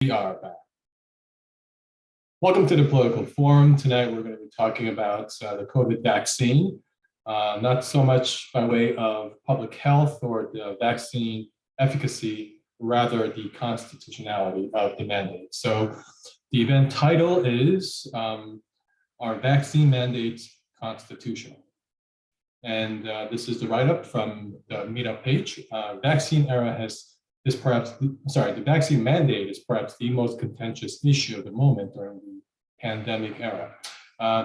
We are back. Welcome to the Political Forum. Tonight we're going to be talking about the COVID vaccine, not so much by way of public health or the vaccine efficacy, rather the constitutionality of the mandate. So the event title is Are Vaccine Mandates Constitutional? And this is the write-up from the meetup page. Vaccine era the vaccine mandate is perhaps the most contentious issue of the moment during the pandemic era.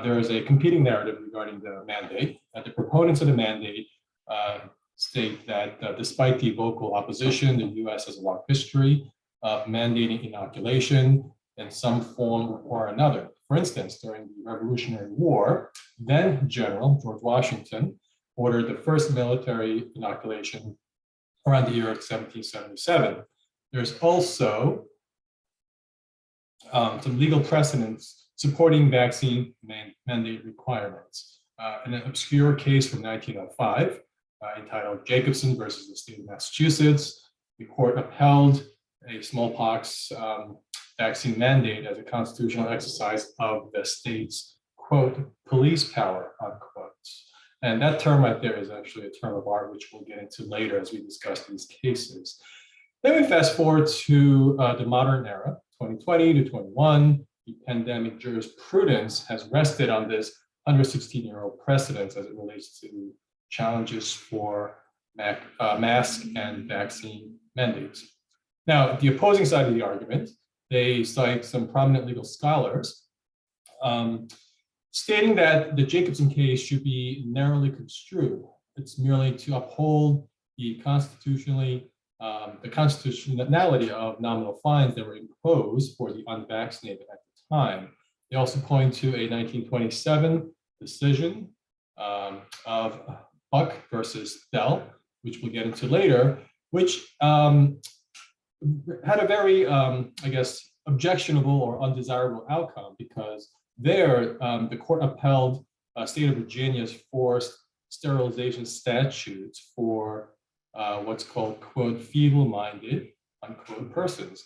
There is a competing narrative regarding the mandate. The proponents of the mandate state that despite the vocal opposition, the US has a long history of mandating inoculation in some form or another. For instance, during the Revolutionary War, then General George Washington ordered the first military inoculation around the year of 1777. There's also some legal precedents supporting vaccine mandate requirements. In an obscure case from 1905, entitled Jacobson versus the state of Massachusetts, the court upheld a smallpox vaccine mandate as a constitutional exercise of the state's, quote, police power, unquote. And that term right there is actually a term of art, which we'll get into later as we discuss these cases. Then we fast forward to the modern era, 2020 to 21. The pandemic jurisprudence has rested on this 116-year-old precedent as it relates to challenges for mask and vaccine mandates. Now, the opposing side of the argument, they cite some prominent legal scholars stating that the Jacobson case should be narrowly construed. It's merely to uphold the constitutionality of nominal fines that were imposed for the unvaccinated at the time. They also point to a 1927 decision of Buck versus Dell, which we'll get into later, which had a very, objectionable or undesirable outcome because there, the court upheld state of Virginia's forced sterilization statutes for what's called, quote, feeble-minded, unquote, persons.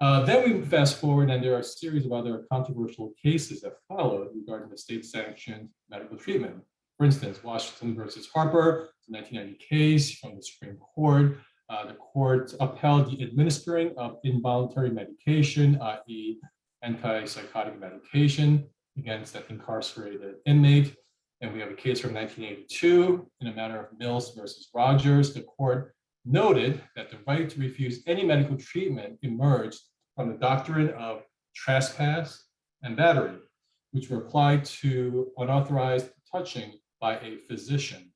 Then we fast forward, and there are a series of other controversial cases that followed regarding the state-sanctioned medical treatment. For instance, Washington versus Harper, the 1990 case from the Supreme Court. The court upheld the administering of involuntary medication, i.e., antipsychotic medication against an incarcerated inmate. And we have a case from 1982 in a matter of Mills versus Rogers. The court noted that the right to refuse any medical treatment emerged from the doctrine of trespass and battery, which were applied to unauthorized touching by a physician.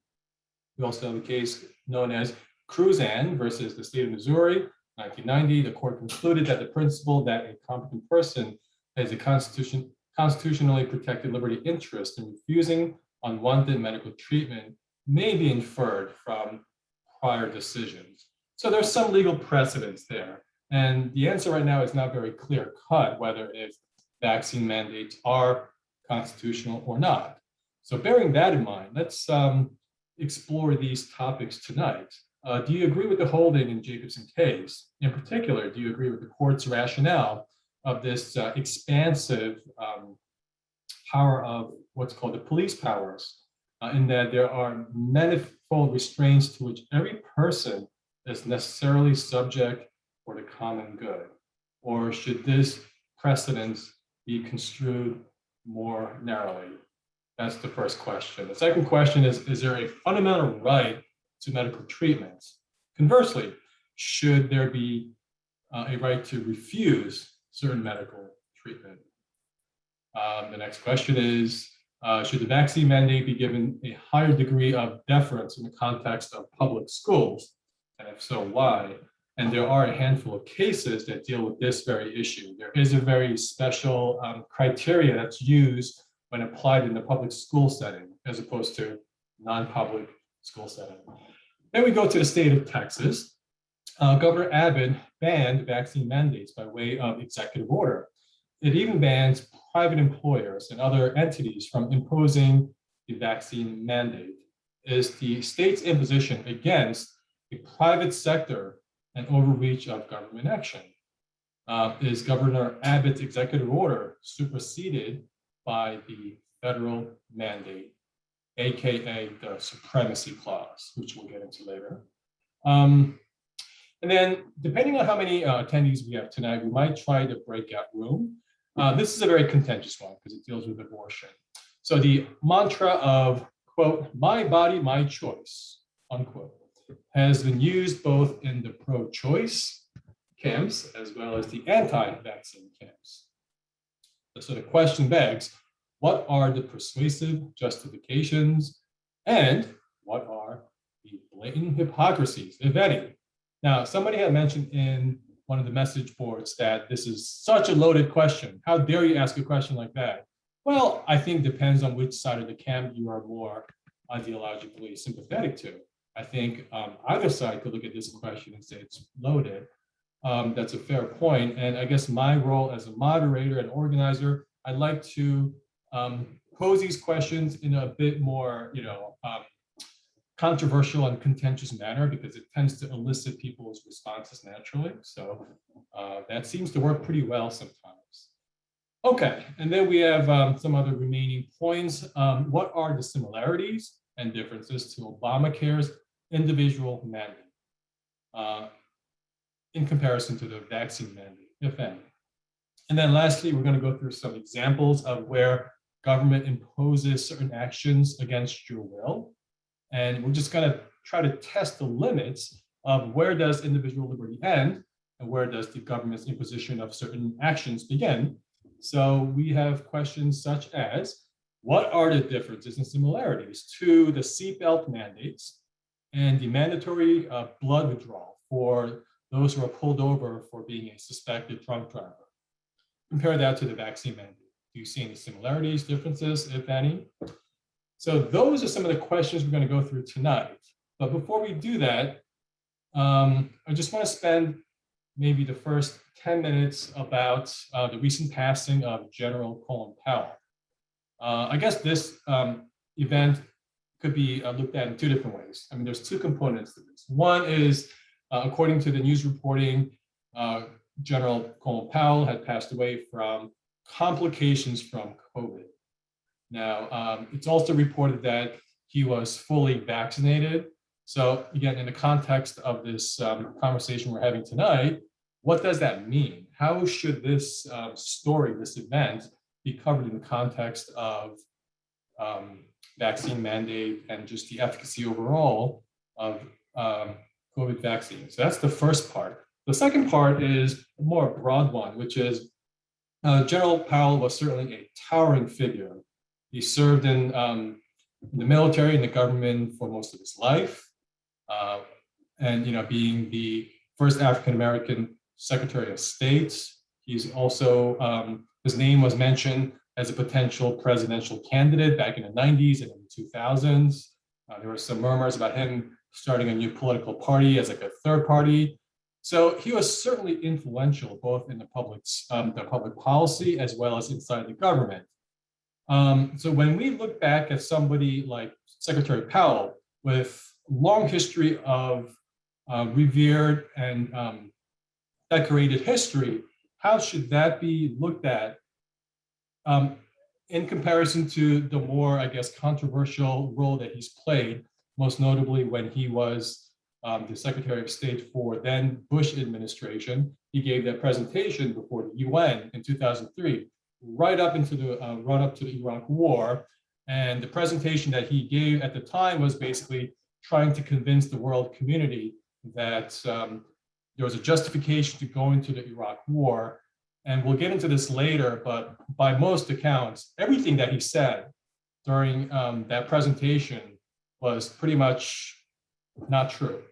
We also have a case known as Cruzan versus the state of Missouri, 1990, the court concluded that the principle that a competent person has a constitutionally protected liberty interest in refusing unwanted medical treatment may be inferred from prior decisions. So there's some legal precedence there. And the answer right now is not very clear cut whether if vaccine mandates are constitutional or not. So bearing that in mind, let's explore these topics tonight. Do you agree with the holding in Jacobson case? In particular, do you agree with the court's rationale of this expansive power of what's called the police powers, in that there are manifold restraints to which every person is necessarily subject for the common good? Or should this precedence be construed more narrowly? That's the first question. The second question is there a fundamental right to medical treatments? Conversely, should there be a right to refuse certain medical treatment? The next question is, should the vaccine mandate be given a higher degree of deference in the context of public schools? And if so, why? And there are a handful of cases that deal with this very issue. There is a very special criteria that's used when applied in the public school setting, as opposed to non-public school setting. Then we go to the state of Texas. Governor Abbott banned vaccine mandates by way of executive order. It even bans private employers and other entities from imposing the vaccine mandate. Is the state's imposition against the private sector an overreach of government action? is Governor Abbott's executive order superseded by the federal mandate, aka the supremacy clause, which we'll get into later. And then, depending on how many attendees we have tonight, we might try to break out room. This is a very contentious one because it deals with abortion. So the mantra of, quote, "my body, my choice," unquote, has been used both in the pro-choice camps as well as the anti-vaccine camps. So the question begs, what are the persuasive justifications and what are the blatant hypocrisies, if any? Now, somebody had mentioned in one of the message boards that this is such a loaded question. How dare you ask a question like that? Well, I think it depends on which side of the camp you are more ideologically sympathetic to. I think either side could look at this question and say it's loaded. That's a fair point. And I guess my role as a moderator and organizer, I'd like to pose these questions in a bit more, controversial and contentious manner because it tends to elicit people's responses naturally. So that seems to work pretty well sometimes. Okay, and then we have some other remaining points. What are the similarities and differences to Obamacare's individual mandate in comparison to the vaccine mandate, if any? And then lastly, we're going to go through some examples of where government imposes certain actions against your will. And we're just going to try to test the limits of where does individual liberty end and where does the government's imposition of certain actions begin. So we have questions such as, what are the differences and similarities to the seatbelt mandates and the mandatory blood withdrawal for those who are pulled over for being a suspected drunk driver? Compare that to the vaccine mandate. Do you see any similarities, differences, if any? So those are some of the questions we're going to go through tonight. But before we do that, I just want to spend maybe the first 10 minutes about the recent passing of General Colin Powell. I guess this event could be looked at in two different ways. I mean, there's two components to this. One is, according to the news reporting, General Colin Powell had passed away from complications from COVID. Now, it's also reported that he was fully vaccinated. So again, in the context of this conversation we're having tonight, what does that mean? How should this story, this event, be covered in the context of vaccine mandate and just the efficacy overall of COVID vaccines? So that's the first part. The second part is a more broad one, which is General Powell was certainly a towering figure. He served in the military and the government for most of his life, and being the first African-American Secretary of State. He's also, his name was mentioned as a potential presidential candidate back in the 90s and in the 2000s. There were some murmurs about him starting a new political party as like a third party. So he was certainly influential both in the public policy as well as inside the government. So when we look back at somebody like Secretary Powell with long history of revered and decorated history, how should that be looked at in comparison to the more, I guess, controversial role that he's played, most notably when he was the Secretary of State for then Bush administration? He gave that presentation before the UN in 2003. Right up into the run up to the Iraq War. And the presentation that he gave at the time was basically trying to convince the world community that there was a justification to go into the Iraq War. And we'll get into this later, but by most accounts, everything that he said during that presentation was pretty much not true,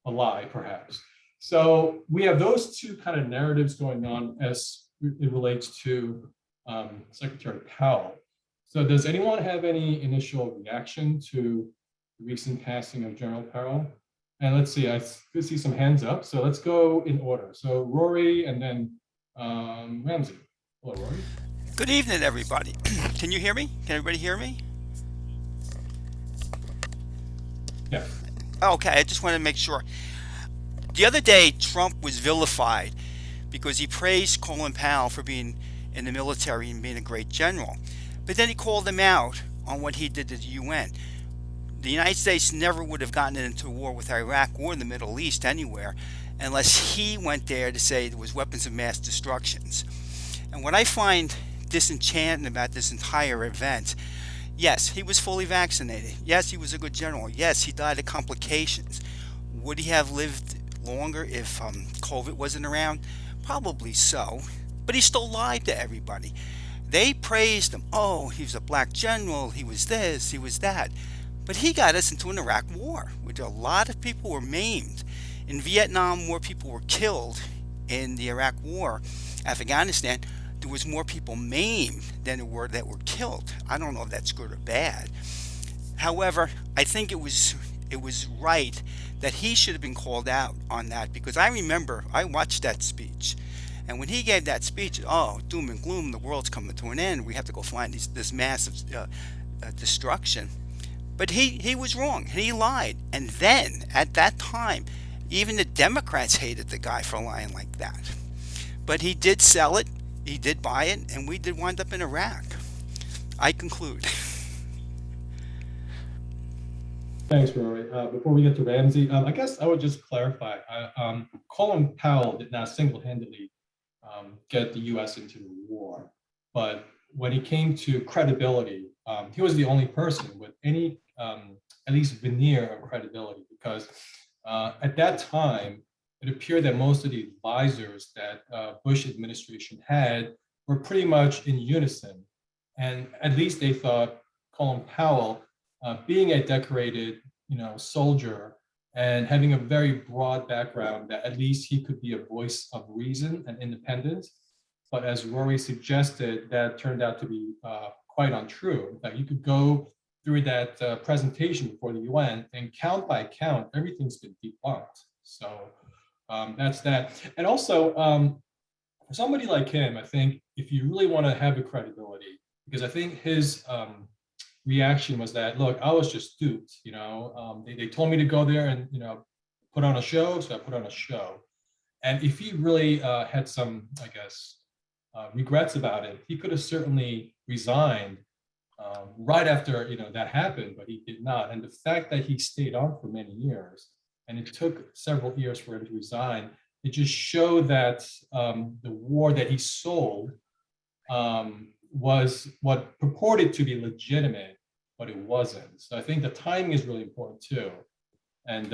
a lie perhaps. So we have those two kind of narratives going on as it relates to Secretary Powell. So does anyone have any initial reaction to the recent passing of General Powell? And let's see, I could see some hands up. So let's go in order. So Rory and then Ramsey. Hello, Rory. Good evening, everybody. Can you hear me? Can everybody hear me? Yeah. Okay, I just want to make sure. The other day, Trump was vilified because he praised Colin Powell for being in the military and being a great general. But then he called him out on what he did to the UN. The United States never would have gotten into war with Iraq or the Middle East anywhere unless he went there to say there was weapons of mass destructions. And what I find disenchanting about this entire event, yes, he was fully vaccinated. Yes, he was a good general. Yes, he died of complications. Would he have lived longer if COVID wasn't around? Probably so. But he still lied to everybody. They praised him. Oh, he was a black general. He was this, he was that. But he got us into an Iraq war, which a lot of people were maimed. In Vietnam, more people were killed. In the Iraq war, Afghanistan, there was more people maimed than there were that were killed. I don't know if that's good or bad. However, I think it was right that he should have been called out on that, because I remember I watched that speech. And when he gave that speech, oh, doom and gloom, the world's coming to an end. We have to go find this massive destruction. But he was wrong. He lied. And then, at that time, even the Democrats hated the guy for lying like that. But he did sell it. He did buy it. And we did wind up in Iraq. I conclude. Thanks, Rory. Before we get to Ramsey, I guess I would just clarify. Colin Powell did not single-handedly get the U.S. into the war, but when it came to credibility, he was the only person with any, at least veneer of credibility, because at that time, it appeared that most of the advisors that Bush administration had were pretty much in unison. And at least they thought Colin Powell, being a decorated, soldier and having a very broad background, that at least he could be a voice of reason and independence. But as Rory suggested, that turned out to be quite untrue. In fact, you could go through that presentation before the UN and count by count, everything's been debunked. So that's that. And also, for somebody like him, I think if you really want to have a credibility, because I think his reaction was that, look, I was just duped, they told me to go there and, put on a show, so I put on a show. And if he really had some, I guess, regrets about it, he could have certainly resigned right after, that happened, but he did not. And the fact that he stayed on for many years, and it took several years for him to resign, it just showed that the war that he sold was what purported to be legitimate, but it wasn't. So I think the timing is really important too. And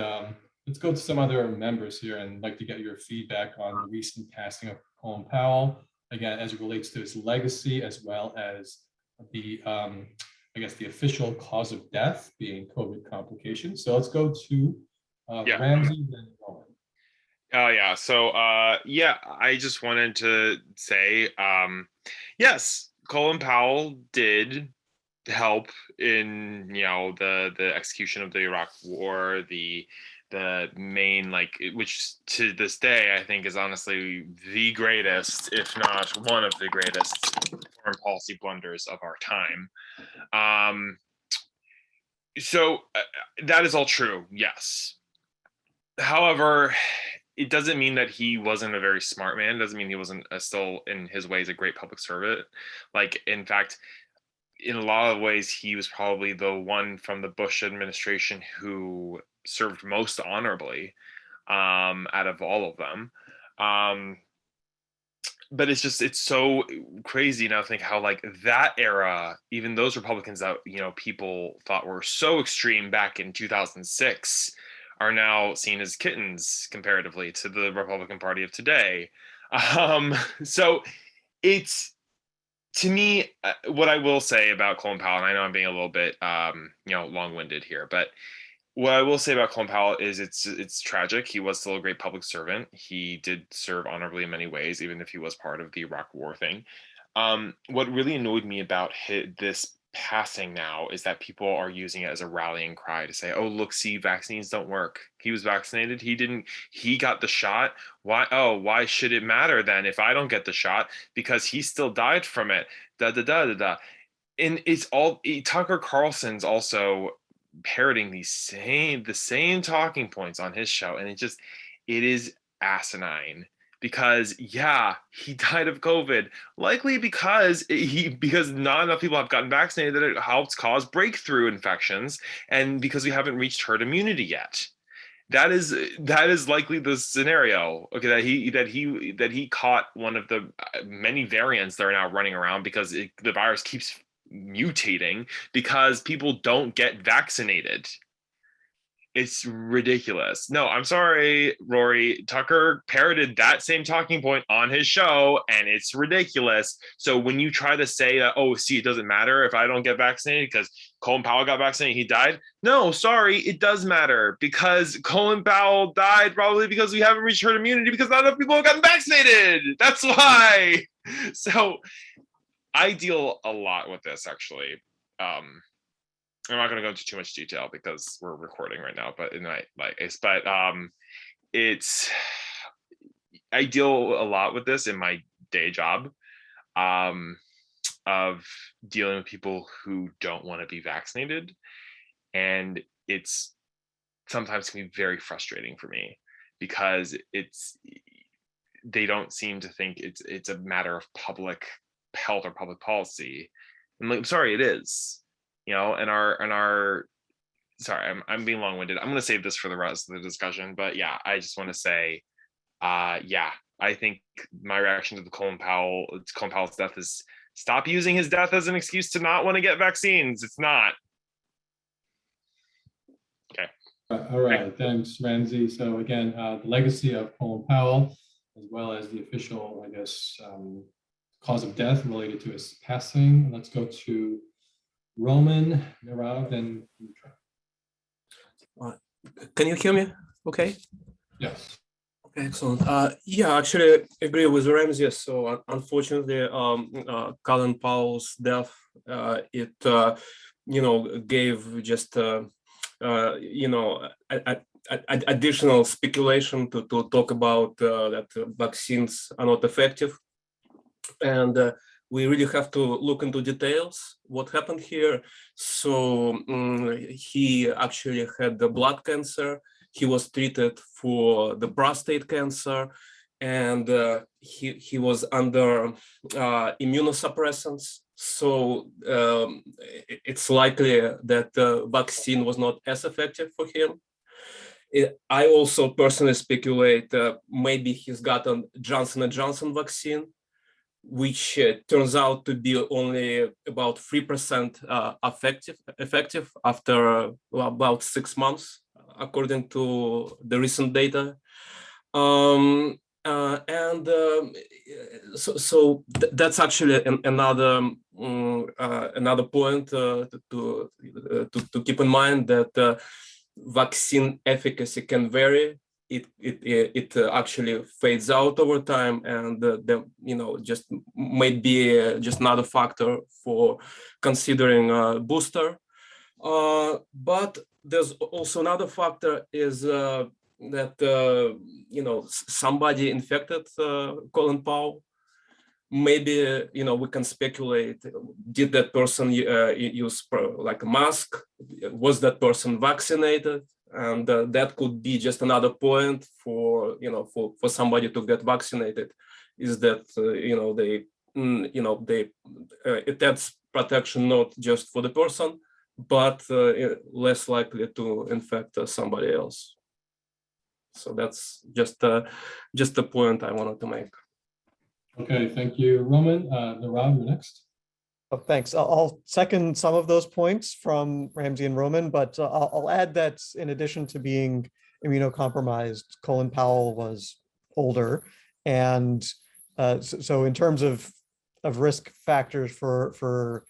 let's go to some other members here and like to get your feedback on the recent passing of Colin Powell, again, as it relates to his legacy, as well as the, I guess, the official cause of death being COVID complications. So let's go to Ramsey, then Rowan. Oh yeah. So I just wanted to say, yes, Colin Powell did help in the execution of the Iraq War, the main, which to this day I think is honestly the greatest, if not one of the greatest foreign policy blunders of our time. So that is all true, yes. However, it doesn't mean that he wasn't a very smart man. It doesn't mean he wasn't still in his ways a great public servant. In fact, in a lot of ways, he was probably the one from the Bush administration who served most honorably out of all of them. But it's so crazy now to think how that era, even those Republicans that people thought were so extreme back in 2006, are now seen as kittens comparatively to the Republican Party of today. So it's, to me, what I will say about Colin Powell, and I know I'm being a little bit, long-winded here, but what I will say about Colin Powell is it's tragic. He was still a great public servant. He did serve honorably in many ways, even if he was part of the Iraq War thing. What really annoyed me about this passing now is that people are using it as a rallying cry to say, oh, look, see, vaccines don't work. He was vaccinated. He got the shot. Why should it matter then if I don't get the shot? Because he still died from it. And it's all, Tucker Carlson's also parroting the same talking points on his show. And it is asinine because yeah, he died of COVID, likely because not enough people have gotten vaccinated that it helps cause breakthrough infections, and because we haven't reached herd immunity yet. That is likely the scenario. Okay, that he caught one of the many variants that are now running around because the virus keeps mutating because people don't get vaccinated. It's ridiculous. No, I'm sorry, Rory. Tucker parroted that same talking point on his show, and it's ridiculous. So when you try to say that, oh, see, it doesn't matter if I don't get vaccinated because Colin Powell got vaccinated, he died. No, sorry, it does matter because Colin Powell died probably because we haven't reached herd immunity because not enough people have gotten vaccinated. That's why. So I deal a lot with this, actually. I'm not going to go into too much detail because we're recording right now, but it's I deal a lot with this in my day job, of dealing with people who don't want to be vaccinated, and it's sometimes can be very frustrating for me because they don't seem to think it's a matter of public health or public policy. And I'm sorry, it is. And our sorry, I'm being long-winded. I'm going to save this for the rest of the discussion, but yeah, I just want to say, yeah, I think my reaction to Colin Powell's death is stop using his death as an excuse to not want to get vaccines. It's not. Okay. All right, thanks, Ramsey. So again, the legacy of Colin Powell, as well as the official, I guess, cause of death related to his passing. Let's go to Roman, Nirav, then Mitra. Can you hear me? Okay. Yes. Okay, excellent. Yeah, actually, I agree with Ramsey. So unfortunately, Colin Powell's death, it gave just additional speculation to talk about that vaccines are not effective, and we really have to look into details what happened here. So he actually had the blood cancer. He was treated for the prostate cancer, and he was under immunosuppressants. So it's likely that the vaccine was not as effective for him. I also personally speculate maybe he's gotten Johnson & Johnson vaccine, which turns out to be only about 3% effective after about 6 months, according to the recent data. So that's actually another point to keep in mind, that vaccine efficacy can vary. It actually fades out over time, and just might be just another factor for considering booster. But there's also another factor is that somebody infected Colin Powell. Maybe we can speculate: did that person use like a mask? Was that person vaccinated? And that could be just another point for somebody to get vaccinated, is that it adds protection not just for the person, but less likely to infect somebody else. So that's just a point I wanted to make. Okay, thank you, Roman. Nirav, you're next. Oh, thanks. I'll second some of those points from Ramsey and Roman, but I'll add that in addition to being immunocompromised, Colin Powell was older. And so in terms of risk factors for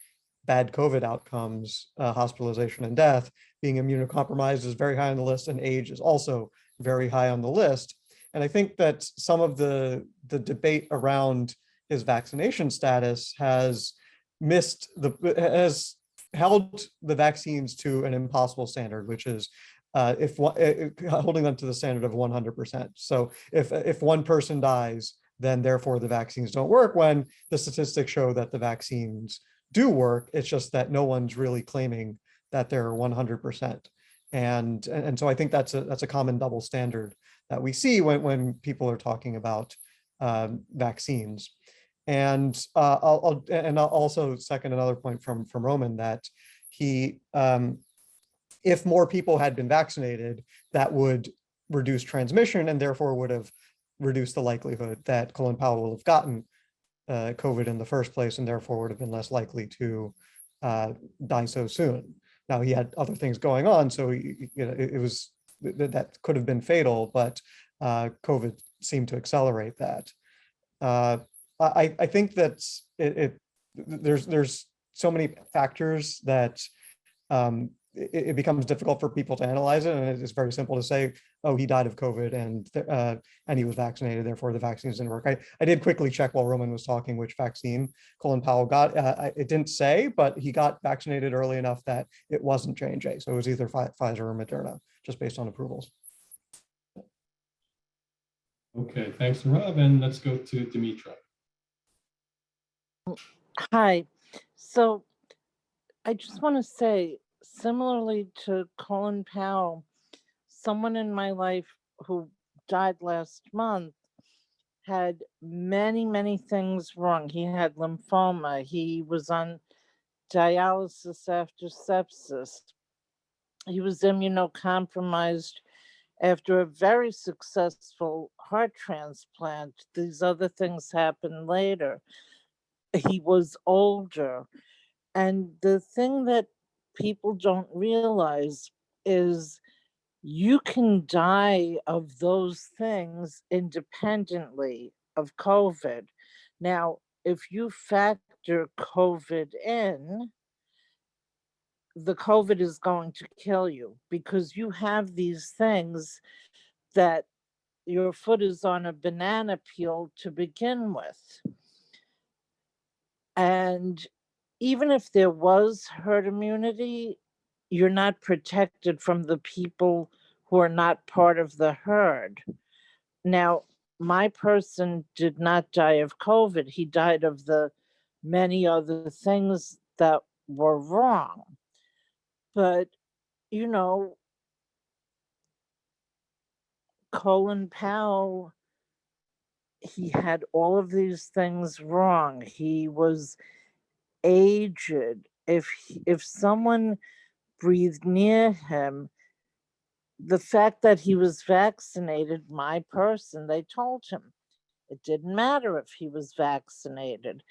bad COVID outcomes, hospitalization and death, being immunocompromised is very high on the list, and age is also very high on the list. And I think that some of the debate around his vaccination status has held the vaccines to an impossible standard, which is holding them to the standard of 100%. So if one person dies, then therefore the vaccines don't work, when the statistics show that the vaccines do work. It's just that no one's really claiming that they're 100%. And so I think that's a common double standard that we see when people are talking about vaccines. And I'll also second another point from Roman that he, if more people had been vaccinated, that would reduce transmission and therefore would have reduced the likelihood that Colin Powell will have gotten COVID in the first place and therefore would have been less likely to die so soon. Now he had other things going on, so it was that could have been fatal, but COVID seemed to accelerate that. I think that there's so many factors that it becomes difficult for people to analyze it, and it's very simple to say, oh, he died of COVID and he was vaccinated, therefore the vaccines didn't work. I did quickly check while Roman was talking which vaccine Colin Powell got. It didn't say, but he got vaccinated early enough that it wasn't J&J, so it was either Pfizer or Moderna, just based on approvals. Okay, thanks, Rob, and let's go to Dimitra. Hi. So I just want to say, similarly to Colin Powell, someone in my life who died last month had many, many things wrong. He had lymphoma. He was on dialysis after sepsis. He was immunocompromised after a very successful heart transplant. These other things happened later. He was older. And the thing that people don't realize is you can die of those things independently of COVID. Now, if you factor COVID in, the COVID is going to kill you because you have these things that your foot is on a banana peel to begin with. And even if there was herd immunity, you're not protected from the people who are not part of the herd. Now, my person did not die of COVID. He died of the many other things that were wrong. But, Colin Powell, he had all of these things wrong. He was aged. If someone breathed near him, the fact that he was vaccinated, my person, they told him it didn't matter if he was vaccinated.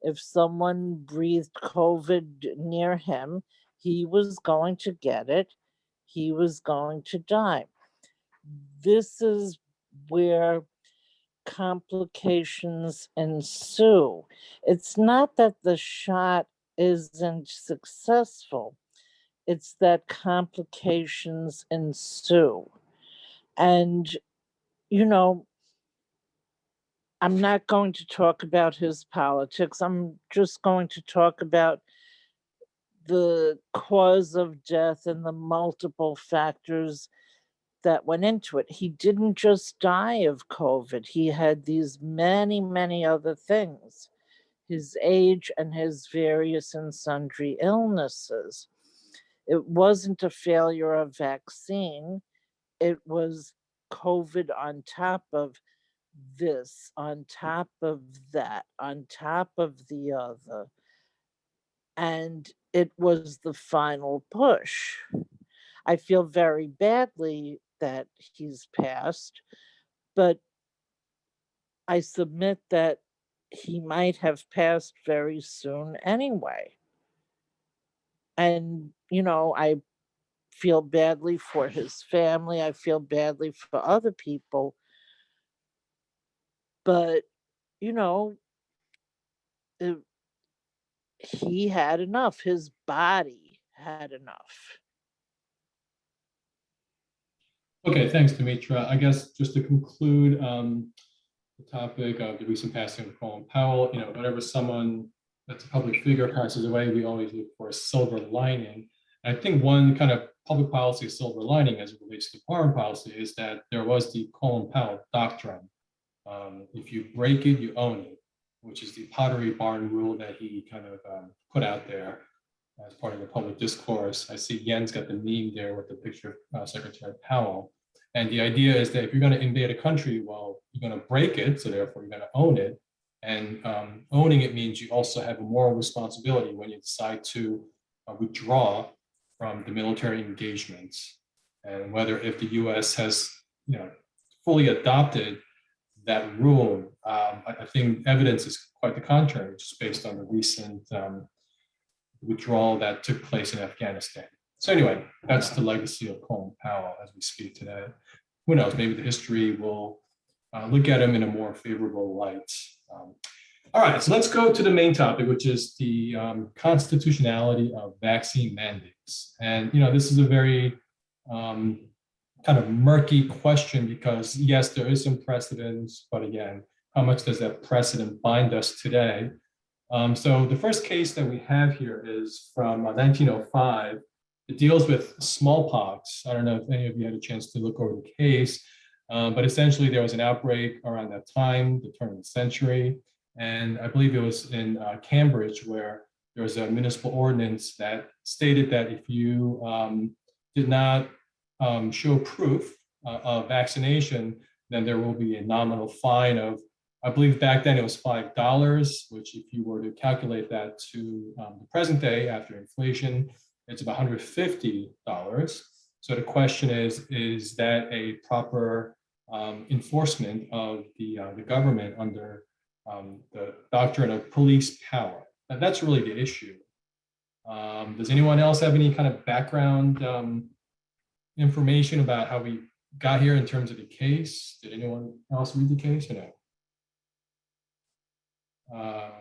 If someone breathed COVID near him, he was going to get it. He was going to die. This is where complications ensue. It's not that the shot isn't successful. It's that complications ensue. And, I'm not going to talk about his politics. I'm just going to talk about the cause of death and the multiple factors that went into it. He didn't just die of COVID. He had these many, many other things, his age and his various and sundry illnesses. It wasn't a failure of vaccine. It was COVID on top of this, on top of that, on top of the other. And it was the final push. I feel very badly that he's passed, but I submit that he might have passed very soon anyway. And, I feel badly for his family. I feel badly for other people. But, he had enough. His body had enough. Okay, thanks, Dimitra. I guess just to conclude the topic of the recent passing of Colin Powell, whenever someone that's a public figure passes away, we always look for a silver lining. And I think one kind of public policy silver lining as it relates to foreign policy is that there was the Colin Powell doctrine. If you break it, you own it, which is the Pottery Barn rule that he kind of put out there as part of the public discourse. I see Jens got the meme there with the picture of Secretary Powell. And the idea is that if you're going to invade a country, well, you're going to break it, so therefore you're going to own it. And owning it means you also have a moral responsibility when you decide to withdraw from the military engagements. And whether if the U.S. has, fully adopted that rule, I think evidence is quite the contrary, just based on the recent withdrawal that took place in Afghanistan. So anyway, that's the legacy of Colin Powell as we speak today. Who knows, maybe the history will look at him in a more favorable light. All right, so let's go to the main topic, which is the constitutionality of vaccine mandates. And, this is a very kind of murky question because, yes, there is some precedence, but again, how much does that precedent bind us today? So the first case that we have here is from 1905. It deals with smallpox. I don't know if any of you had a chance to look over the case, but essentially there was an outbreak around that time, the turn of the century. And I believe it was in Cambridge where there was a municipal ordinance that stated that if you did not show proof of vaccination, then there will be a nominal fine of, I believe back then it was $5, which if you were to calculate that to the present day after inflation, it's about $150. So the question is that a proper enforcement of the government under the doctrine of police power? And that's really the issue. Does anyone else have any kind of background information about how we got here in terms of the case? Did anyone else read the case or no?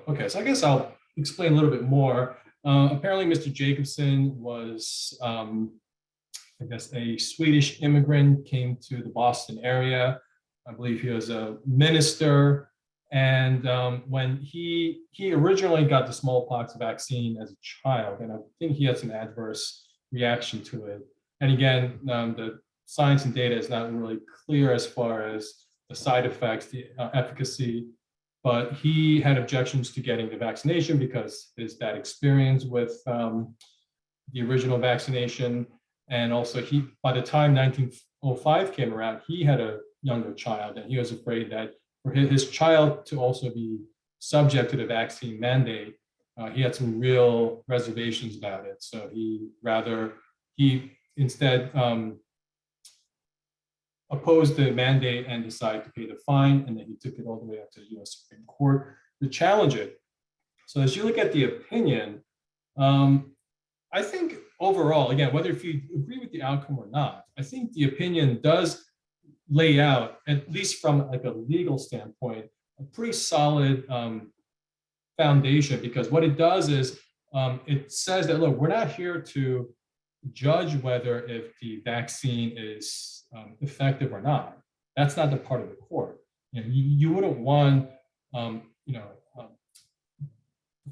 Okay, so I guess I'll explain a little bit more. Apparently, Mr. Jacobson was, I guess, a Swedish immigrant, came to the Boston area. I believe he was a minister. And when he originally got the smallpox vaccine as a child, and I think he had some adverse reaction to it. And again, the science and data is not really clear as far as the side effects, the efficacy, but he had objections to getting the vaccination because his bad experience with the original vaccination. And also by the time 1905 came around, he had a younger child and he was afraid that for his child to also be subject to the vaccine mandate, he had some real reservations about it. So he instead opposed the mandate and decided to pay the fine, and then he took it all the way up to the US Supreme Court to challenge it. So as you look at the opinion, I think overall, again, whether if you agree with the outcome or not, I think the opinion does lay out, at least from like a legal standpoint, a pretty solid foundation, because what it does is it says that, look, we're not here to judge whether if the vaccine is effective or not. That's not the part of the court. You wouldn't want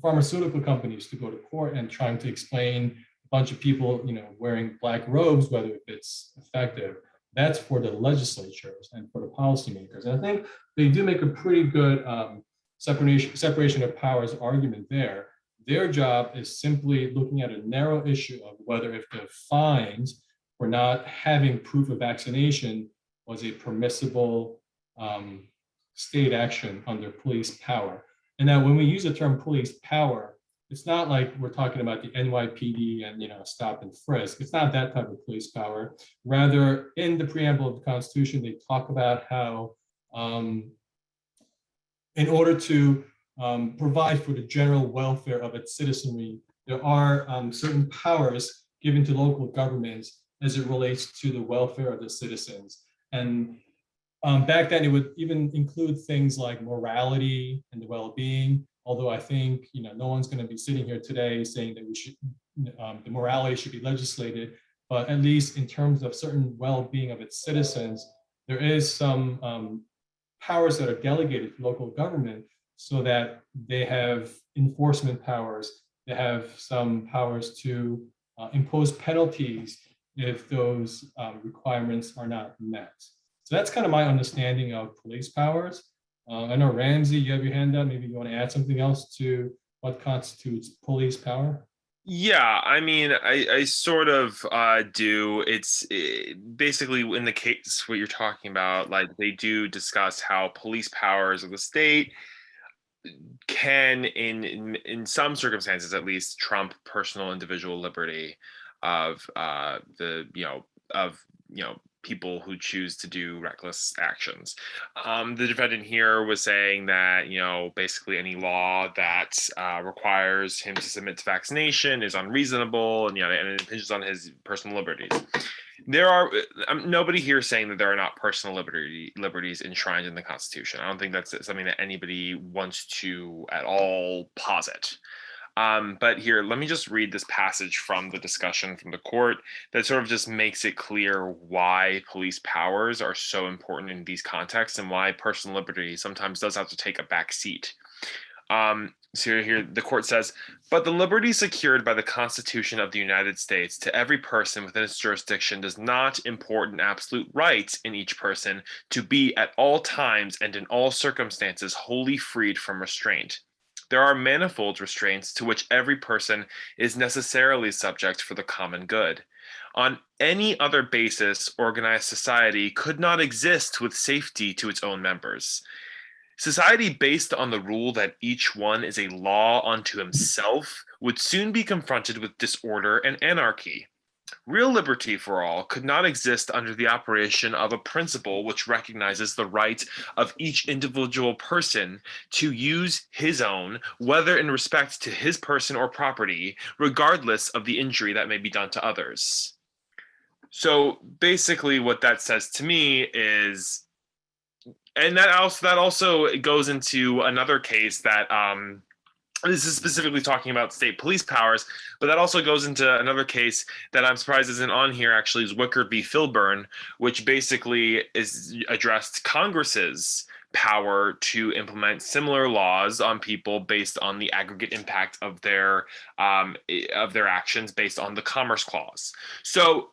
pharmaceutical companies to go to court and trying to explain a bunch of people wearing black robes whether it's effective. That's for the legislatures and for the policymakers. And I think they do make a pretty good separation of powers argument there. Their job is simply looking at a narrow issue of whether if the fines for not having proof of vaccination was a permissible state action under police power. And now when we use the term police power, it's not like we're talking about the NYPD and stop and frisk. It's not that type of police power. Rather, in the preamble of the Constitution, they talk about how in order to provide for the general welfare of its citizenry, there are certain powers given to local governments as it relates to the welfare of the citizens. And back then, it would even include things like morality and the well-being. Although I think no one's going to be sitting here today saying that we should the morality should be legislated, but at least in terms of certain well-being of its citizens, there is some powers that are delegated to local government so that they have enforcement powers. They have some powers to impose penalties if those requirements are not met. So that's kind of my understanding of police powers. I know Ramsey, you have your hand up. Maybe you want to add something else to what constitutes police power? Yeah, I mean, I sort of do. It's basically in the case what you're talking about, like they do discuss how police powers of the state can, in some circumstances at least, trump personal individual liberty of the people who choose to do reckless actions. The defendant here was saying that basically any law that requires him to submit to vaccination is unreasonable, and and it impinges on his personal liberties. There are nobody here saying that there are not personal liberties enshrined in the Constitution. I don't think that's something that anybody wants to at all posit. But here, let me just read this passage from the discussion from the court that sort of just makes it clear why police powers are so important in these contexts and why personal liberty sometimes does have to take a back seat. So here the court says, but the liberty secured by the Constitution of the United States to every person within its jurisdiction does not import an absolute right in each person to be at all times and in all circumstances wholly freed from restraint. There are manifold restraints to which every person is necessarily subject for the common good. On any other basis, organized society could not exist with safety to its own members. Society based on the rule that each one is a law unto himself would soon be confronted with disorder and anarchy. Real liberty for all could not exist under the operation of a principle which recognizes the right of each individual person to use his own, whether in respect to his person or property, regardless of the injury that may be done to others. So basically what that says to me is, and that also goes into another case that this is specifically talking about state police powers, but that also goes into another case that I'm surprised isn't on here actually, is Wicker v. Filburn, which basically is addressed Congress's power to implement similar laws on people based on the aggregate impact of their actions based on the Commerce Clause. So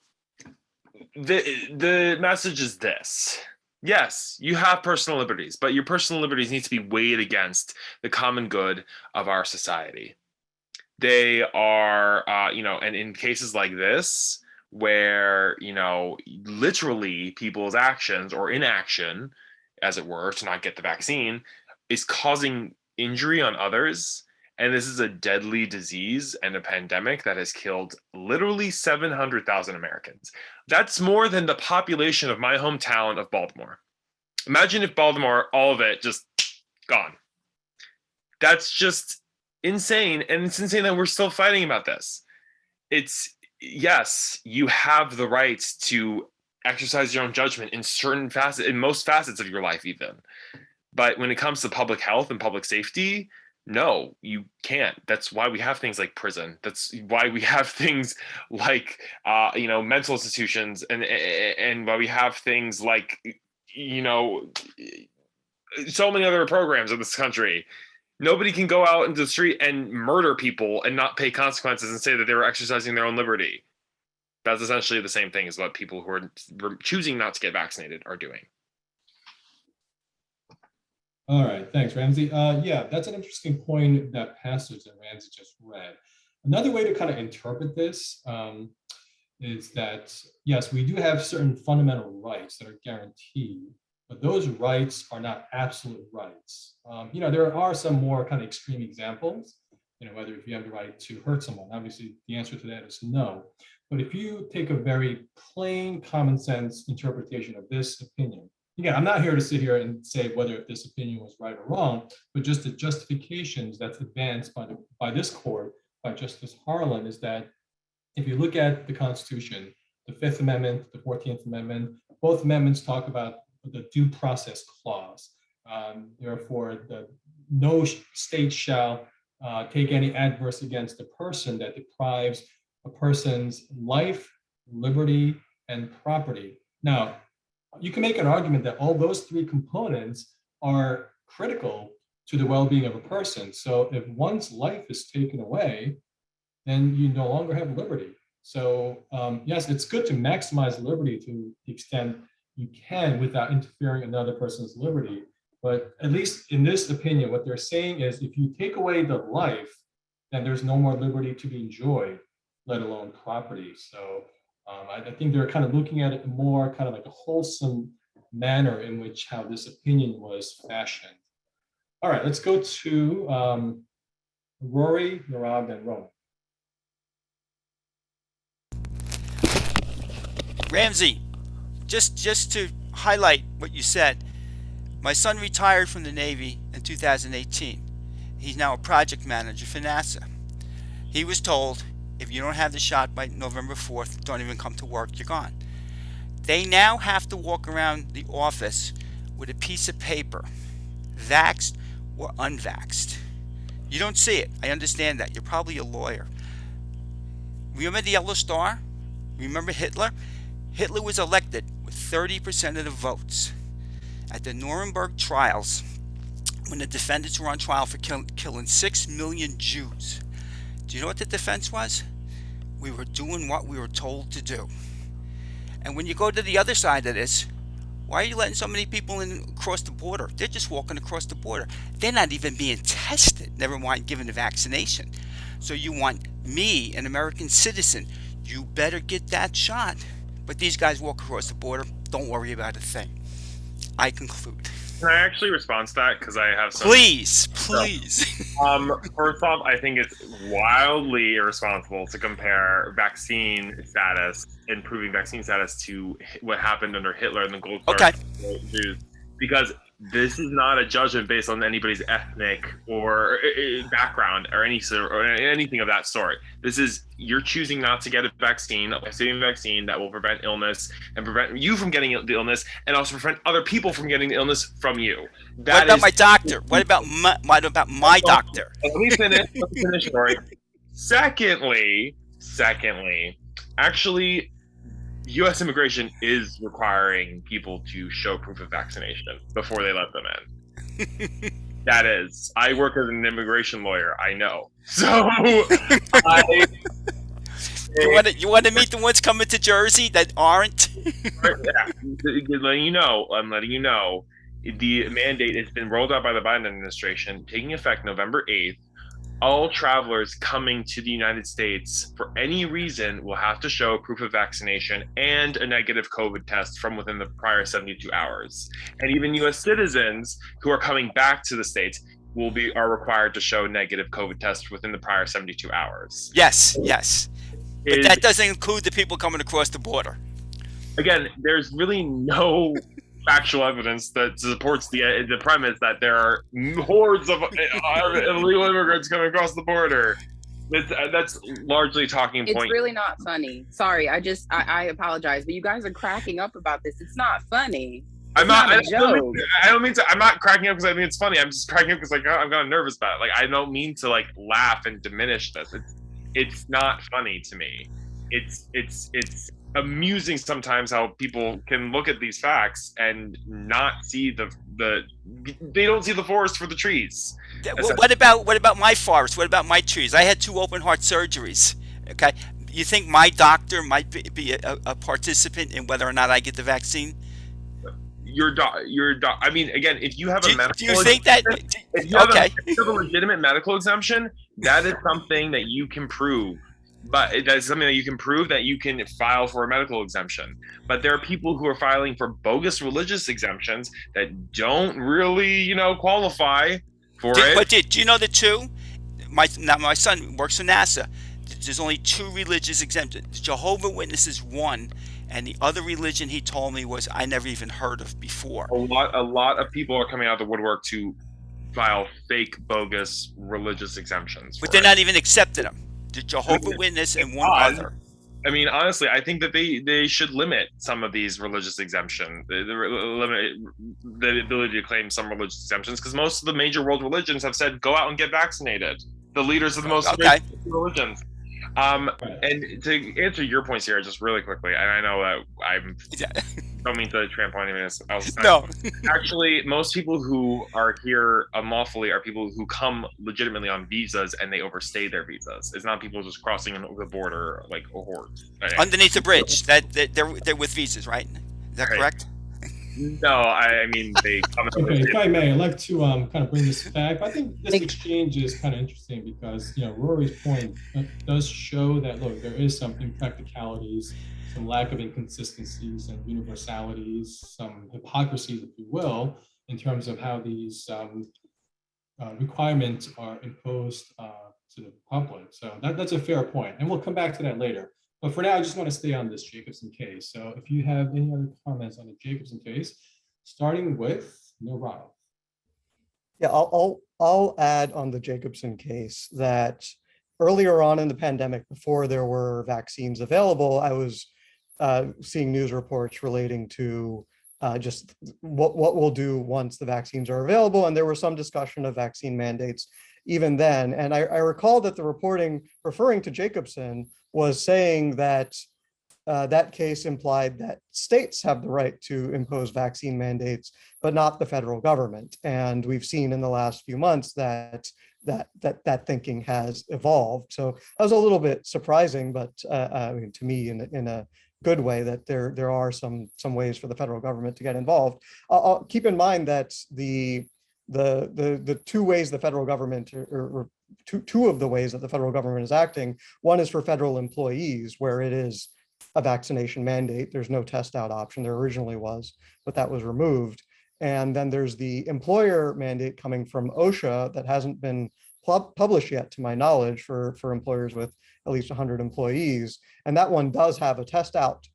the message is this. Yes, you have personal liberties, but your personal liberties need to be weighed against the common good of our society. They are, and in cases like this, where, literally people's actions or inaction, as it were, to not get the vaccine, is causing injury on others. And this is a deadly disease and a pandemic that has killed literally 700,000 Americans. That's more than the population of my hometown of Baltimore. Imagine if Baltimore, all of it, just gone. That's just insane. And it's insane that we're still fighting about this. It's, yes, you have the right to exercise your own judgment in certain facets, in most facets of your life even. But when it comes to public health and public safety, no, you can't. That's why we have things like prison. That's why we have things like mental institutions, and why we have things like so many other programs in this country. Nobody can go out into the street and murder people and not pay consequences and say that they were exercising their own liberty. That's essentially the same thing as what people who are choosing not to get vaccinated are doing. All right, thanks, Ramsey. Yeah, that's an interesting point, that passage that Ramsey just read. Another way to kind of interpret this is that, yes, we do have certain fundamental rights that are guaranteed, but those rights are not absolute rights. There are some more kind of extreme examples, whether if you have the right to hurt someone. Obviously, the answer to that is no. But if you take a very plain, common sense interpretation of this opinion, again, I'm not here to sit here and say whether this opinion was right or wrong, but just the justifications that's advanced by this court, by Justice Harlan, is that if you look at the Constitution, the Fifth Amendment, the 14th Amendment, both amendments talk about the due process clause. Therefore, no state shall take any adverse against a person that deprives a person's life, liberty, and property. Now, you can make an argument that all those three components are critical to the well-being of a person. So if one's life is taken away, then you no longer have liberty. So yes, it's good to maximize liberty to the extent you can without interfering in another person's liberty. But at least in this opinion, what they're saying is if you take away the life, then there's no more liberty to be enjoyed, let alone property. So I think they're kind of looking at it more kind of like a wholesome manner in which how this opinion was fashioned. All right, let's go to Rory, Narab, and Roman. Ramsey, just to highlight what you said, my son retired from the Navy in 2018. He's now a project manager for NASA. He was told, if you don't have the shot by November 4th, don't even come to work, you're gone. They now have to walk around the office with a piece of paper, vaxxed or unvaxxed. You don't see it. I understand that. You're probably a lawyer. Remember the Yellow Star? Remember Hitler? Hitler was elected with 30% of the votes. At the Nuremberg trials, when the defendants were on trial for killing 6 million Jews, do you know what the defense was? We were doing what we were told to do. And when you go to the other side of this, why are you letting so many people in across the border? They're just walking across the border. They're not even being tested, never mind given the vaccination. So you want me, an American citizen, you better get that shot. But these guys walk across the border, don't worry about a thing. I conclude. Can I actually respond to that? Because I have some. Please. First off, I think it's wildly irresponsible to compare vaccine status, improving vaccine status, to what happened under Hitler and the Gold Star Jews, because this is not a judgment based on anybody's ethnic or background or anything of that sort. This is, you're choosing not to get a vaccine, a vaccine that will prevent illness and prevent you from getting the illness, and also prevent other people from getting the illness from you. What about my doctor? What about my doctor? Let me finish, Rory. Secondly, actually, U.S. immigration is requiring people to show proof of vaccination before they let them in. That is. I work as an immigration lawyer. I know. So, you want to meet the ones coming to Jersey that aren't? I'm letting you know. The mandate has been rolled out by the Biden administration, taking effect November 8th. All travelers coming to the United States for any reason will have to show proof of vaccination and a negative COVID test from within the prior 72 hours. And even U.S. citizens who are coming back to the States are required to show negative COVID tests within the prior 72 hours. Yes. But that doesn't include the people coming across the border. Again, there's really no factual evidence that supports the premise that there are hordes of illegal immigrants coming across the border. That's largely talking point. It's really not funny. Sorry, I apologize, but you guys are cracking up about this. It's not funny. I'm not cracking up because I think it's funny. I'm just cracking up because I'm kind of nervous about it. Like, I don't mean to laugh and diminish this. It's not funny to me. It's amusing sometimes how people can look at these facts and not see they don't see the forest for the trees. What about my forest? What about my trees? I had 2 open heart surgeries. Okay, you think my doctor might be a participant in whether or not I get the vaccine? I mean, again, if you have a medical, do you think that? If you have a legitimate medical exemption, that is something that you can prove. But that's something that you can prove, that you can file for a medical exemption. But there are people who are filing for bogus religious exemptions that don't really, qualify for it. But do you know the 2? My son works for NASA. There's only 2 religious exemptions. Jehovah's Witnesses 1, and the other religion he told me was I never even heard of before. A lot of people are coming out of the woodwork to file fake, bogus religious exemptions. But they're not even accepting them. The Jehovah's Witness and one other. I mean, honestly, I think that they should limit some of these religious exemptions, limit the ability to claim some religious exemptions, because most of the major world religions have said, go out and get vaccinated. The leaders of the most religions. And to answer your points here, just really quickly, and I know that don't mean to trample on anyone else. No. Actually, most people who are here unlawfully are people who come legitimately on visas and they overstay their visas. It's not people just crossing the border like a horde. Underneath the bridge, that they're with visas, right? Is that correct? No, I mean, they come in Okay, with if I may, I'd like to kind of bring this back. I think this Like- exchange is kind of interesting because, Rory's point does show that, look, there is some impracticalities, some lack of inconsistencies and universalities, some hypocrisies, if you will, in terms of how these requirements are imposed to the public. So that's a fair point, and we'll come back to that later. But for now, I just want to stay on this Jacobson case. So if you have any other comments on the Jacobson case, starting with Narav. Yeah, I'll add on the Jacobson case that earlier on in the pandemic, before there were vaccines available, I was seeing news reports relating to just what we'll do once the vaccines are available. And there was some discussion of vaccine mandates even then. And I recall that the reporting referring to Jacobson was saying that that case implied that states have the right to impose vaccine mandates, but not the federal government. And we've seen in the last few months that thinking has evolved. So that was a little bit surprising, but I mean, to me, in a good way, that there are some ways for the federal government to get involved. I'll keep in mind that the two ways the federal government, or two of the ways that the federal government is acting, one is for federal employees, where it is a vaccination mandate. There's no test out option. There originally was, but that was removed. And then there's the employer mandate coming from OSHA that hasn't been published yet, to my knowledge, for employers with at least 100 employees. And that one does have a test out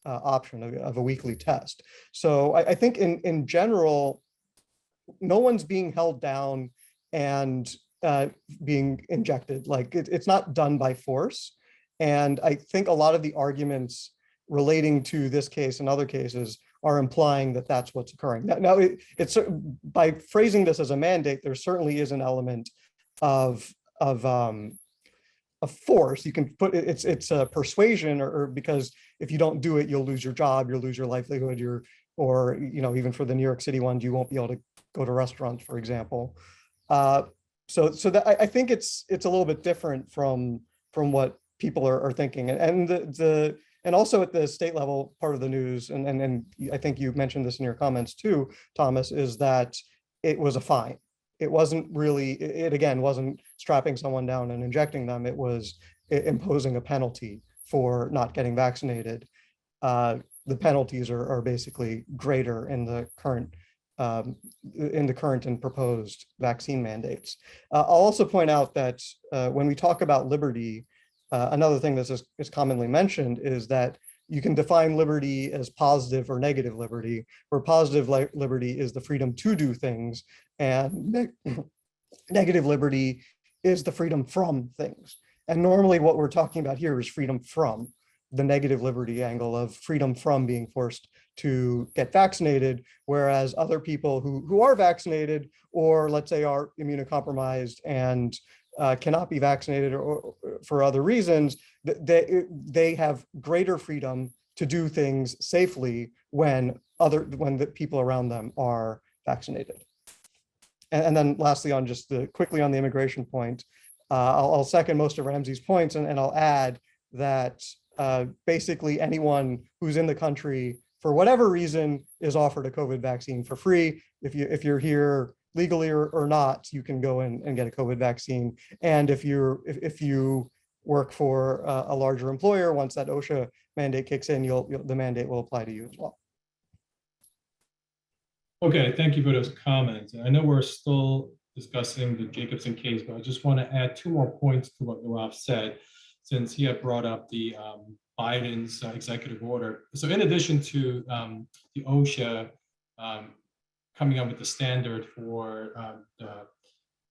option of a weekly test. So I think in general, no one's being held down and being injected. Like it's not done by force. And I think a lot of the arguments relating to this case and other cases are implying that that's what's occurring. Now it's by phrasing this as a mandate, there certainly is an element of force. You can put it's a persuasion, or because if you don't do it, you'll lose your job, you'll lose your livelihood, or even for the New York City ones, you won't be able to go to restaurants, for example. So that I think it's a little bit different from what people are thinking, and also at the state level, part of the news, and I think you mentioned this in your comments too, Thomas, is that it was a fine. It wasn't really, it again wasn't strapping someone down and injecting them. It was imposing a penalty for not getting vaccinated. The penalties are basically greater in the current and proposed vaccine mandates. I'll also point out that when we talk about liberty, another thing that is commonly mentioned is that you can define liberty as positive or negative liberty, where positive liberty is the freedom to do things, and negative liberty is the freedom from things. And normally what we're talking about here is freedom from, the negative liberty angle of freedom from being forced to get vaccinated, whereas other people who are vaccinated, or let's say are immunocompromised and cannot be vaccinated or for other reasons, they have greater freedom to do things safely when the people around them are vaccinated. And then lastly, quickly on the immigration point, I'll second most of Ramsey's points, and I'll add that basically anyone who's in the country for whatever reason is offered a COVID vaccine for free. If you're here legally or not, you can go in and get a COVID vaccine. And if you work for a larger employer, once that OSHA mandate kicks in, the mandate will apply to you as well. Okay, thank you for those comments. I know we're still discussing the Jacobson case, but I just want to add two more points to what Narav said, since he had brought up the Biden's executive order. So in addition to the OSHA coming up with the standard for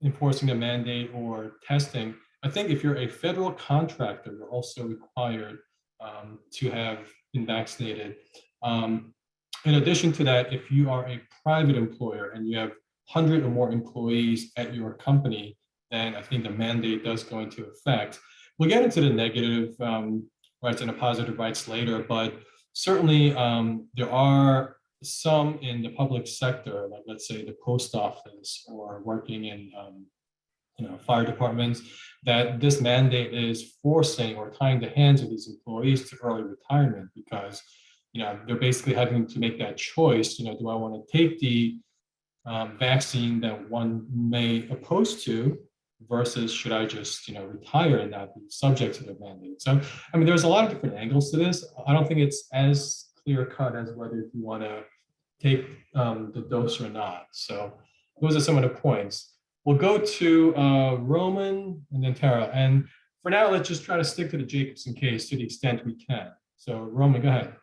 enforcing the mandate or testing, I think if you're a federal contractor, you're also required to have been vaccinated. In addition to that, if you are a private employer and you have 100 or more employees at your company, then I think the mandate does go into effect. We'll get into the negative rights and the positive rights later, but certainly there are some in the public sector, like let's say the post office or working in fire departments, that this mandate is forcing or tying the hands of these employees to early retirement, because they're basically having to make that choice. Do I want to take the vaccine that one may oppose to, versus should I just retire and not be subject to the mandate? So I mean, there's a lot of different angles to this. I don't think it's as clear cut as whether you want to take the dose or not. So those are some of the points. We'll go to Roman and then Tara. And for now, let's just try to stick to the Jacobson case to the extent we can. So Roman, go ahead.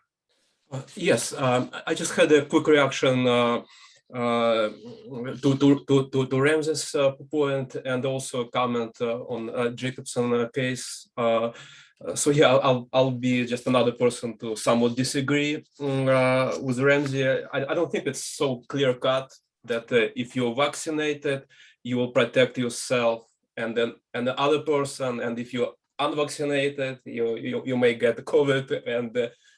Yes, I just had a quick reaction to Ramsey's point, and also a comment on Jacobson case. So yeah, I'll be just another person to somewhat disagree with Ramsey. I don't think it's so clear cut that if you're vaccinated, you will protect yourself and then the other person, and if you're unvaccinated, you may get COVID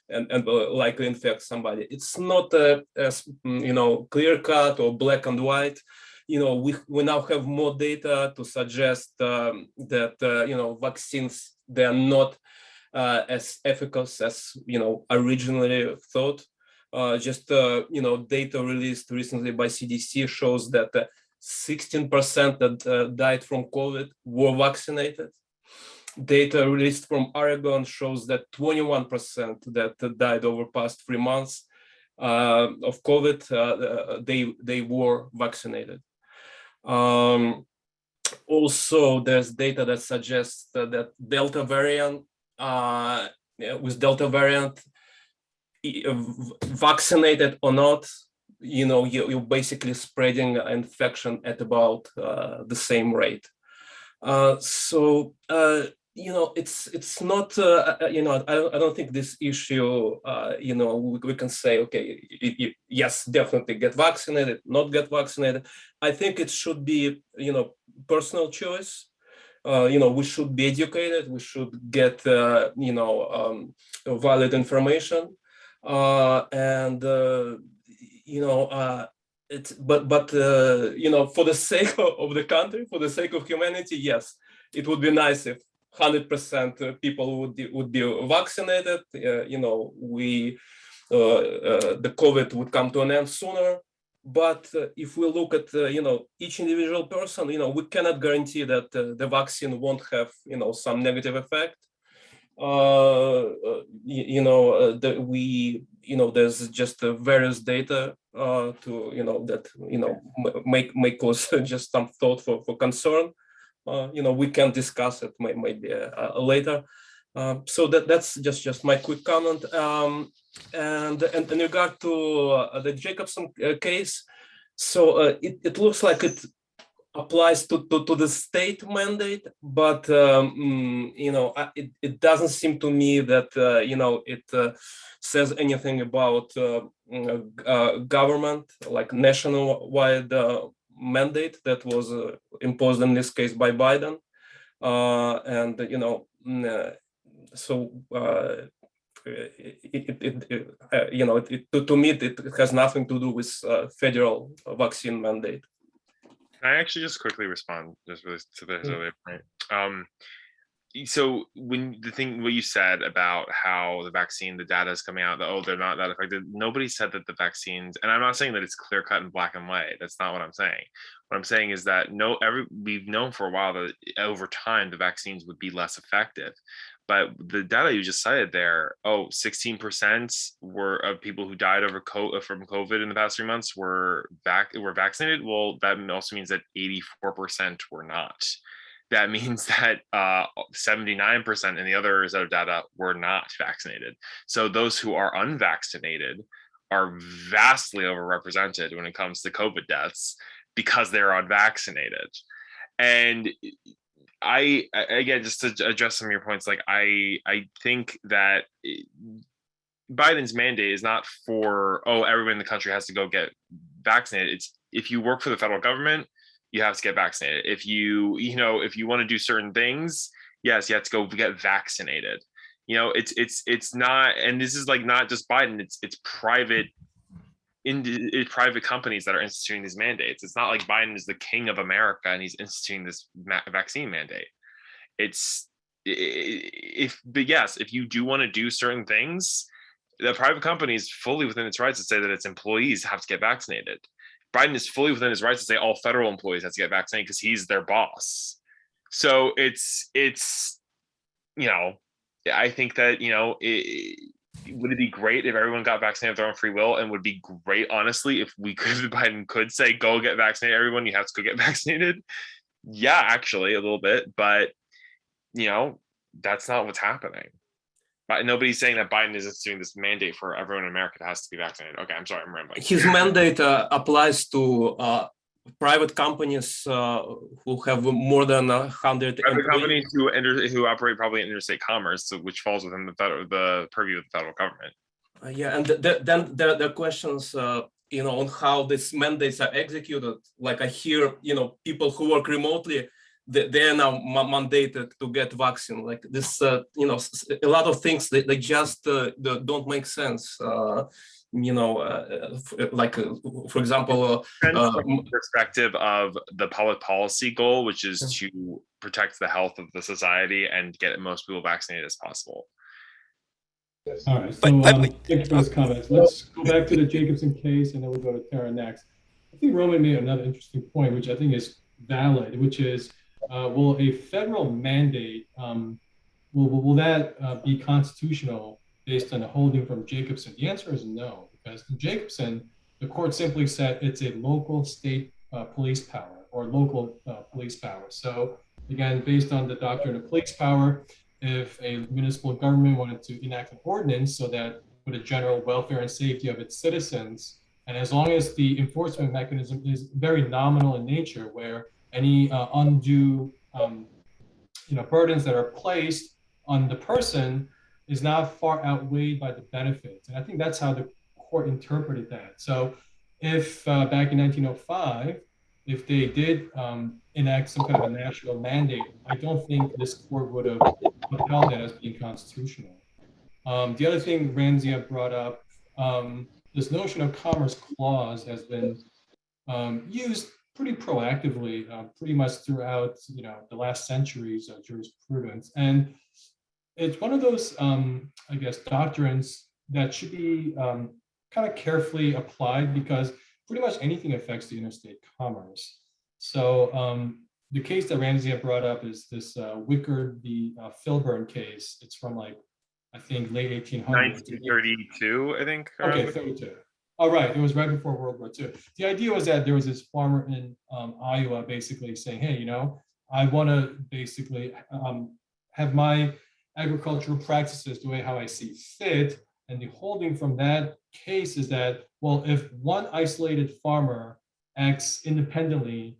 and likely infect somebody. It's not as clear cut or black and white. We now have more data to suggest that vaccines, they're not as efficacious as originally thought. Data released recently by CDC shows that 16% that died from COVID were vaccinated. Data released from Oregon shows that 21% that died over past 3 months of COVID, they were vaccinated. Also, there's data that suggests that Delta variant, with Delta variant, vaccinated or not, you're basically spreading infection at about the same rate. It's not, I don't think this issue, we can say, okay, yes, definitely get vaccinated, not get vaccinated. I think it should be, personal choice. We should be educated. We should get, valid information. For the sake of the country, for the sake of humanity, yes, it would be nice if 100% people would be vaccinated. The COVID would come to an end sooner. But if we look at each individual person, we cannot guarantee that the vaccine won't have some negative effect. There's just various data that make us just some thought for concern. We can discuss it maybe later. So that's just my quick comment. And in regard to the Jacobson case, so it looks like it applies to the state mandate, but it doesn't seem to me that it says anything about government, like nationwide mandate that was imposed in this case by Biden, to me it has nothing to do with federal vaccine mandate. Can I actually just quickly respond just really to this earlier point? So what you said about how the vaccine, the data is coming out that, they're not that effective. Nobody said that the vaccines, and I'm not saying that it's clear cut and black and white. That's not what I'm saying. What I'm saying is that we've known for a while that over time the vaccines would be less effective. But the data you just cited there, 16% were of people who died from COVID in the past 3 months were vaccinated. Well, that also means that 84% were not. That means that 79% in the other set of data were not vaccinated. So those who are unvaccinated are vastly overrepresented when it comes to COVID deaths because they're unvaccinated. And I again, just to address some of your points, like I think that Biden's mandate is not for, everyone in the country has to go get vaccinated. It's if you work for the federal government, you have to get vaccinated. If you want to do certain things, yes, you have to go get vaccinated. It's not, and this is like not just Biden, it's private companies that are instituting these mandates. It's not like Biden is the king of America and he's instituting this vaccine mandate. If you do want to do certain things, the private company is fully within its rights to say that its employees have to get vaccinated. Biden is fully within his rights to say all federal employees have to get vaccinated because he's their boss. So it's I think that would it be great if everyone got vaccinated of their own free will, and would be great, honestly, if Biden could say, go get vaccinated, everyone, you have to go get vaccinated. Yeah, actually, a little bit, but that's not what's happening. But nobody's saying that Biden is doing this mandate for everyone in America that has to be vaccinated. Okay, I'm sorry, I'm rambling. His mandate applies to private companies who have more than 100 private employees. companies who operate probably in interstate commerce, which falls within the purview of the federal government. Yeah, and then there are questions, on how these mandates are executed. Like I hear, people who work remotely, they are now mandated to get vaccine. Like this, a lot of things they just don't make sense. For example, from the perspective of the public policy goal, which is to protect the health of the society and get most people vaccinated as possible. All right, so thank you for those comments. Let's go back to the Jacobson case, and then we'll go to Tara next. I think Roman made another interesting point, which I think is valid, which is, will a federal mandate, will that be constitutional based on a holding from Jacobson? The answer is no, because in Jacobson, the court simply said it's a local state police power or local police power. So again, based on the doctrine of police power, if a municipal government wanted to enact an ordinance so that for the general welfare and safety of its citizens, and as long as the enforcement mechanism is very nominal in nature, where any undue burdens that are placed on the person is not far outweighed by the benefits. And I think that's how the court interpreted that. So if back in 1905, if they did enact some kind of a national mandate, I don't think this court would have upheld that as being constitutional. The other thing Ramsey brought up, this notion of commerce clause has been used pretty proactively, pretty much throughout the last centuries of jurisprudence. And it's one of those, doctrines that should be kind of carefully applied, because pretty much anything affects the interstate commerce. So the case that Ramsey brought up is this Wickard v. Filburn case. It's from I think late 1800s. 1932, I think. Okay, 32. Oh, right. It was right before World War II. The idea was that there was this farmer in Iowa basically saying, hey, I want to basically have my agricultural practices the way how I see fit. And the holding from that case is that, well, if one isolated farmer acts independently,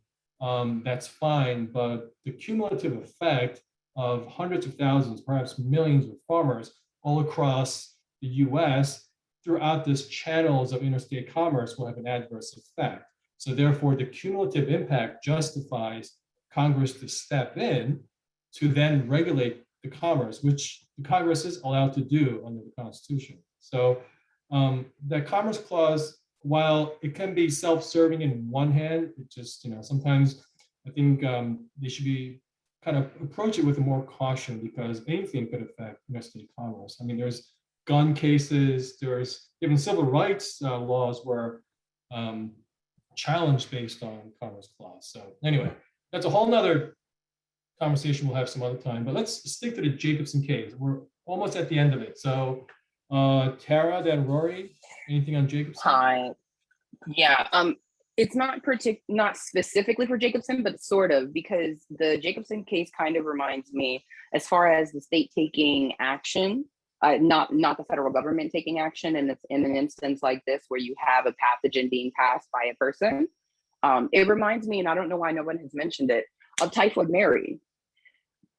that's fine, but the cumulative effect of hundreds of thousands, perhaps millions of farmers all across the US throughout this channels of interstate commerce will have an adverse effect. So therefore, the cumulative impact justifies Congress to step in to then regulate the commerce, which the Congress is allowed to do under the Constitution. So that Commerce Clause, while it can be self-serving in one hand, it just, sometimes I think they should be kind of approach it with more caution, because anything could affect interstate commerce. I mean, there's gun cases, there's even civil rights laws were challenged based on Commerce Clause. So anyway, that's a whole nother conversation we'll have some other time, but let's stick to the Jacobson case. We're almost at the end of it. So Tara, then Rory, anything on Jacobson? Hi. Yeah, it's not specifically for Jacobson, but sort of, because the Jacobson case kind of reminds me, as far as the state taking action, not the federal government taking action, and it's in an instance like this where you have a pathogen being passed by a person. It reminds me, and I don't know why no one has mentioned it, of Typhoid Mary.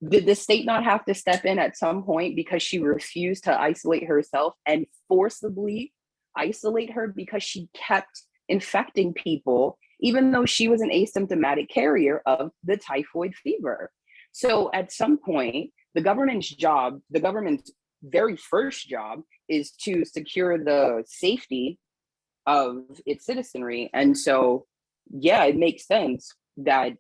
Did the state not have to step in at some point because she refused to isolate herself and forcibly isolate her because she kept infecting people, even though she was an asymptomatic carrier of the typhoid fever? So at some point, the government's very first job is to secure the safety of its citizenry. And so, yeah, it makes sense that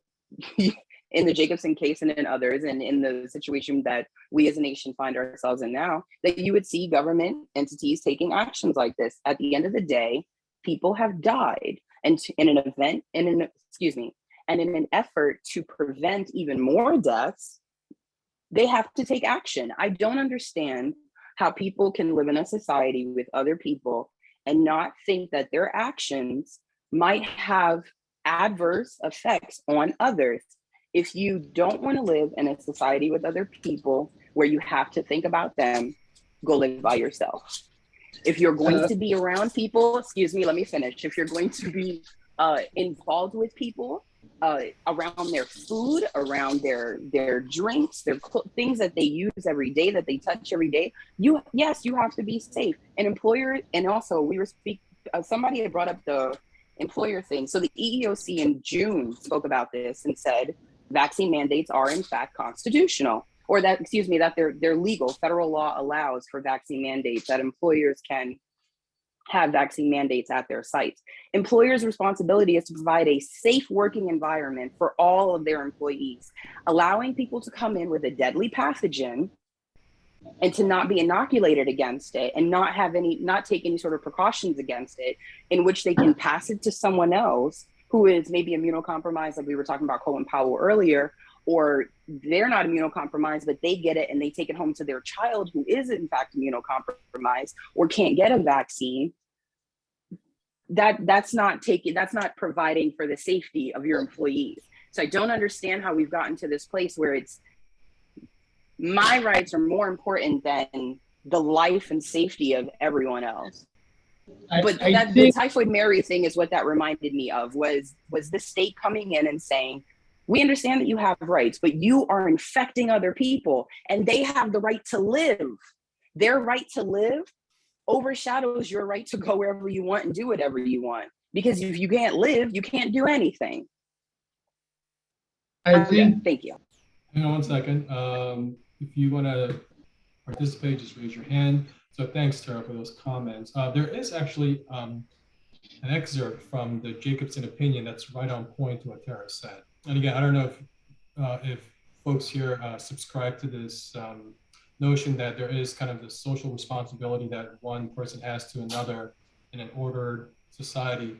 in the Jacobson case and in others, and in the situation that we as a nation find ourselves in now, that you would see government entities taking actions like this. At the end of the day, people have died, and in an event, and in an effort to prevent even more deaths, they have to take action. I don't understand how people can live in a society with other people and not think that their actions might have adverse effects on others. If you don't want to live in a society with other people where you have to think about them, go live by yourself. If you're going to be around people, let me finish. If you're going to be involved with people around their food, around their drinks, things that they use every day, that they touch every day, you have to be safe. An employer, and also somebody had brought up the employer thing. So the EEOC in June spoke about this and said vaccine mandates are in fact constitutional, or that they're legal. Federal law allows for vaccine mandates, that employers can have vaccine mandates at their sites. Employers' responsibility is to provide a safe working environment for all of their employees. Allowing people to come in with a deadly pathogen and to not be inoculated against it, and not take any sort of precautions against it, in which they can pass it to someone else who is maybe immunocompromised, like we were talking about Colin Powell earlier, or they're not immunocompromised, but they get it and they take it home to their child who is in fact immunocompromised or can't get a vaccine. That's not providing for the safety of your employees. So I don't understand how we've gotten to this place where it's my rights are more important than the life and safety of everyone else. The Typhoid Mary thing is what that reminded me of, was the state coming in and saying, we understand that you have rights, but you are infecting other people and they have the right to live. Their right to live overshadows your right to go wherever you want and do whatever you want. Because if you can't live, you can't do anything. Thank you. Hang on one second. If you want to participate, just raise your hand. So thanks, Tara, for those comments. There is actually an excerpt from the Jacobson opinion that's right on point to what Tara said. And again, I don't know if folks here subscribe to this notion that there is kind of the social responsibility that one person has to another in an ordered society.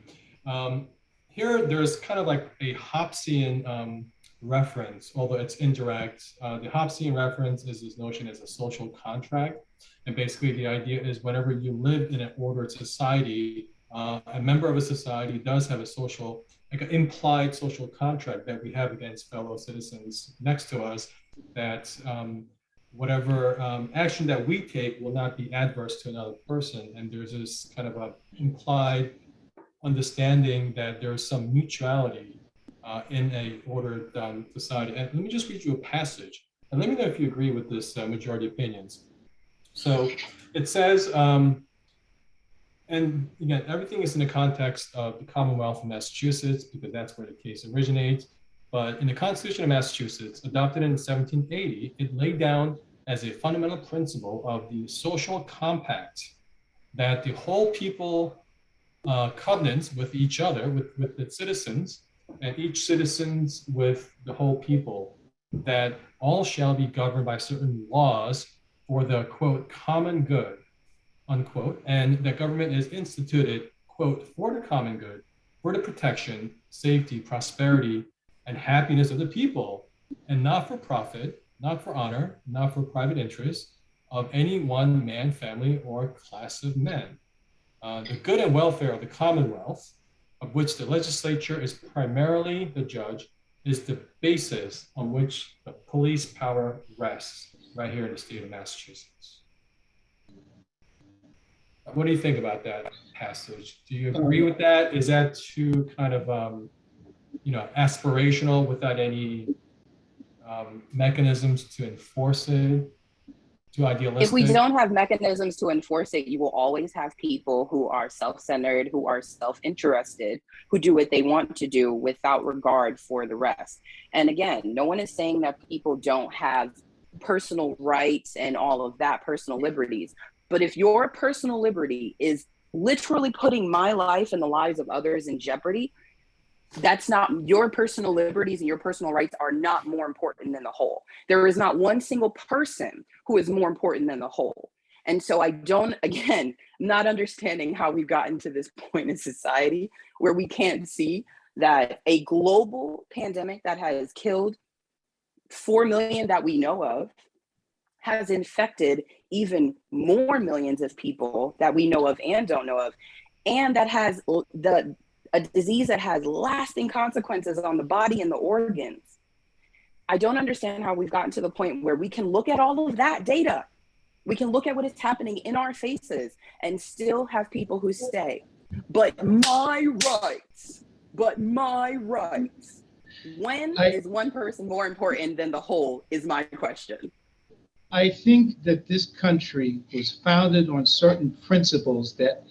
Here, there's kind of like a Hobbesian reference, although it's indirect. The Hobbesian reference is this notion as a social contract. And basically the idea is whenever you live in an ordered society, a member of a society does have a social, like an implied social contract that we have against fellow citizens next to us, that whatever action that we take will not be adverse to another person. And there's this kind of a implied understanding that there's some mutuality in a ordered society. And let me just read you a passage, and let me know if you agree with this majority opinions. So it says, and again, everything is in the context of the Commonwealth of Massachusetts, because that's where the case originates. But in the Constitution of Massachusetts, adopted in 1780, it laid down as a fundamental principle of the social compact that the whole people covenants with each other, with its citizens, and each citizens with the whole people, that all shall be governed by certain laws for the, quote, common good, unquote, and that government is instituted, quote, for the common good, for the protection, safety, prosperity, and happiness of the people, and not for profit, not for honor, not for private interest of any one man, family, or class of men. The good and welfare of the Commonwealth, of which the legislature is primarily the judge, is the basis on which the police power rests right here in the state of Massachusetts. What do you think about that passage? Do you agree with that? Is that too kind of, aspirational without any mechanisms to enforce it? Too idealistic? If we don't have mechanisms to enforce it, you will always have people who are self-centered, who are self-interested, who do what they want to do without regard for the rest. And again, no one is saying that people don't have personal rights and all of that, personal liberties. But if your personal liberty is literally putting my life and the lives of others in jeopardy, That's not, your personal liberties and your personal rights are not more important than the whole. There is not one single person who is more important than the whole. And so I don't, again, not understanding how we've gotten to this point in society where we can't see that a global pandemic that has killed 4 million that we know of has infected even more millions of people that we know of and don't know of, and that has a disease that has lasting consequences on the body and the organs. I don't understand how we've gotten to the point where we can look at all of that data. We can look at what is happening in our faces and still have people who say, but my rights, but my rights. When is one person more important than the whole is my question. I think that this country was founded on certain principles that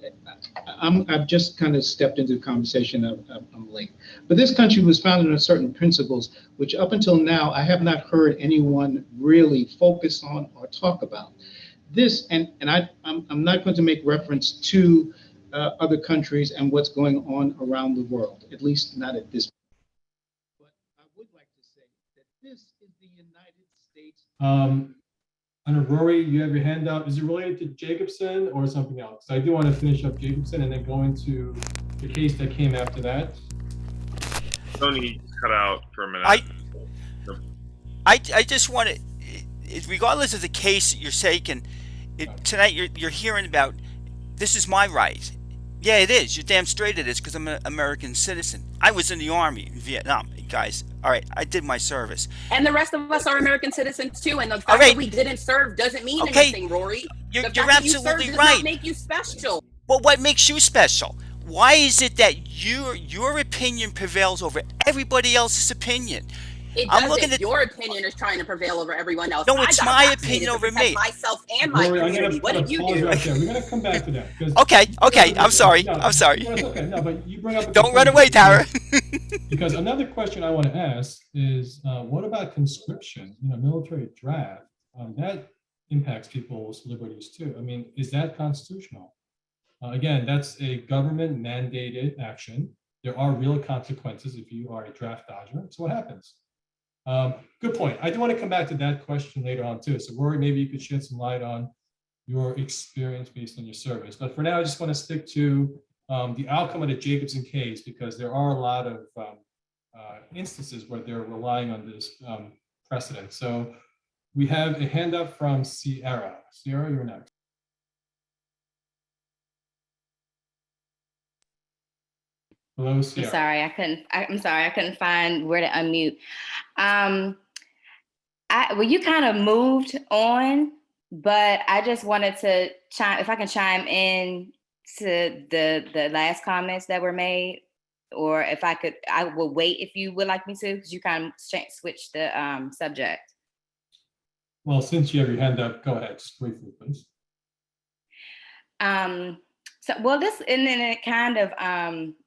I've just kind of stepped into the conversation. I'm late, but this country was founded on certain principles, which up until now, I have not heard anyone really focus on or talk about. This, and I'm not going to make reference to other countries and what's going on around the world, at least not at this point. But I would like to say that this is the United States. Under Rory, you have your hand up. Is it related to Jacobson or something else? I do want to finish up Jacobson and then go into the case that came after that. Tony cut out for a minute. I just want to, regardless of the case that you're taking, tonight you're hearing about, this is my right. Yeah, it is. You're damn straight it is, because I'm an American citizen. I was in the Army in Vietnam, guys. All right, I did my service. And the rest of us are American citizens too. And the fact that we didn't serve doesn't mean anything, Rory. You're absolutely right. Does not make you special. Well, what makes you special? Why is it that your opinion prevails over everybody else's opinion? It doesn't. Your opinion is trying to prevail over everyone else. No, it's my opinion over me. Myself and my community. What did you do? Right there. We're going to come back to that. Okay. I'm sorry. I'm sorry. No, it's okay. No, but you bring up. Don't run away, Tara. Because another question I want to ask is, what about conscription? Military draft. That impacts people's liberties too. I mean, is that constitutional? Again, that's a government mandated action. There are real consequences if you are a draft dodger. So what happens? Good point. I do want to come back to that question later on too. So Rory, maybe you could shed some light on your experience based on your service. But for now, I just want to stick to the outcome of the Jacobson case, because there are a lot of instances where they're relying on this precedent. So we have a hand up from Sierra. Sierra, you're next. Hello, Sierra. I'm sorry, I couldn't find where to unmute. Well, you kind of moved on, but I just wanted to if I can chime in to the last comments that were made, or if I could, I will wait if you would like me to, because you kind of switched the subject. Well, since you have your hand up, go ahead, just briefly, please. So, well, this, and then it kind of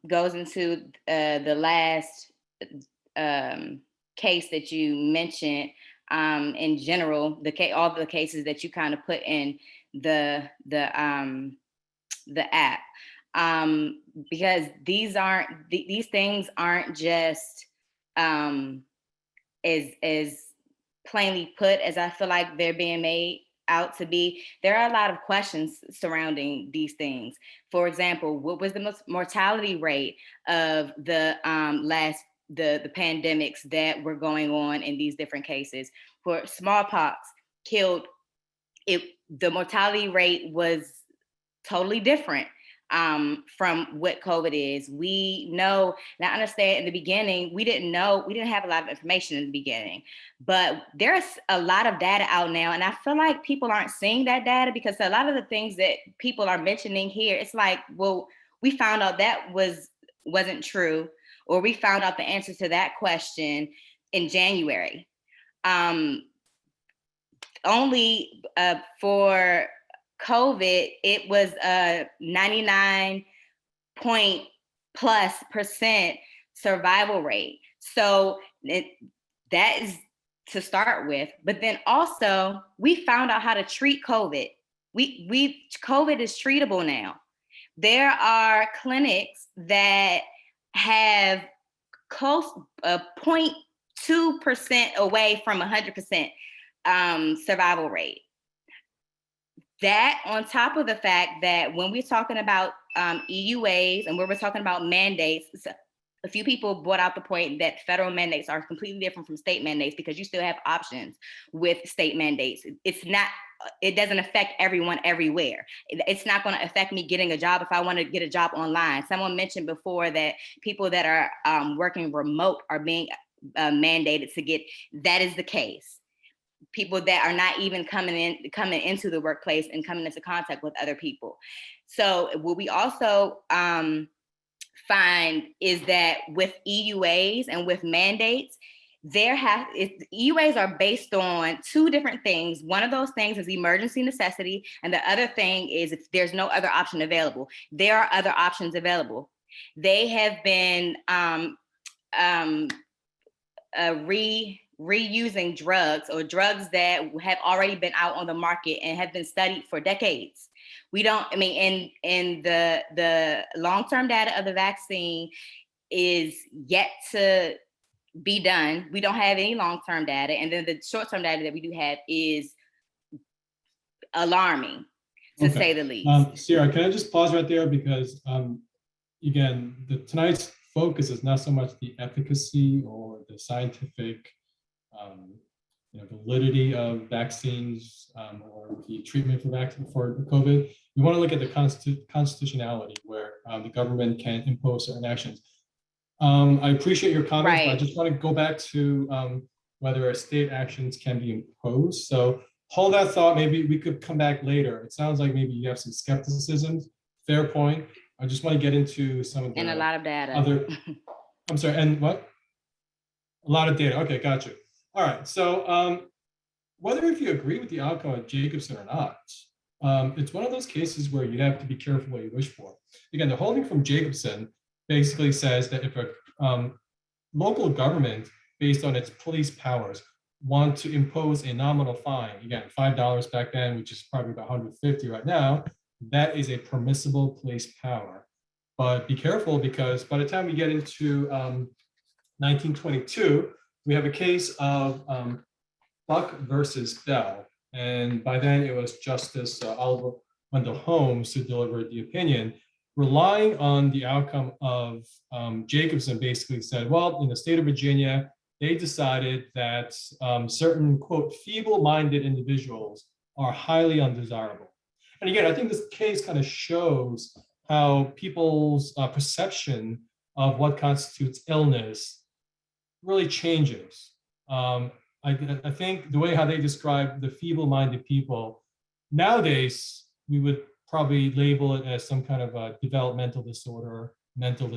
goes into the last case that you mentioned. In general, all the cases that you kind of put in the app, because these things aren't just as plainly put as I feel like they're being made out to be. There are a lot of questions surrounding these things. For example, what was the mortality rate of the pandemics that were going on in these different cases? For smallpox killed, the mortality rate was totally different from what COVID is. We know, and I understand in the beginning, we didn't have a lot of information in the beginning, but there's a lot of data out now. And I feel like people aren't seeing that data, because a lot of the things that people are mentioning here, it's like, well, we found out that wasn't true, or we found out the answer to that question in January. Only for COVID, it was a 99% survival rate. So that is to start with. But then also, we found out how to treat COVID. COVID is treatable now. There are clinics that have close 0.2% away from 100% survival rate. That on top of the fact that when we're talking about EUAs and when we're talking about mandates, a few people brought out the point that federal mandates are completely different from state mandates because you still have options with state mandates. It doesn't affect everyone everywhere. It's not going to affect me getting a job if I want to get a job online. Someone mentioned before that people that are working remote are being mandated to get, that is the case. People that are not even coming into the workplace and coming into contact with other people. So what we also find is that with EUAs and with mandates, EUAs are based on two different things. One of those things is emergency necessity, and the other thing is if there's no other option available. There are other options available. They have been reusing drugs or drugs that have already been out on the market and have been studied for decades. We don't, I mean, in the long-term data of the vaccine is yet to be done. We don't have any long-term data. And then the short-term data that we do have is alarming, to say the least. Sierra, can I just pause right there? Because again, tonight's focus is not so much the efficacy or the scientific validity of vaccines or the treatment for COVID. We want to look at the constitutionality where the government can impose certain actions. I appreciate your comments, but I just want to go back to whether state actions can be imposed. So hold that thought. Maybe we could come back later. It sounds like maybe you have some skepticism. Fair point. I just want to get into some of the and a lot of data. I'm sorry, and what? A lot of data. Okay, gotcha. All right. So whether if you agree with the outcome of Jacobson or not, it's one of those cases where you have to be careful what you wish for. Again, the holding from Jacobson basically says that if a local government, based on its police powers, want to impose a nominal fine, again, $5 back then, which is probably about $150 right now, that is a permissible police power. But be careful, because by the time we get into 1922, we have a case of Buck versus Bell. And by then it was Justice Oliver Wendell Holmes who delivered the opinion, relying on the outcome of Jacobson. Basically said, well, in the state of Virginia, they decided that certain, quote, feeble-minded individuals are highly undesirable. And again, I think this case kind of shows how people's perception of what constitutes illness really changes. I think the way how they describe the feeble-minded people, nowadays, we would probably label it as some kind of a developmental disorder, mental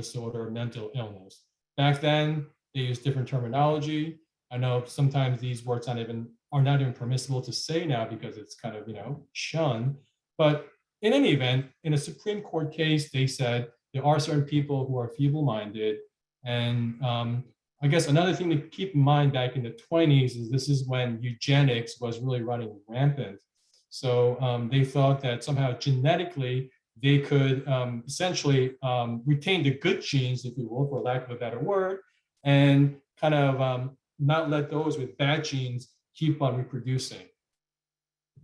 illness. Back then, they used different terminology. I know sometimes these words are not even permissible to say now because it's kind of, shunned. But in any event, in a Supreme Court case, they said there are certain people who are feeble-minded. And I guess another thing to keep in mind back in the 20s is this is when eugenics was really running rampant. So they thought that somehow genetically they could essentially retain the good genes, if you will, for lack of a better word, and kind of not let those with bad genes keep on reproducing.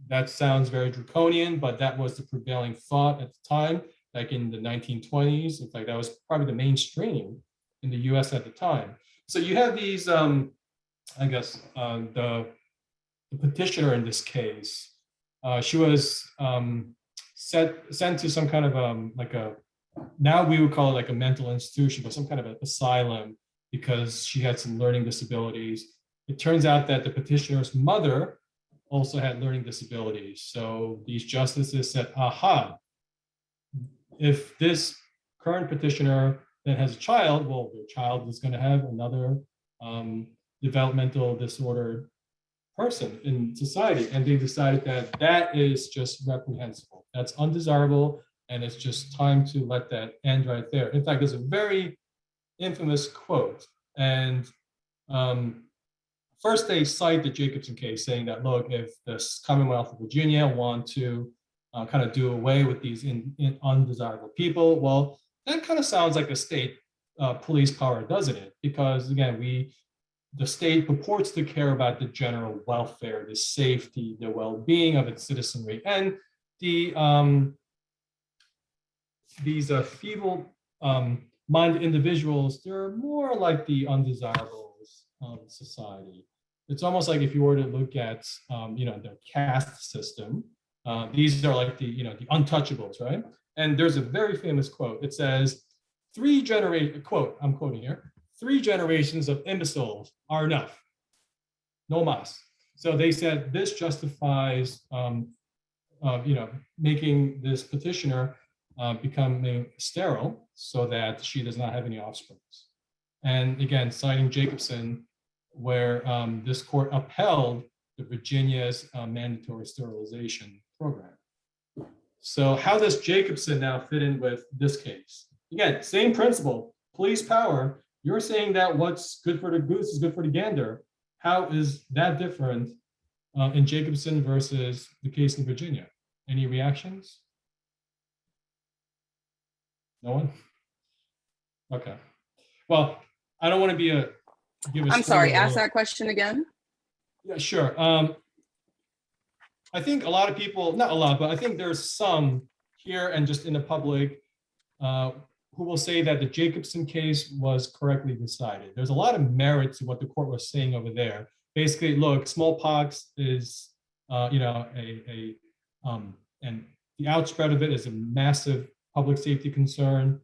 That sounds very draconian, but that was the prevailing thought at the time, like in the 1920s. In fact, that was probably the mainstream in the US at the time. So you have these, I guess, the petitioner in this case, she was sent to some kind of now we would call it like a mental institution, but some kind of an asylum because she had some learning disabilities. It turns out that the petitioner's mother also had learning disabilities. So these justices said, aha, if this current petitioner then has a child, well, the child is going to have another developmental disorder person in society. And they decided that that is just reprehensible. That's undesirable. And it's just time to let that end right there. In fact, there's a very infamous quote. And first they cite the Jacobson case saying that, look, if the Commonwealth of Virginia want to kind of do away with these undesirable people, well, that kind of sounds like a state police power, doesn't it? Because again, the state purports to care about the general welfare, the safety, the well-being of its citizenry, and these feeble-minded individuals, they're more like the undesirables of society. It's almost like if you were to look at the caste system, these are like the untouchables, right? And there's a very famous quote. It says, I'm quoting here, 3 generations of imbeciles are enough. No mas. So they said this justifies, making this petitioner becoming sterile so that she does not have any offspring. And again, citing Jacobson, where this court upheld the Virginia's mandatory sterilization program. So how does Jacobson now fit in with this case? Again, same principle, police power. You're saying that what's good for the goose is good for the gander. How is that different in Jacobson versus the case in Virginia? Any reactions? No one? Okay. Well, I don't want to be I'm sorry, ask that question again. Yeah, sure. I think a lot of people, not a lot, but I think there's some here and just in the public who will say that the Jacobson case was correctly decided. There's a lot of merit to what the court was saying over there. Basically, look, smallpox is, and the outspread of it is a massive public safety concern.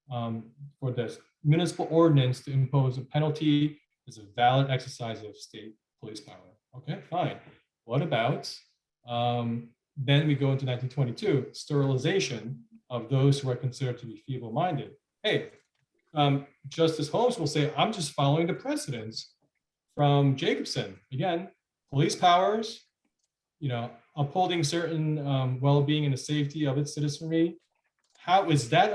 For this municipal ordinance to impose a penalty is a valid exercise of state police power. Okay, fine. What about, then we go into 1922, sterilization of those who are considered to be feeble-minded. Hey, Justice Holmes will say, I'm just following the precedents from Jacobson. Again, police powers, upholding certain well-being and the safety of its citizenry. How is that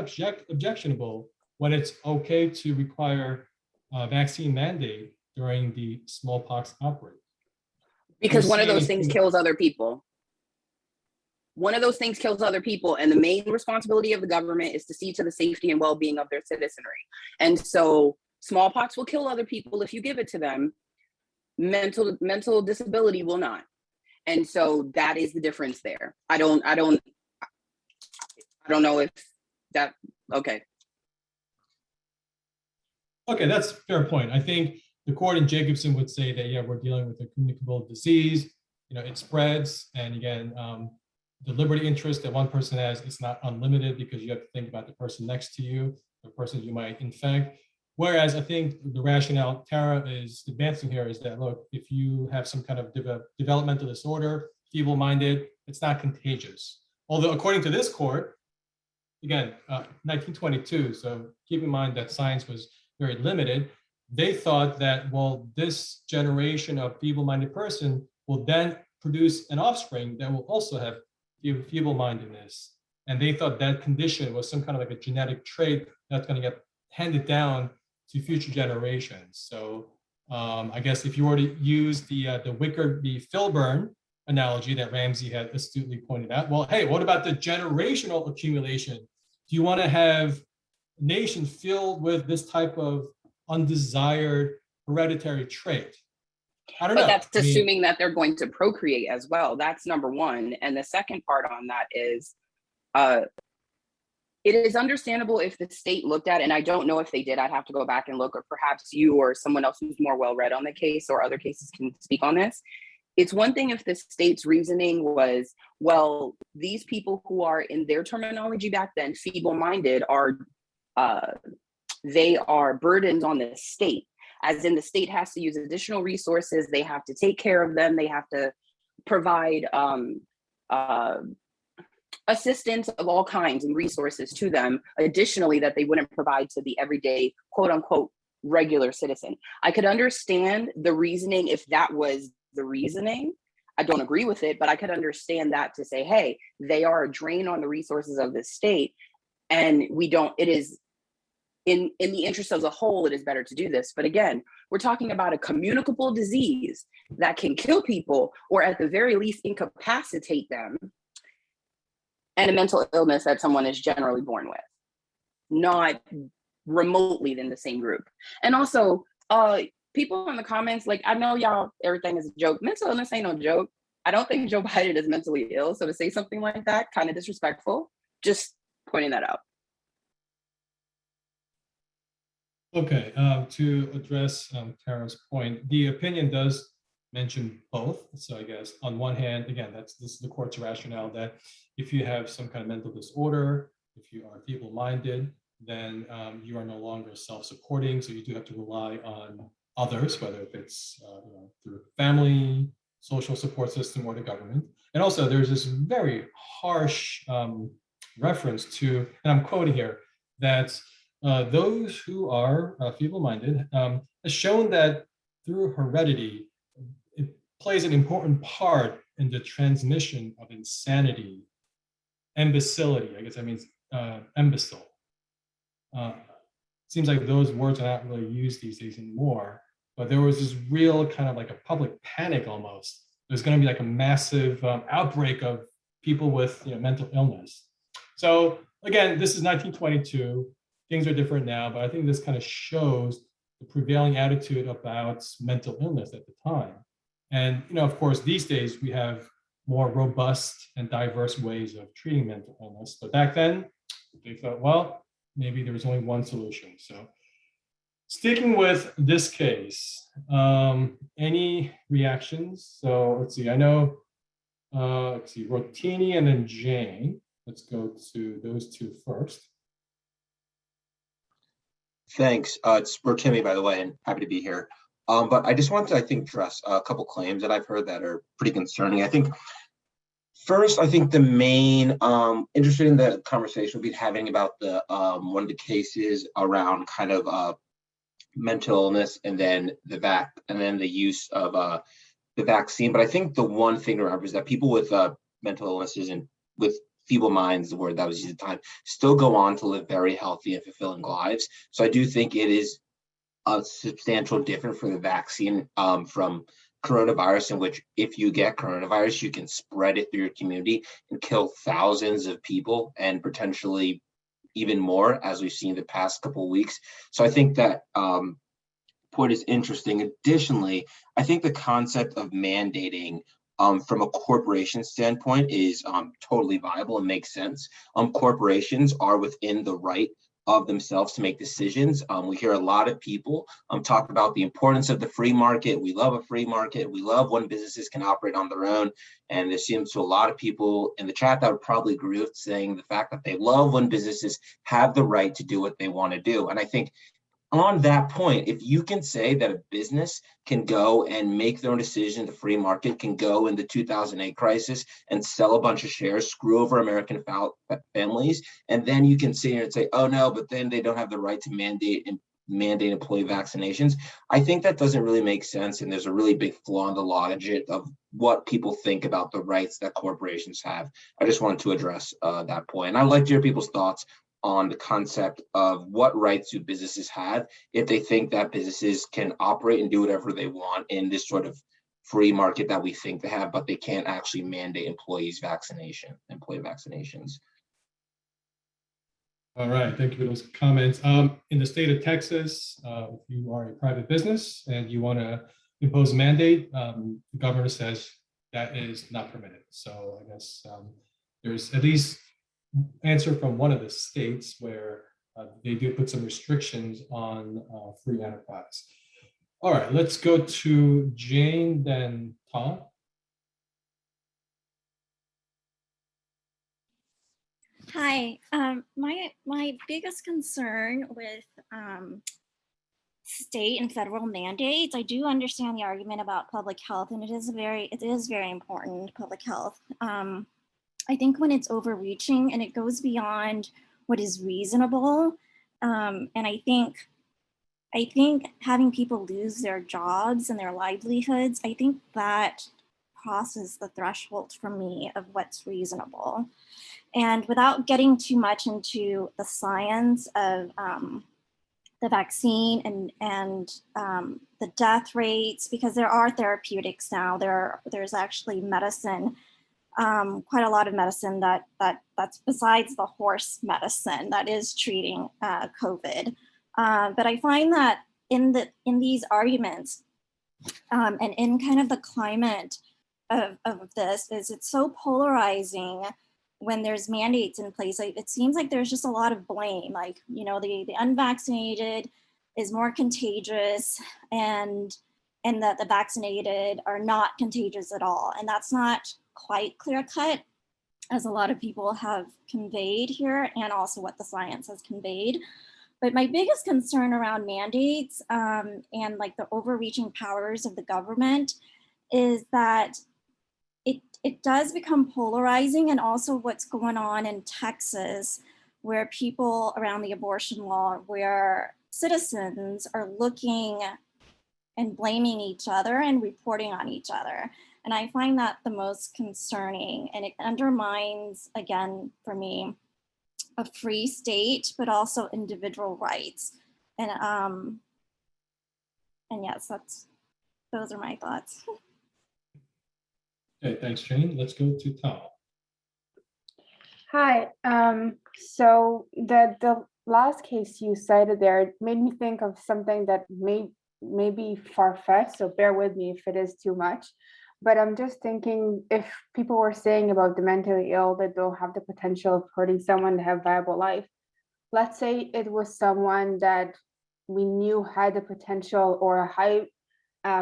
objectionable when it's okay to require a vaccine mandate during the smallpox outbreak? Because one of those things kills other people. One of those things kills other people, and the main responsibility of the government is to see to the safety and well-being of their citizenry. And so smallpox will kill other people if you give it to them. Mental disability will not. And so that is the difference there. I don't know if that, okay. Okay, that's a fair point. I think the court in Jacobson would say that, yeah, we're dealing with a communicable disease, it spreads. And again, the liberty interest that one person has is not unlimited because you have to think about the person next to you, the person you might infect. Whereas I think the rationale Tara is advancing here is that, look, if you have some kind of developmental disorder, feeble-minded, it's not contagious. Although according to this court, again, 1922, so keep in mind that science was very limited. They thought that, well, this generation of feeble-minded person will then produce an offspring that will also have feeble-mindedness. And they thought that condition was some kind of like a genetic trait that's going to get handed down to future generations. So I guess if you were to use the Wicker v. Filburn analogy that Ramsey had astutely pointed out, well, hey, what about the generational accumulation? Do you want to have a nation filled with this type of undesired hereditary trait? I don't know. But that's assuming that they're going to procreate as well. That's number one. And the second part on that is, it is understandable if the state looked at it, and I don't know if they did, I'd have to go back and look, or perhaps you or someone else who's more well-read on the case or other cases can speak on this. It's one thing if the state's reasoning was, well, these people who are, in their terminology back then, feeble-minded are, they are burdens on the state, as in the state has to use additional resources, they have to take care of them, they have to provide assistance of all kinds and resources to them, additionally, that they wouldn't provide to the everyday, quote unquote, regular citizen. I could understand the reasoning if that was the reasoning. I don't agree with it, but I could understand that to say, hey, they are a drain on the resources of the state, and we don't, it is in the interest of the whole, it is better to do this. But again, we're talking about a communicable disease that can kill people, or at the very least incapacitate them, and a mental illness that someone is generally born with. Not remotely in the same group. And also, people in the comments, like, I know y'all, everything is a joke. Mental illness ain't no joke. I don't think Joe Biden is mentally ill. So to say something like that, kind of disrespectful, just pointing that out. Okay, to address Tara's point, the opinion does mention both. So I guess on one hand, again, this is the court's rationale that if you have some kind of mental disorder, if you are feeble-minded, then you are no longer self-supporting. So you do have to rely on others, whether if it's through family, social support system, or the government. And also there's this very harsh reference to, and I'm quoting here, that those who are feeble-minded has shown that through heredity, it plays an important part in the transmission of insanity, imbecility. I guess that means imbecile. Seems like those words are not really used these days anymore, but there was this real kind of like a public panic almost. There's going to be like a massive outbreak of people with mental illness. So again, this is 1922. Things are different now, but I think this kind of shows the prevailing attitude about mental illness at the time. And of course, these days we have more robust and diverse ways of treating mental illness. But back then, they thought, well, maybe there was only one solution. So sticking with this case, any reactions? So let's see, I know, let's see, Rotini and then Jane. Let's go to those two first. Thanks. It's Rotimi, by the way, and happy to be here. But I just wanted to, I think, address a couple claims that I've heard that are pretty concerning. I think first, I think the main interested in the conversation we'll be having about the one of the cases around kind of mental illness and then the use of the vaccine. But I think the one thing to remember is that people with mental illnesses and with feeble minds, the word that was used at the time, still go on to live very healthy and fulfilling lives. So I do think it is a substantial difference for the vaccine from coronavirus, in which if you get coronavirus, you can spread it through your community and kill thousands of people and potentially even more, as we've seen the past couple of weeks. So I think that point is interesting. Additionally, I think the concept of mandating from a corporation standpoint is totally viable and makes sense. Corporations are within the right of themselves to make decisions. We hear a lot of people talk about the importance of the free market. We love a free market. We love when businesses can operate on their own. And there seems to a lot of people in the chat that would probably agree with saying the fact that they love when businesses have the right to do what they want to do. And I think on that point, if you can say that a business can go and make their own decision, the free market can go in the 2008 crisis and sell a bunch of shares, screw over American families, and then you can sit here and say, oh no, but then they don't have the right to mandate employee vaccinations. I think that doesn't really make sense, and there's a really big flaw in the logic of what people think about the rights that corporations have. I just wanted to address that point. And I'd like to hear people's thoughts on the concept of what rights do businesses have if they think that businesses can operate and do whatever they want in this sort of free market that we think they have, but they can't actually mandate employee vaccinations. All right, thank you for those comments. In the state of Texas, if you are a private business and you want to impose a mandate, the governor says that is not permitted. So I guess there's at least answer from one of the states where they do put some restrictions on free enterprise. All right, let's go to Jane, then Tom. Hi, my biggest concern with state and federal mandates, I do understand the argument about public health, and it is very important, public health. I think when it's overreaching and it goes beyond what is reasonable, and I think having people lose their jobs and their livelihoods, I think that crosses the threshold for me of what's reasonable. And without getting too much into the science of the vaccine and the death rates, because there are therapeutics now, there's actually medicine, quite a lot of medicine that's besides the horse medicine that is treating COVID. But I find that in these arguments and in kind of the climate of this is it's so polarizing when there's mandates in place. Like, it seems like there's just a lot of blame. Like, you know, the unvaccinated is more contagious and that the vaccinated are not contagious at all. And that's not quite clear cut, as a lot of people have conveyed here, and also what the science has conveyed. But my biggest concern around mandates and like the overreaching powers of the government is that it does become polarizing, and also what's going on in Texas, where people around the abortion law, where citizens are looking and blaming each other and reporting on each other. And I find that the most concerning, and it undermines, again, for me, a free state, but also individual rights. And yes, those are my thoughts. Okay, thanks, Jane. Let's go to Tom. Hi. So the last case you cited there made me think of something that may be far-fetched, so bear with me if it is too much. But I'm just thinking, if people were saying about the mentally ill that they'll have the potential of hurting someone to have viable life, let's say it was someone that we knew had the potential or a high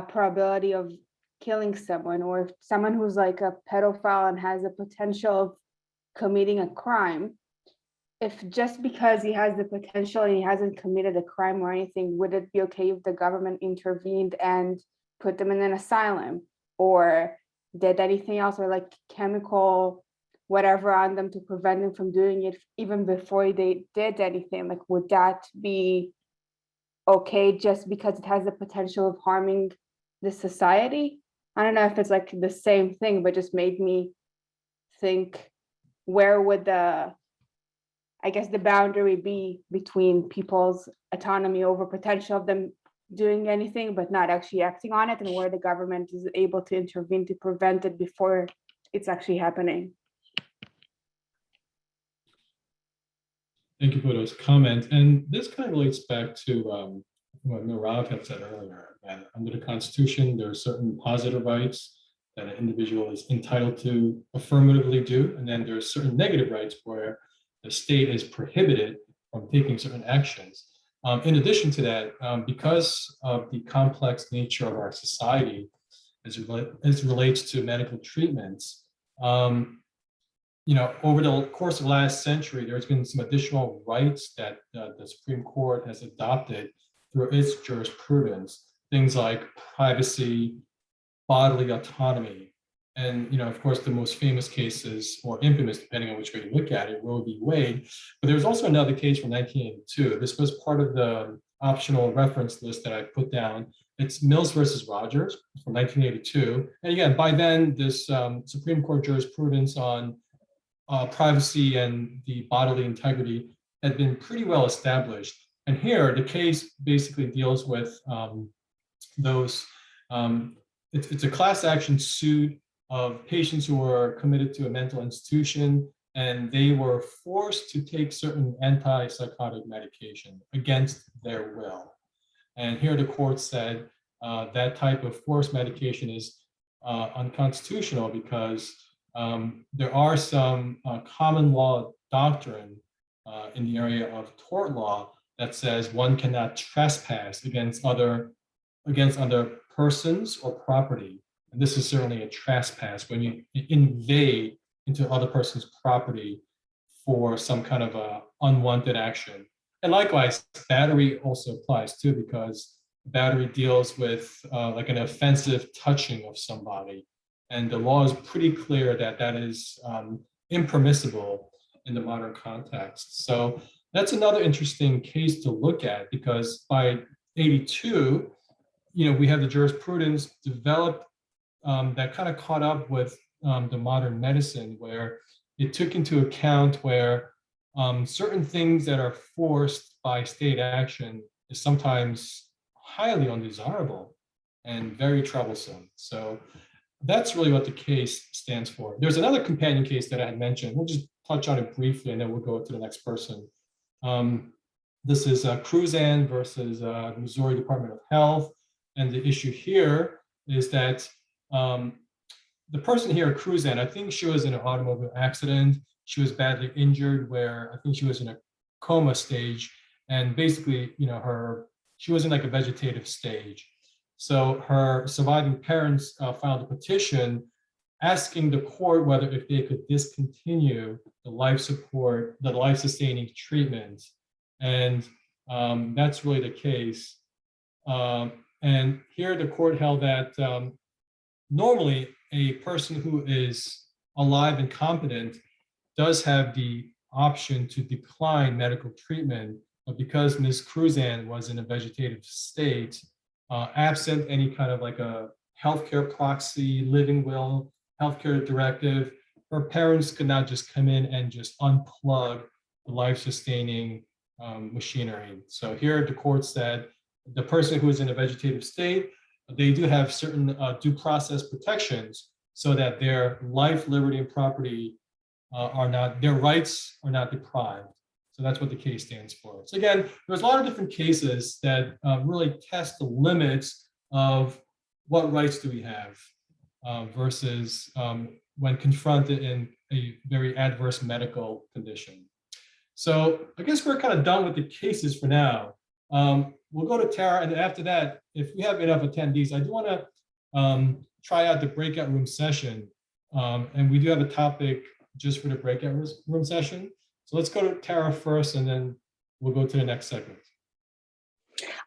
probability of killing someone, or if someone who's like a pedophile and has the potential of committing a crime, if just because he has the potential and he hasn't committed a crime or anything, would it be okay if the government intervened and put them in an asylum, or did anything else, or like chemical whatever on them to prevent them from doing it even before they did anything? Like, would that be okay just because it has the potential of harming the society? I don't know if it's like the same thing, but just made me think, where would the boundary be between people's autonomy over potential of them doing anything but not actually acting on it, and where the government is able to intervene to prevent it before it's actually happening? Thank you for those comments. And this kind of relates back to what Mirav had said earlier, that under the Constitution, there are certain positive rights that an individual is entitled to affirmatively do, and then there are certain negative rights where the state is prohibited from taking certain actions. In addition to that, because of the complex nature of our society as it relates to medical treatments, you know, over the course of the last century, there's been some additional rights that the Supreme Court has adopted through its jurisprudence, things like privacy, bodily autonomy. And, you know, of course, the most famous cases, or infamous, depending on which way you look at it, Roe v. Wade. But there's also another case from 1982. This was part of the optional reference list that I put down. It's Mills versus Rogers from 1982. And again, by then, this Supreme Court jurisprudence on privacy and the bodily integrity had been pretty well established. And here, the case basically deals with those, it's a class action suit of patients who were committed to a mental institution, and they were forced to take certain antipsychotic medication against their will. And here the court said that type of forced medication is unconstitutional because there are some common law doctrine in the area of tort law that says one cannot trespass against other persons or property. And this is certainly a trespass when you invade into other person's property for some kind of a unwanted action. And likewise, battery also applies too, because battery deals with like an offensive touching of somebody. And the law is pretty clear that that is impermissible in the modern context. So that's another interesting case to look at, because by 82, you know, we have the jurisprudence developed that kind of caught up with the modern medicine, where it took into account where certain things that are forced by state action is sometimes highly undesirable and very troublesome. So that's really what the case stands for. There's another companion case that I had mentioned. We'll just touch on it briefly and then we'll go to the next person. This is Cruzan versus Missouri Department of Health. And the issue here is that the person here, Cruzan, I think she was in an automobile accident. She was badly injured where I think she was in a coma stage. And basically, she was in like a vegetative stage. So her surviving parents filed a petition asking the court whether if they could discontinue the life support, the life-sustaining treatment. And that's really the case. And here the court held that normally a person who is alive and competent does have the option to decline medical treatment, but because Ms. Cruzan was in a vegetative state, absent any kind of like a healthcare proxy, living will, healthcare directive, her parents could not just come in and just unplug the life-sustaining machinery. So here the court said the person who is in a vegetative state, they do have certain due process protections so that their life, liberty, and property their rights are not deprived. So that's what the case stands for. So again, there's a lot of different cases that really test the limits of what rights do we have versus when confronted in a very adverse medical condition. So I guess we're kind of done with the cases for now. We'll go to Tara, and after that, if we have enough attendees, I do want to try out the breakout room session. And we do have a topic just for the breakout room session. So let's go to Tara first, and then we'll go to the next segment.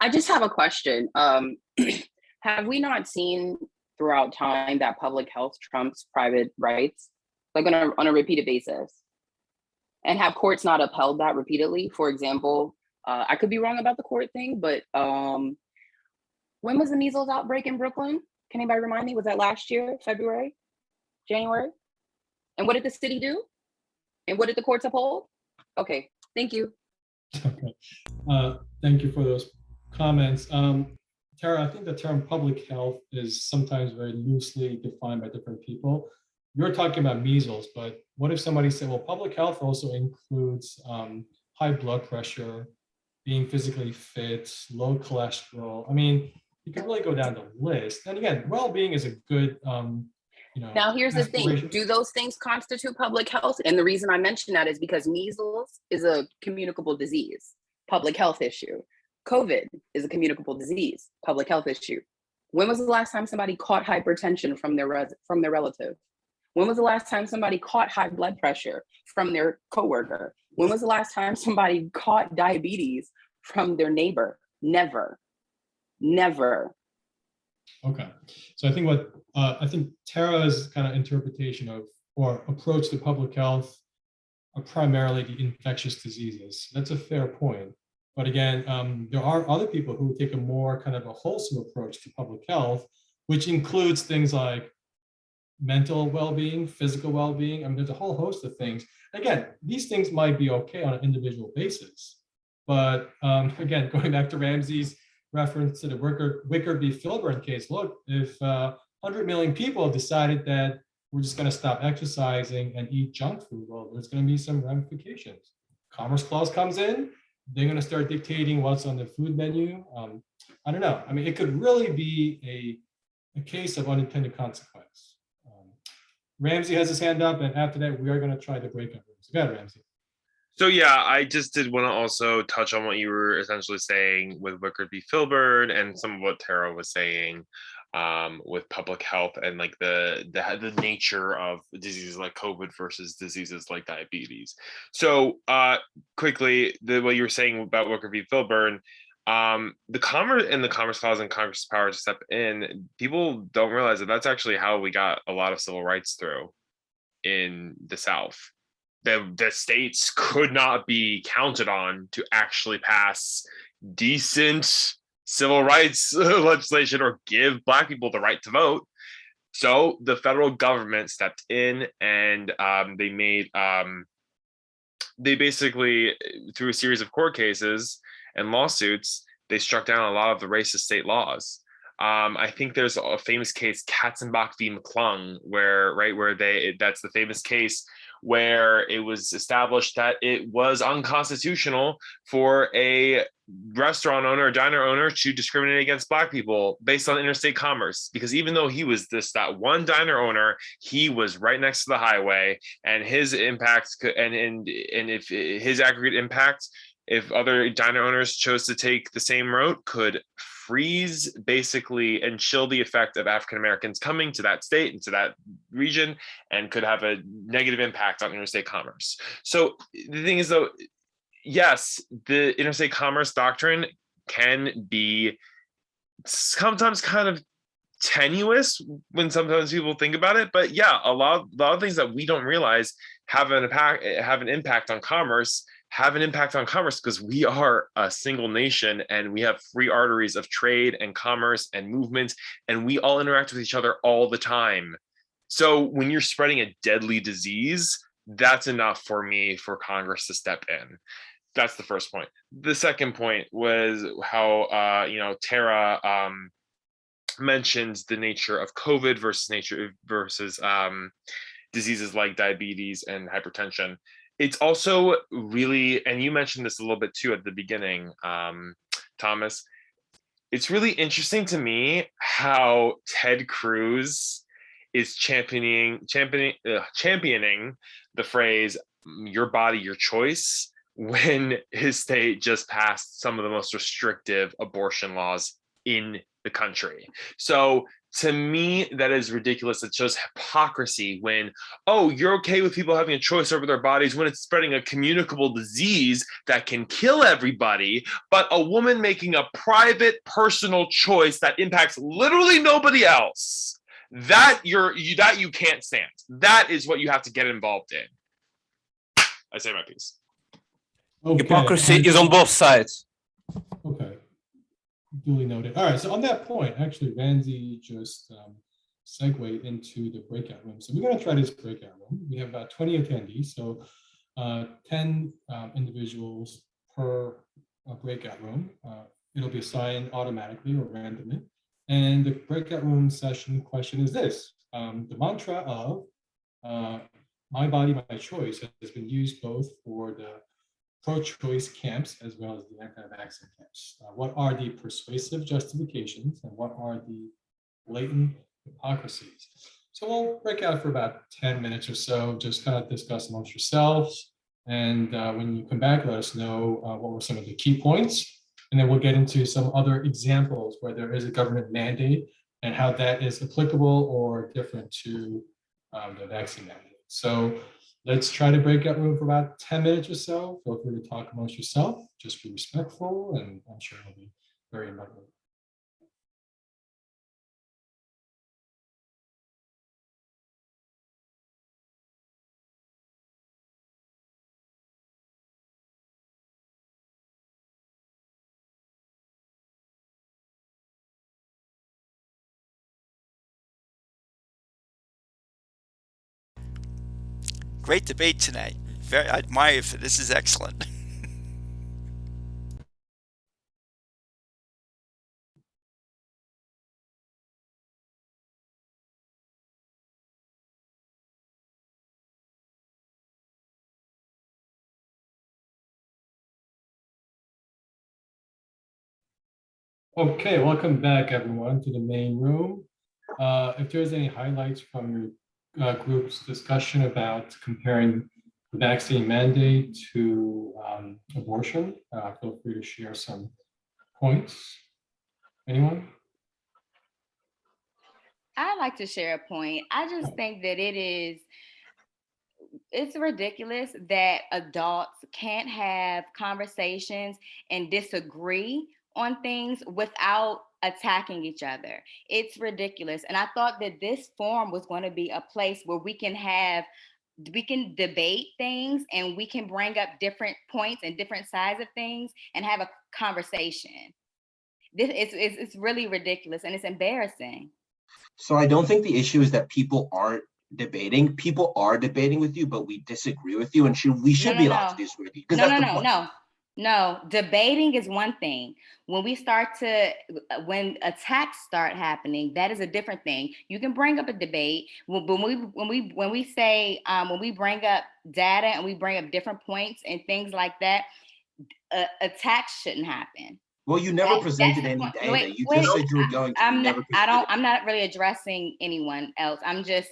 I just have a question. Have we not seen throughout time that public health trumps private rights, like on a repeated basis? And have courts not upheld that repeatedly? For example, I could be wrong about the court thing, but when was the measles outbreak in Brooklyn? Can anybody remind me? Was that last year, February, January? And what did the city do? And what did the courts uphold? Okay, thank you. Okay, thank you for those comments. Tara, I think the term public health is sometimes very loosely defined by different people. You're talking about measles, but what if somebody said, well, public health also includes high blood pressure, being physically fit, low cholesterol? I mean, you can really go down the list. And again, well-being is a good, Now, here's the thing. Do those things constitute public health? And the reason I mention that is because measles is a communicable disease, public health issue. COVID is a communicable disease, public health issue. When was the last time somebody caught hypertension from their relative? When was the last time somebody caught high blood pressure from their coworker? When was the last time somebody caught diabetes from their neighbor? Never, never. Okay, so I think Tara's kind of interpretation of or approach to public health are primarily the infectious diseases. That's a fair point. But again, there are other people who take a more kind of a wholesome approach to public health, which includes things like mental well-being, physical well-being. I mean, there's a whole host of things. Again, these things might be okay on an individual basis. But again, going back to Ramsey's reference to the Wicker v. Filburn case, look, if 100 million people have decided that we're just going to stop exercising and eat junk food, well, there's going to be some ramifications. Commerce Clause comes in, they're going to start dictating what's on the food menu. I don't know. I mean, it could really be a case of unintended consequence. Ramsey has his hand up, and after that, we are going to try the breakout rooms. Go ahead, Ramsey. So yeah, I just did want to also touch on what you were essentially saying with Wicker v. Filburn and some of what Tara was saying with public health and like the nature of diseases like COVID versus diseases like diabetes. So quickly, what you were saying about Wicker v. Filburn, the Commerce Clause and Congress' power to step in, people don't realize that that's actually how we got a lot of civil rights through in the South. The states could not be counted on to actually pass decent civil rights legislation or give Black people the right to vote. So the federal government stepped in and they basically, through a series of court cases and lawsuits, they struck down a lot of the racist state laws. I think there's a famous case, Katzenbach V Mcclung, that's the famous case where it was established that it was unconstitutional for a restaurant owner, a diner owner, to discriminate against Black people based on interstate commerce. Because even though he was that one diner owner, he was right next to the highway, and his impact and if his aggregate impact, if other diner owners chose to take the same route, could freeze basically and chill the effect of African Americans coming to that state and to that region, and could have a negative impact on interstate commerce. So the thing is, though, yes, the interstate commerce doctrine can be sometimes kind of tenuous when sometimes people think about it, but yeah, a lot of things that we don't realize have an impact on commerce because we are a single nation and we have free arteries of trade and commerce and movement, and we all interact with each other all the time. So when you're spreading a deadly disease, that's enough for Congress to step in. That's the first point. The second point was how Tara mentions the nature of COVID versus diseases like diabetes and hypertension. It's also really, and you mentioned this a little bit too at the beginning, Thomas, it's really interesting to me how Ted Cruz is championing the phrase "your body, your choice" when his state just passed some of the most restrictive abortion laws in the country. So to me, that is ridiculous. It shows hypocrisy when, oh, you're okay with people having a choice over their bodies when it's spreading a communicable disease that can kill everybody, but a woman making a private, personal choice that impacts literally nobody else, that you can't stand. That is what you have to get involved in. I say my piece. Okay. Hypocrisy is on both sides. Okay. Duly noted. All right. So on that point, actually, Ramsey just segued into the breakout room. So we're going to try this breakout room. We have about 20 attendees, so 10 individuals per breakout room. It'll be assigned automatically or randomly. And the breakout room session question is this. The mantra of my body, my choice has been used both for the pro-choice camps as well as the anti-vaccine camps. What are the persuasive justifications and what are the blatant hypocrisies? So we'll break out for about 10 minutes or so, just kind of discuss amongst yourselves. And when you come back, let us know what were some of the key points. And then we'll get into some other examples where there is a government mandate and how that is applicable or different to the vaccine mandate. So let's try to break out room for about 10 minutes or so. Feel free to talk amongst yourself. Just be respectful, and I'm sure it'll be very enlightening. Great debate tonight. I admire you for this. Is excellent. Okay, welcome back everyone to the main room. If there's any highlights from your group's discussion about comparing the vaccine mandate to abortion, feel free to share some points. Anyone? I'd like to share a point. I just think that it's ridiculous that adults can't have conversations and disagree on things without attacking each other. It's ridiculous. And I thought that this forum was going to be a place where we can debate things and we can bring up different points and different sides of things and have a conversation. It's really ridiculous and it's embarrassing. So I don't think the issue is that people aren't debating. People are debating with you, but we disagree with you, and we should be allowed to disagree with you. No. No, debating is one thing. When when attacks start happening, that is a different thing. You can bring up a debate. When we say when we bring up data and we bring up different points and things like that, attacks shouldn't happen. Well, you never presented any No, data. wait, You wait, just said you were going to. You never presented. I'm not really addressing anyone else. I'm just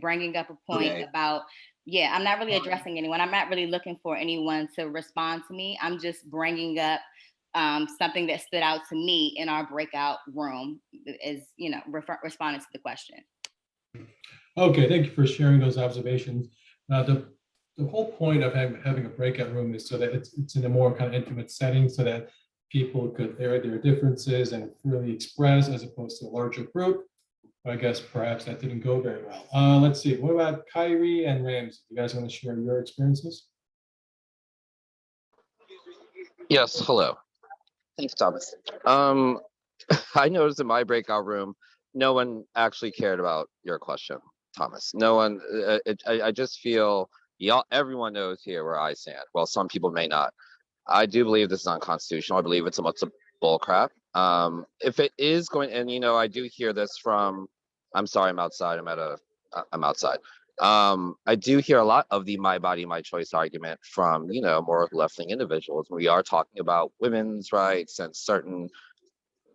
bringing up a point Okay. about. Yeah, I'm not really addressing anyone. I'm not really looking for anyone to respond to me. I'm just bringing up something that stood out to me in our breakout room, is, you know, responding to the question. Okay, thank you for sharing those observations. The whole point of having a breakout room is so that it's in a more kind of intimate setting, so that people could air their differences and freely express, as opposed to a larger group. But I guess perhaps that didn't go very well. Let's see. What about Kyrie and Rams? You guys want to share your experiences? Yes, hello. Thanks, Thomas. I noticed in my breakout room, no one actually cared about your question, Thomas. No one, I just feel everyone knows here where I stand. Well, some people may not. I do believe this is unconstitutional. I believe it's a bull crap. If it is going, and you know, I do hear this from, I'm sorry, I'm outside. I'm outside. I do hear a lot of the my body, my choice argument from, you know, more left-wing individuals. We are talking about women's rights and certain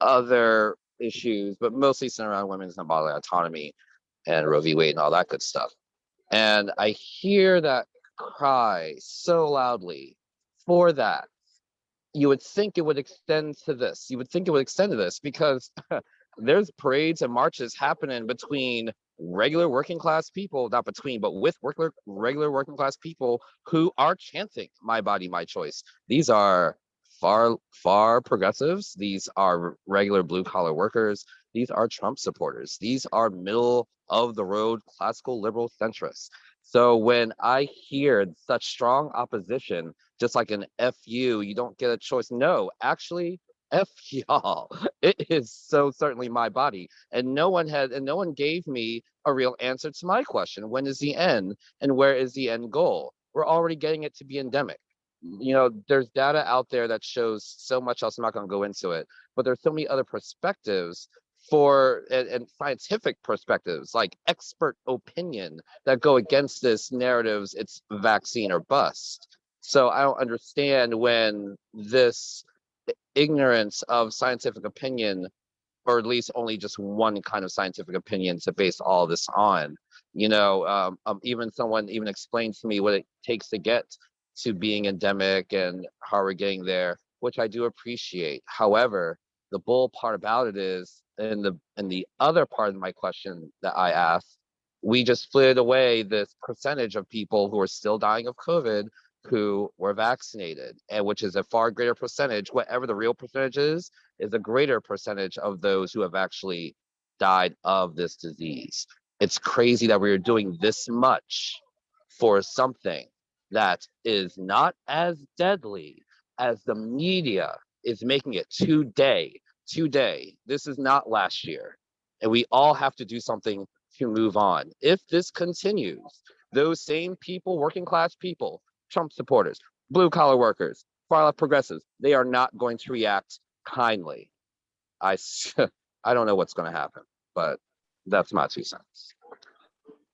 other issues, but mostly centered around women's and bodily autonomy and Roe v. Wade and all that good stuff. And I hear that cry so loudly for that. You would think it would extend to this. You would think it would extend to this because there's parades and marches happening between regular working class people, not between, but with regular working class people who are chanting my body, my choice. These are far progressives. These are regular blue collar workers. These are Trump supporters. These are middle of the road classical liberal centrists. So when I hear such strong opposition, just like an F you don't get a choice. No, actually, F y'all. It is so certainly my body. And no one gave me a real answer to my question. When is the end and where is the end goal? We're already getting it to be endemic. You know, there's data out there that shows so much else. I'm not going to go into it, but there's so many other perspectives and scientific perspectives, like expert opinion, that go against this narratives. It's vaccine or bust. So I don't understand when this ignorance of scientific opinion, or at least only just one kind of scientific opinion to base all this on. You know, even someone even explained to me what it takes to get to being endemic and how we're getting there, which I do appreciate. However, the bull part about it is, in the other part of my question that I asked, we just flitted away this percentage of people who are still dying of COVID who were vaccinated, and which is a far greater percentage, whatever the real percentage is a greater percentage of those who have actually died of this disease. It's crazy that we're doing this much for something that is not as deadly as the media is making it today. This is not last year. And we all have to do something to move on. If this continues, those same people, working class people, Trump supporters, blue collar workers, far left progressives, they are not going to react kindly. I don't know what's going to happen, but that's my 2 cents.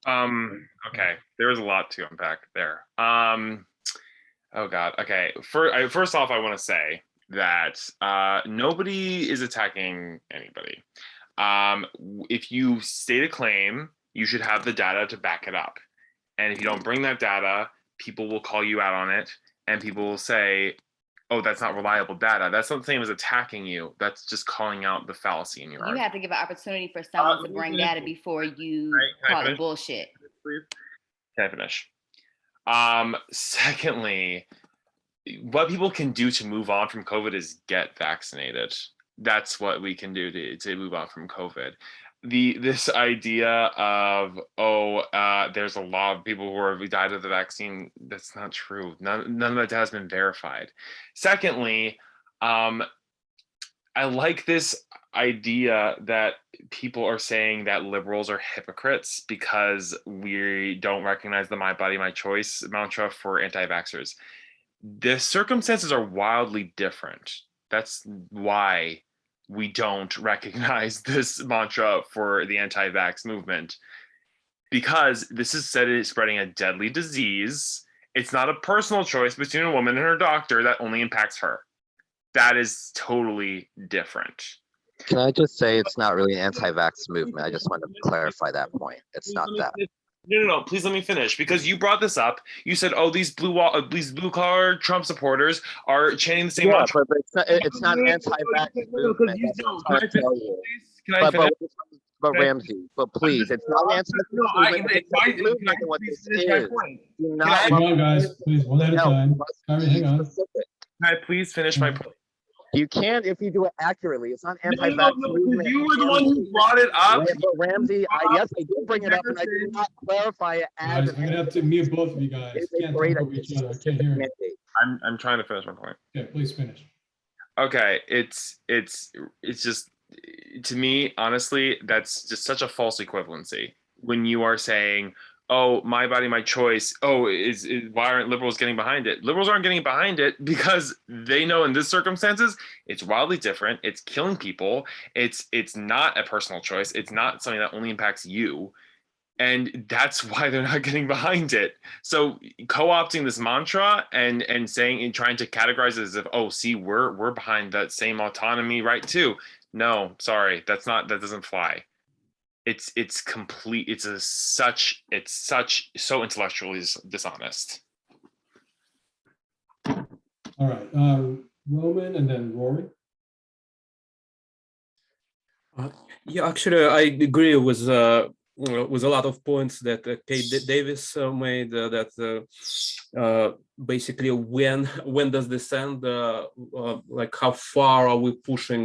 Okay, there was a lot to unpack there. Oh God. Okay. First off, I want to say that nobody is attacking anybody. If you state a claim, you should have the data to back it up. And if you don't bring that data, people will call you out on it, and people will say, oh, that's not reliable data. That's not the same as attacking you. That's just calling out the fallacy in your You argument. have to give an opportunity for someone to bring data before you call it bullshit. Please? Can I finish? Secondly, what people can do to move on from COVID is get vaccinated. That's what we can do to move on from COVID. This idea of, there's a lot of people who have died of the vaccine, that's not true. None of that has been verified. Secondly, I like this idea that people are saying that liberals are hypocrites because we don't recognize the my body, my choice mantra for anti-vaxxers. the circumstances are wildly different. That's why we don't recognize this mantra for the anti-vax movement, because this is said it is spreading a deadly disease. It's not a personal choice between a woman and her doctor that only impacts her. That is totally different. Can I just say it's not really an anti-vax movement? I just want to clarify that point. It's not that. No. Please let me finish, because you brought this up. You said, "Oh, these blue collar Trump supporters are chanting the same mantra." But it's not an anti-vax movement. But Ramsey, but please, it's not an anti-vax movement. What this is. Hang on, guys, please, one at a time. Sorry, hang on. Can I please finish my point? You can if you do it accurately. It's not anti-vax movement. You were the one who brought it up. Ramsey, yes, I did bring it up, and I did not clarify it as. Guys, I'm gonna have to mute both of you guys. Can't talk over each other. I can't hear you. I'm trying to finish my point. Okay, please finish. Okay, it's just, to me, honestly, that's just such a false equivalency when you are saying, "Oh, my body, my choice." Oh, why aren't liberals getting behind it? Liberals aren't getting behind it because they know in this circumstances it's wildly different. It's killing people. It's not a personal choice. It's not something that only impacts you, and that's why they're not getting behind it. So co-opting this mantra and saying and trying to categorize it as if, oh, see, we're behind that same autonomy right too. No, sorry, that doesn't fly. It's complete. It's so intellectually dishonest. All right, Roman and then Rory. Yeah, actually, I agree with a lot of points that Kate Davis made. Basically, when does this end? Like, how far are we pushing?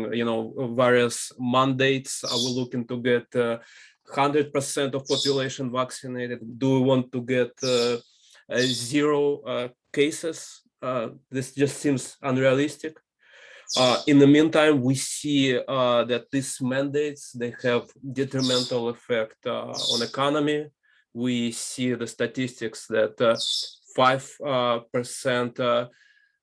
Various mandates. Are we looking to get 100% of population vaccinated? Do we want to get 0 cases? This just seems unrealistic. In the meantime, we see that these mandates, they have detrimental effect on economy. We see the statistics that 5%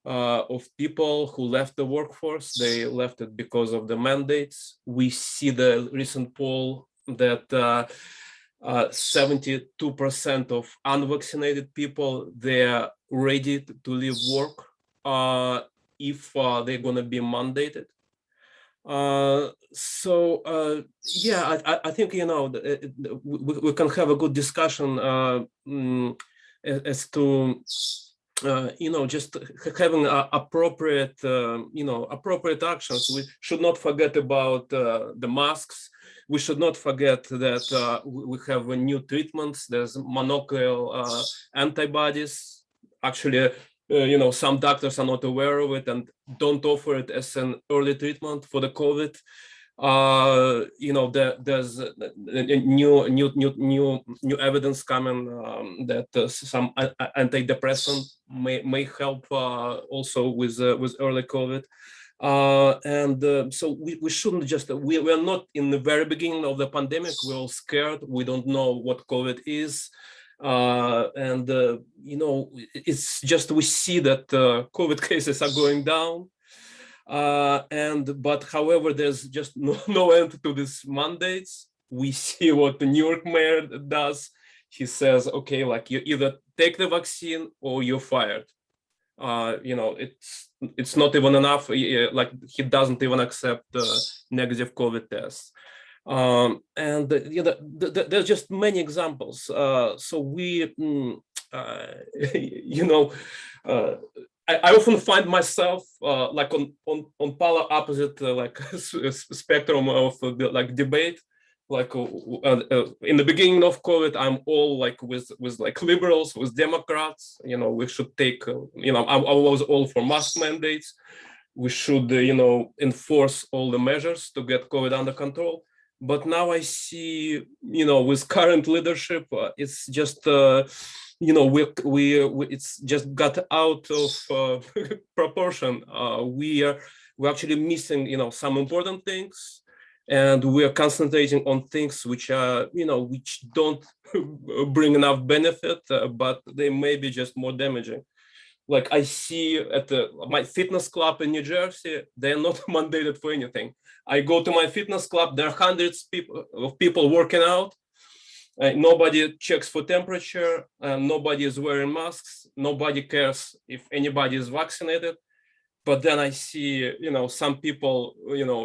of people who left the workforce, they left it because of the mandates. We see the recent poll that 72% of unvaccinated people, they're ready to leave work if they're going to be mandated. Yeah, I think, we can have a good discussion as to, just having appropriate, appropriate actions. We should not forget about the masks. We should not forget that we have new treatments. There's monoclonal antibodies. Actually, some doctors are not aware of it and don't offer it as an early treatment for the COVID. There's new evidence coming that some antidepressant may help also with early COVID. So we shouldn't just, we are not in the very beginning of the pandemic. We're all scared. We don't know what COVID is. It's just, we see that COVID cases are going down. But however, there's just no end to these mandates. We see what the New York mayor does. He says, okay, like, you either take the vaccine or you're fired. It's not even enough. Like, he doesn't even accept negative COVID tests. There's just many examples. So we, I often find myself like on polar opposite spectrum of the debate. Like in the beginning of COVID, I'm all like with like liberals, with Democrats. We should take. I was all for mask mandates. We should enforce all the measures to get COVID under control. But now I see, with current leadership, it's just. It's just got out of proportion. We're actually missing, some important things, and we are concentrating on things which are, which don't bring enough benefit, but they may be just more damaging. Like I see at my fitness club in New Jersey, they're not mandated for anything. I go to my fitness club, there are hundreds of people working out. Nobody checks for temperature, nobody is wearing masks, nobody cares if anybody is vaccinated. But then I see, some people,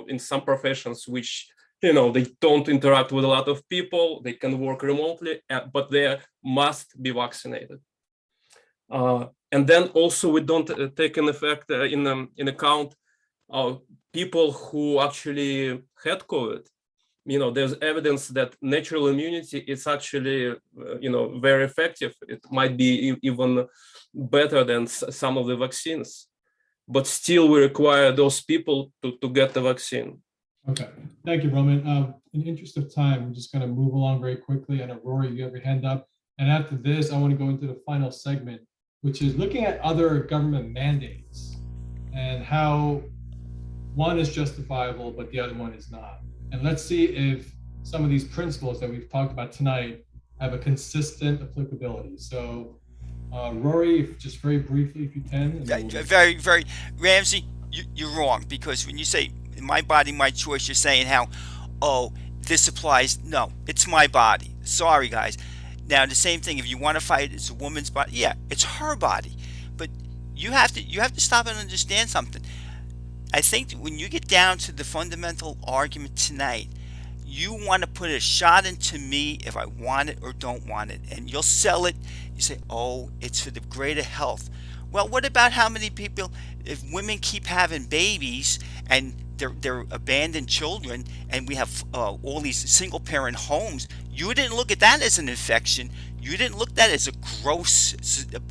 in some professions which, they don't interact with a lot of people, they can work remotely, but they must be vaccinated. And then also we don't take in effect in account people who actually had COVID. There's evidence that natural immunity is actually, very effective. It might be even better than some of the vaccines, but still we require those people to get the vaccine. Okay, thank you, Roman. In the interest of time, I'm just going to move along very quickly. And Rory, you have your hand up. And after this, I want to go into the final segment, which is looking at other government mandates and how one is justifiable, but the other one is not. And let's see if some of these principles that we've talked about tonight have a consistent applicability. So, Rory, just very briefly, if you can. Very, very, Ramsey, you're wrong, because when you say my body, my choice, you're saying how, oh, this applies. No, it's my body. Sorry, guys. Now, the same thing, if you want to fight, it's a woman's body. Yeah, it's her body. But you have to stop and understand something. I think that when you get down to the fundamental argument tonight, you want to put a shot into me if I want it or don't want it. And you'll sell it. You say, oh, it's for the greater health. Well, what about how many people, if women keep having babies and they're abandoned children, and we have all these single parent homes, you didn't look at that as an infection. You didn't look at that as a gross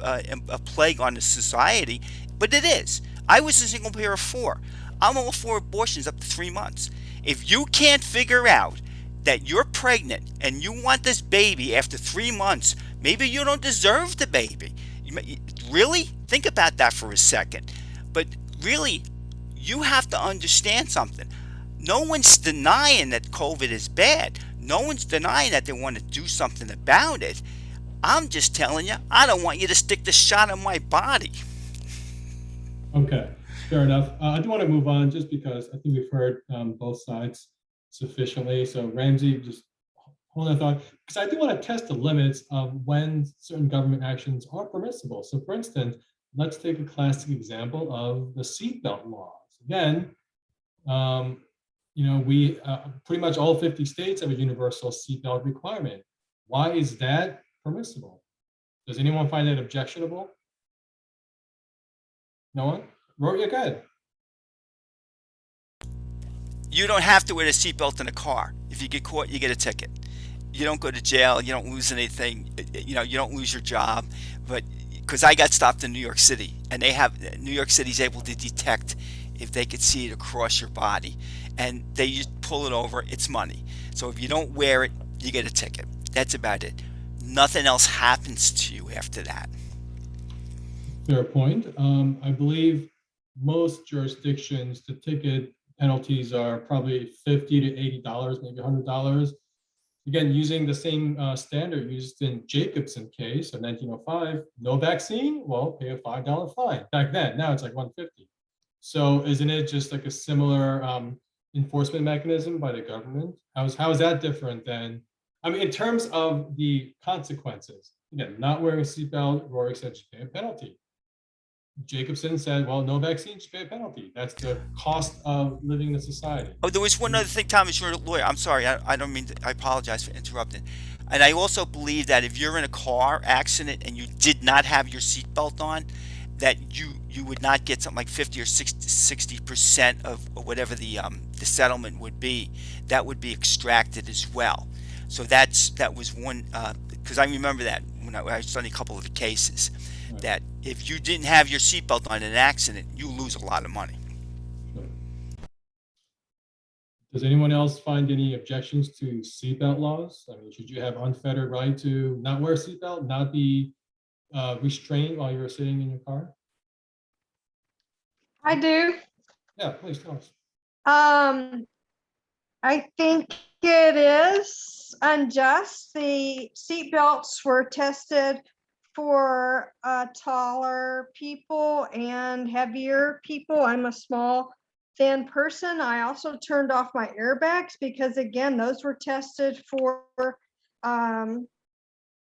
a plague on the society, but it is. I was a single parent of 4. I'm all for abortions up to 3 months. If you can't figure out that you're pregnant and you want this baby after 3 months, maybe you don't deserve the baby. Really? Think about that for a second. But really, you have to understand something. No one's denying that COVID is bad. No one's denying that they want to do something about it. I'm just telling you, I don't want you to stick the shot in my body. Okay, fair enough. I do want to move on just because I think we've heard both sides sufficiently. So Ramsey, just hold that thought, because I do want to test the limits of when certain government actions are permissible. So for instance, let's take a classic example of the seatbelt laws. Again, we pretty much all 50 states have a universal seatbelt requirement. Why is that permissible? Does anyone find that objectionable? No one? Rory, go ahead. You don't have to wear a seatbelt in a car. If you get caught, you get a ticket. You don't go to jail. You don't lose anything. You don't lose your job. But because I got stopped in New York City, and New York City's able to detect if they could see it across your body, and they just pull it over. It's money. So if you don't wear it, you get a ticket. That's about it. Nothing else happens to you after that. Fair point. I believe most jurisdictions, the ticket penalties are probably $50 to $80, maybe $100. Again, using the same standard used in Jacobson case of 1905, no vaccine, well, pay a $5 fine. Back then, now it's like $150. So isn't it just like a similar enforcement mechanism by the government? How is that different than, in terms of the consequences? Again, not wearing a seatbelt, Rory said you pay a penalty. Jacobson said, well, no vaccine, you pay a penalty. That's the cost of living in a society. Oh, there was one other thing, Thomas, you're a lawyer. I'm sorry, I don't mean to, I apologize for interrupting. And I also believe that if you're in a car accident and you did not have your seatbelt on, that you would not get something like 50 or 60% of whatever the settlement would be. That would be extracted as well. So that was one, because I remember that when I studied a couple of the cases, that if you didn't have your seatbelt on in an accident, you lose a lot of money. Does anyone else find any objections to seatbelt laws? Should you have unfettered right to not wear a seatbelt, not be restrained while you're sitting in your car? I do. Yeah, please tell us. I think it is unjust. The seatbelts were tested for taller people and heavier people. I'm a small, thin person. I also turned off my airbags because, again, those were tested for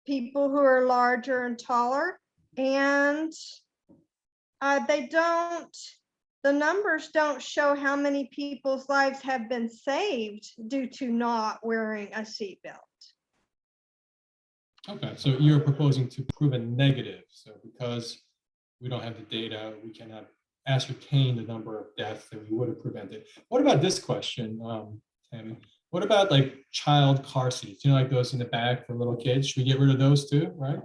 people who are larger and taller. And the numbers don't show how many people's lives have been saved due to not wearing a seatbelt. Okay, so you're proposing to prove a negative. So because we don't have the data, we cannot ascertain the number of deaths that we would have prevented. What about this question, Tammy? What about like child car seats? You know, like those in the back for little kids? Should we get rid of those too, right?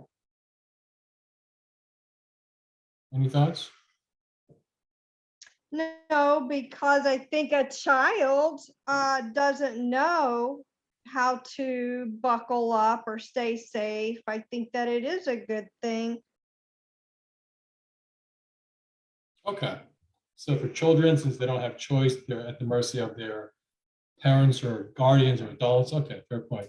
Any thoughts? No, because I think a child doesn't know how to buckle up or stay safe. I think that it is a good thing. Okay, so for children, since they don't have choice, they're at the mercy of their parents or guardians or adults. Okay, fair point.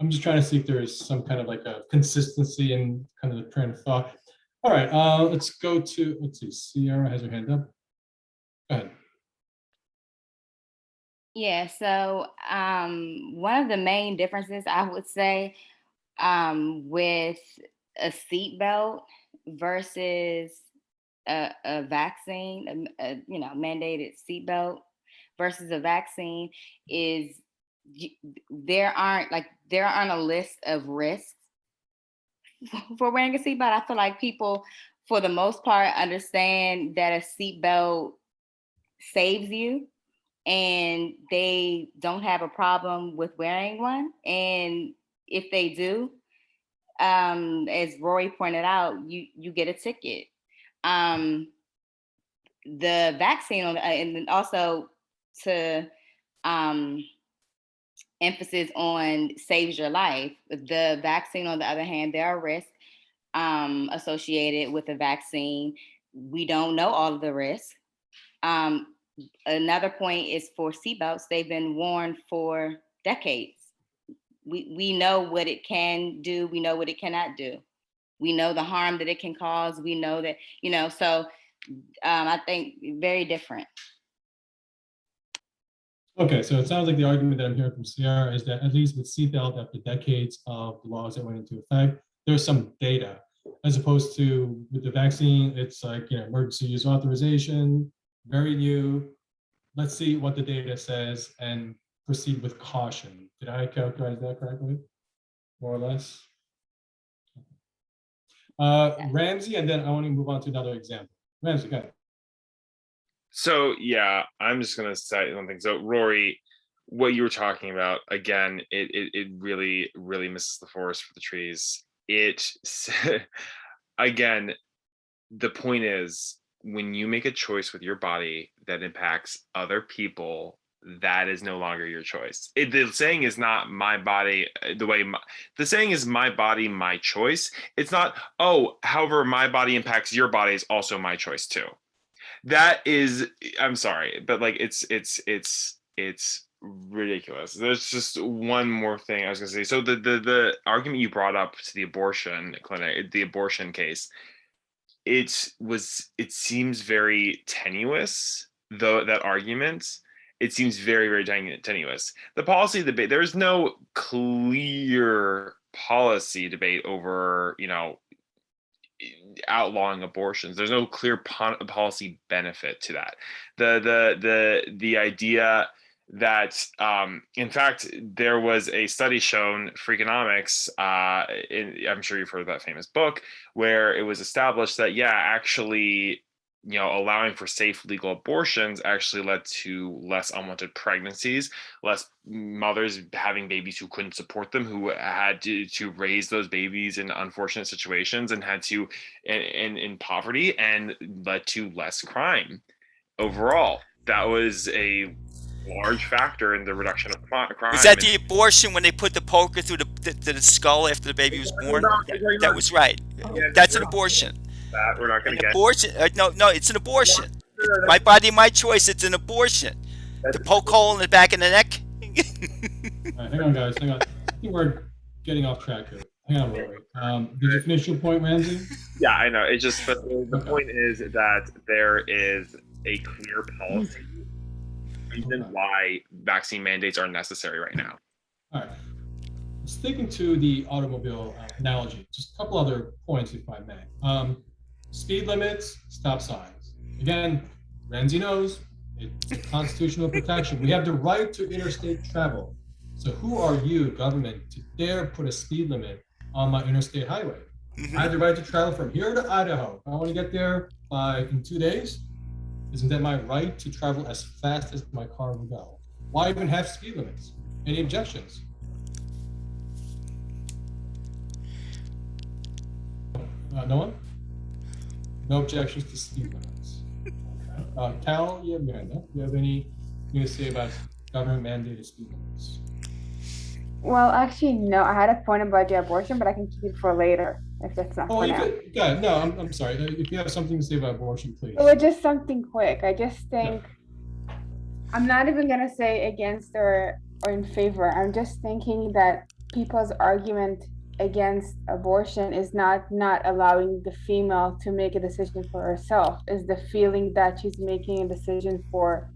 I'm just trying to see if there is some kind of like a consistency in kind of the train of thought. All right, let's go to, let's see, Sierra has her hand up. Go ahead. Yeah, so one of the main differences I would say with a seatbelt versus a vaccine, you know, mandated seatbelt versus a vaccine is there aren't a list of risks for wearing a seatbelt. I feel like people, for the most part, understand that a seatbelt saves you and they don't have a problem with wearing one. And if they do, as Rory pointed out, you get a ticket. The vaccine, and also to emphasis on saves your life. The vaccine, on the other hand, there are risks associated with the vaccine. We don't know all of the risks. Another point is for seatbelts. They've been worn for decades. We know what it can do. We know what it cannot do. We know the harm that it can cause. We know that, you know, so I think very different. Okay, so it sounds like the argument that I'm hearing from Sierra is that at least with seatbelt, after decades of the laws that went into effect, there's some data, as opposed to with the vaccine, it's like, you know, emergency use authorization, very new. Let's see what the data says and proceed with caution. Did I characterize that correctly? More or less. Ramsey, and then I want to move on to another example. Ramsey, go ahead. So yeah, I'm just gonna say one thing. So Rory, what you were talking about, again, it really misses the forest for the trees. Again, the point is, when you make a choice with your body that impacts other people, that is no longer your choice. The saying is not my body, the saying is my body, my choice. It's not, oh, however my body impacts your body is also my choice too. That is, I'm sorry, but like it's ridiculous. There's just one more thing I was gonna say. So the argument you brought up to the abortion clinic, the abortion case, it seems very tenuous, though, that argument. It seems very, very tenuous. The policy debate, there is no clear policy debate over, you know, outlawing abortions. There's no clear policy benefit to that. The idea that in fact there was a study shown, Freakonomics, I'm sure you've heard of that famous book, where it was established that actually, you know, allowing for safe legal abortions actually led to less unwanted pregnancies, less mothers having babies who couldn't support them, who had to raise those babies in unfortunate situations and had to in poverty, and led to less crime overall. That was a large factor in the reduction of crime. Is that the abortion when they put the poker through the skull after the baby was born? That was right. That's an abortion. That we're not going to get. Abortion? No, it's an abortion. My body, my choice. It's an abortion. The poke hole in the back of the neck. All right, hang on, guys. Hang on. I think we're getting off track here. hang on, wait. Did you finish your point, Ramsey? Yeah, I know. It's just, but the point is that there is a clear policy reason why vaccine mandates are necessary right now. All right. Sticking to the automobile analogy, just a couple other points, if I may. Speed limits, stop signs. Again, Ramsey knows it's a constitutional protection. We have the right to interstate travel. So who are you, government, to dare put a speed limit on my interstate highway? I have the right to travel from here to Idaho. If I want to get there in 2 days, isn't that my right to travel as fast as my car will go? Why even have speed limits? Any objections? No one? No objections to speed limits. Okay. Cal, you have your hand up. Do you have anything to say about government mandated speed limits? Well, actually, no. I had a point about the abortion, but I can keep it for later if that's not for now. Yeah, no, I'm sorry. If you have something to say about abortion, please. Well, just something quick. I just think I'm not even gonna say against or in favor. I'm just thinking that people's argument against abortion is not allowing the female to make a decision for herself, is the feeling that she's making a decision for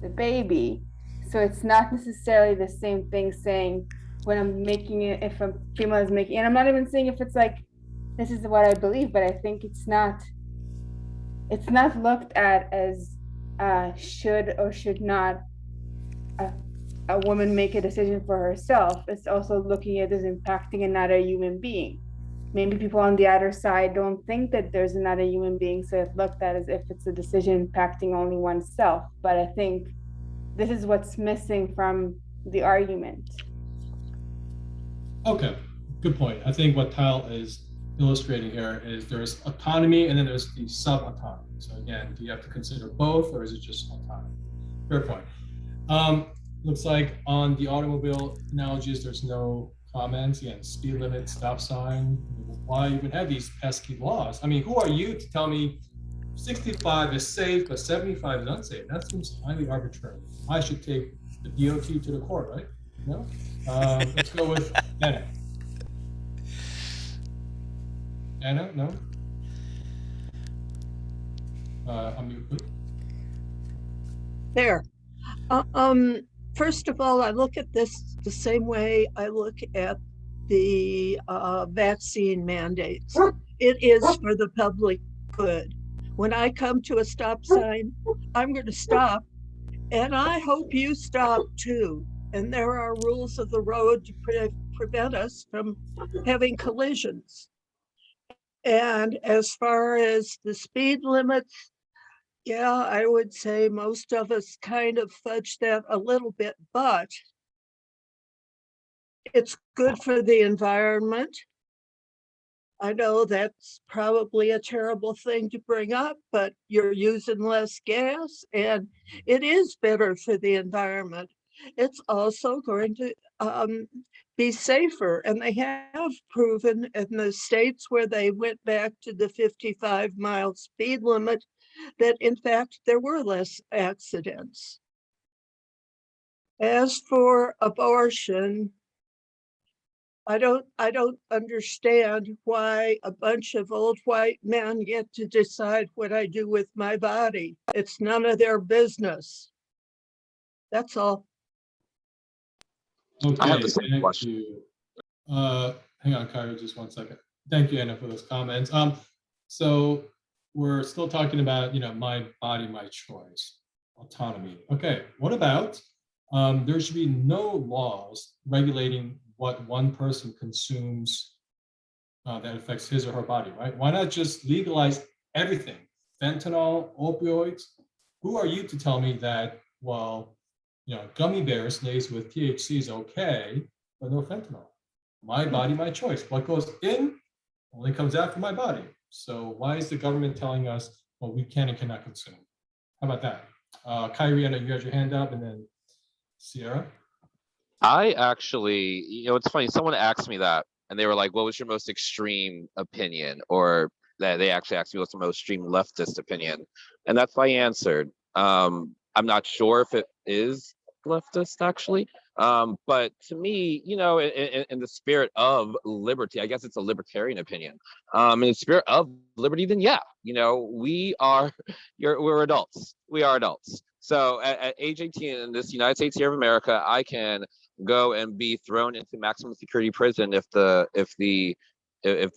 the baby. So it's not necessarily the same thing saying when I'm making it, if a female is making, and I'm not even saying if it's like, this is what I believe, but I think it's not looked at as should or should not a woman make a decision for herself. It's also looking at it as impacting another human being. Maybe people on the other side don't think that there's another human being, so it's looked at as if it's a decision impacting only oneself. But I think this is what's missing from the argument. Okay, good point. I think what Tal is illustrating here is there's autonomy and then there's the sub-autonomy. So again, do you have to consider both or is it just autonomy? Fair point. Looks like on the automobile analogies, there's no comments. Again, speed limit, stop sign. Why even have these pesky laws? I mean, who are you to tell me 65 is safe, but 75 is unsafe? That seems highly arbitrary. I should take the DOT to the court, right? No? Let's go with Anna. Anna, no? Unmute, please. There. First of all, I look at this the same way I look at the vaccine mandates. It is for the public good. When I come to a stop sign, I'm going to stop, and I hope you stop too. And there are rules of the road to prevent us from having collisions. And as far as the speed limits, yeah, I would say most of us kind of fudge that a little bit, but it's good for the environment. I know that's probably a terrible thing to bring up, but you're using less gas and it is better for the environment. It's also going to be safer. And they have proven in the states where they went back to the 55-mile speed limit that in fact there were less accidents. As for abortion, I don't understand why a bunch of old white men get to decide what I do with my body. It's none of their business. That's all. Okay, I have the same thank question. you. Hang on, Kyra, just 1 second. Thank you, Anna, for those comments. So we're still talking about, my body, my choice, autonomy. Okay, what about there should be no laws regulating what one person consumes that affects his or her body, right? Why not just legalize everything? Fentanyl, opioids. Who are you to tell me that, well, gummy bears laced with THC is okay, but no fentanyl? My body, my choice. What goes in only comes out from my body. So why is the government telling us, well, we can and cannot consume? How about that? Kyrie, I know you had your hand up, and then Sierra. I actually, it's funny, someone asked me that and they were like, what was your most extreme opinion? Or they actually asked me what's the most extreme leftist opinion. And that's what I answered. I'm not sure if it is leftist actually. But to me, you know, in the spirit of liberty, I guess it's a libertarian opinion. In the spirit of liberty, then yeah, you know, we're adults. We are adults. So at age 18 in this United States here of America, I can go and be thrown into maximum security prison if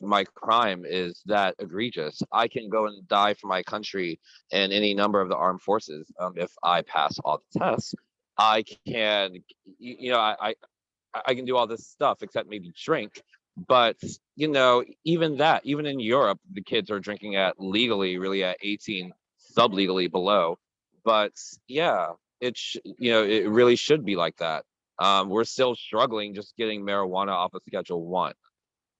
my crime is that egregious. I can go and die for my country in any number of the armed forces if I pass all the tests. I can, you know, I can do all this stuff except maybe drink. But you know, even in Europe, the kids are drinking at legally, really at 18, sublegally below. But yeah, you know, it really should be like that. We're still struggling just getting marijuana off of Schedule 1.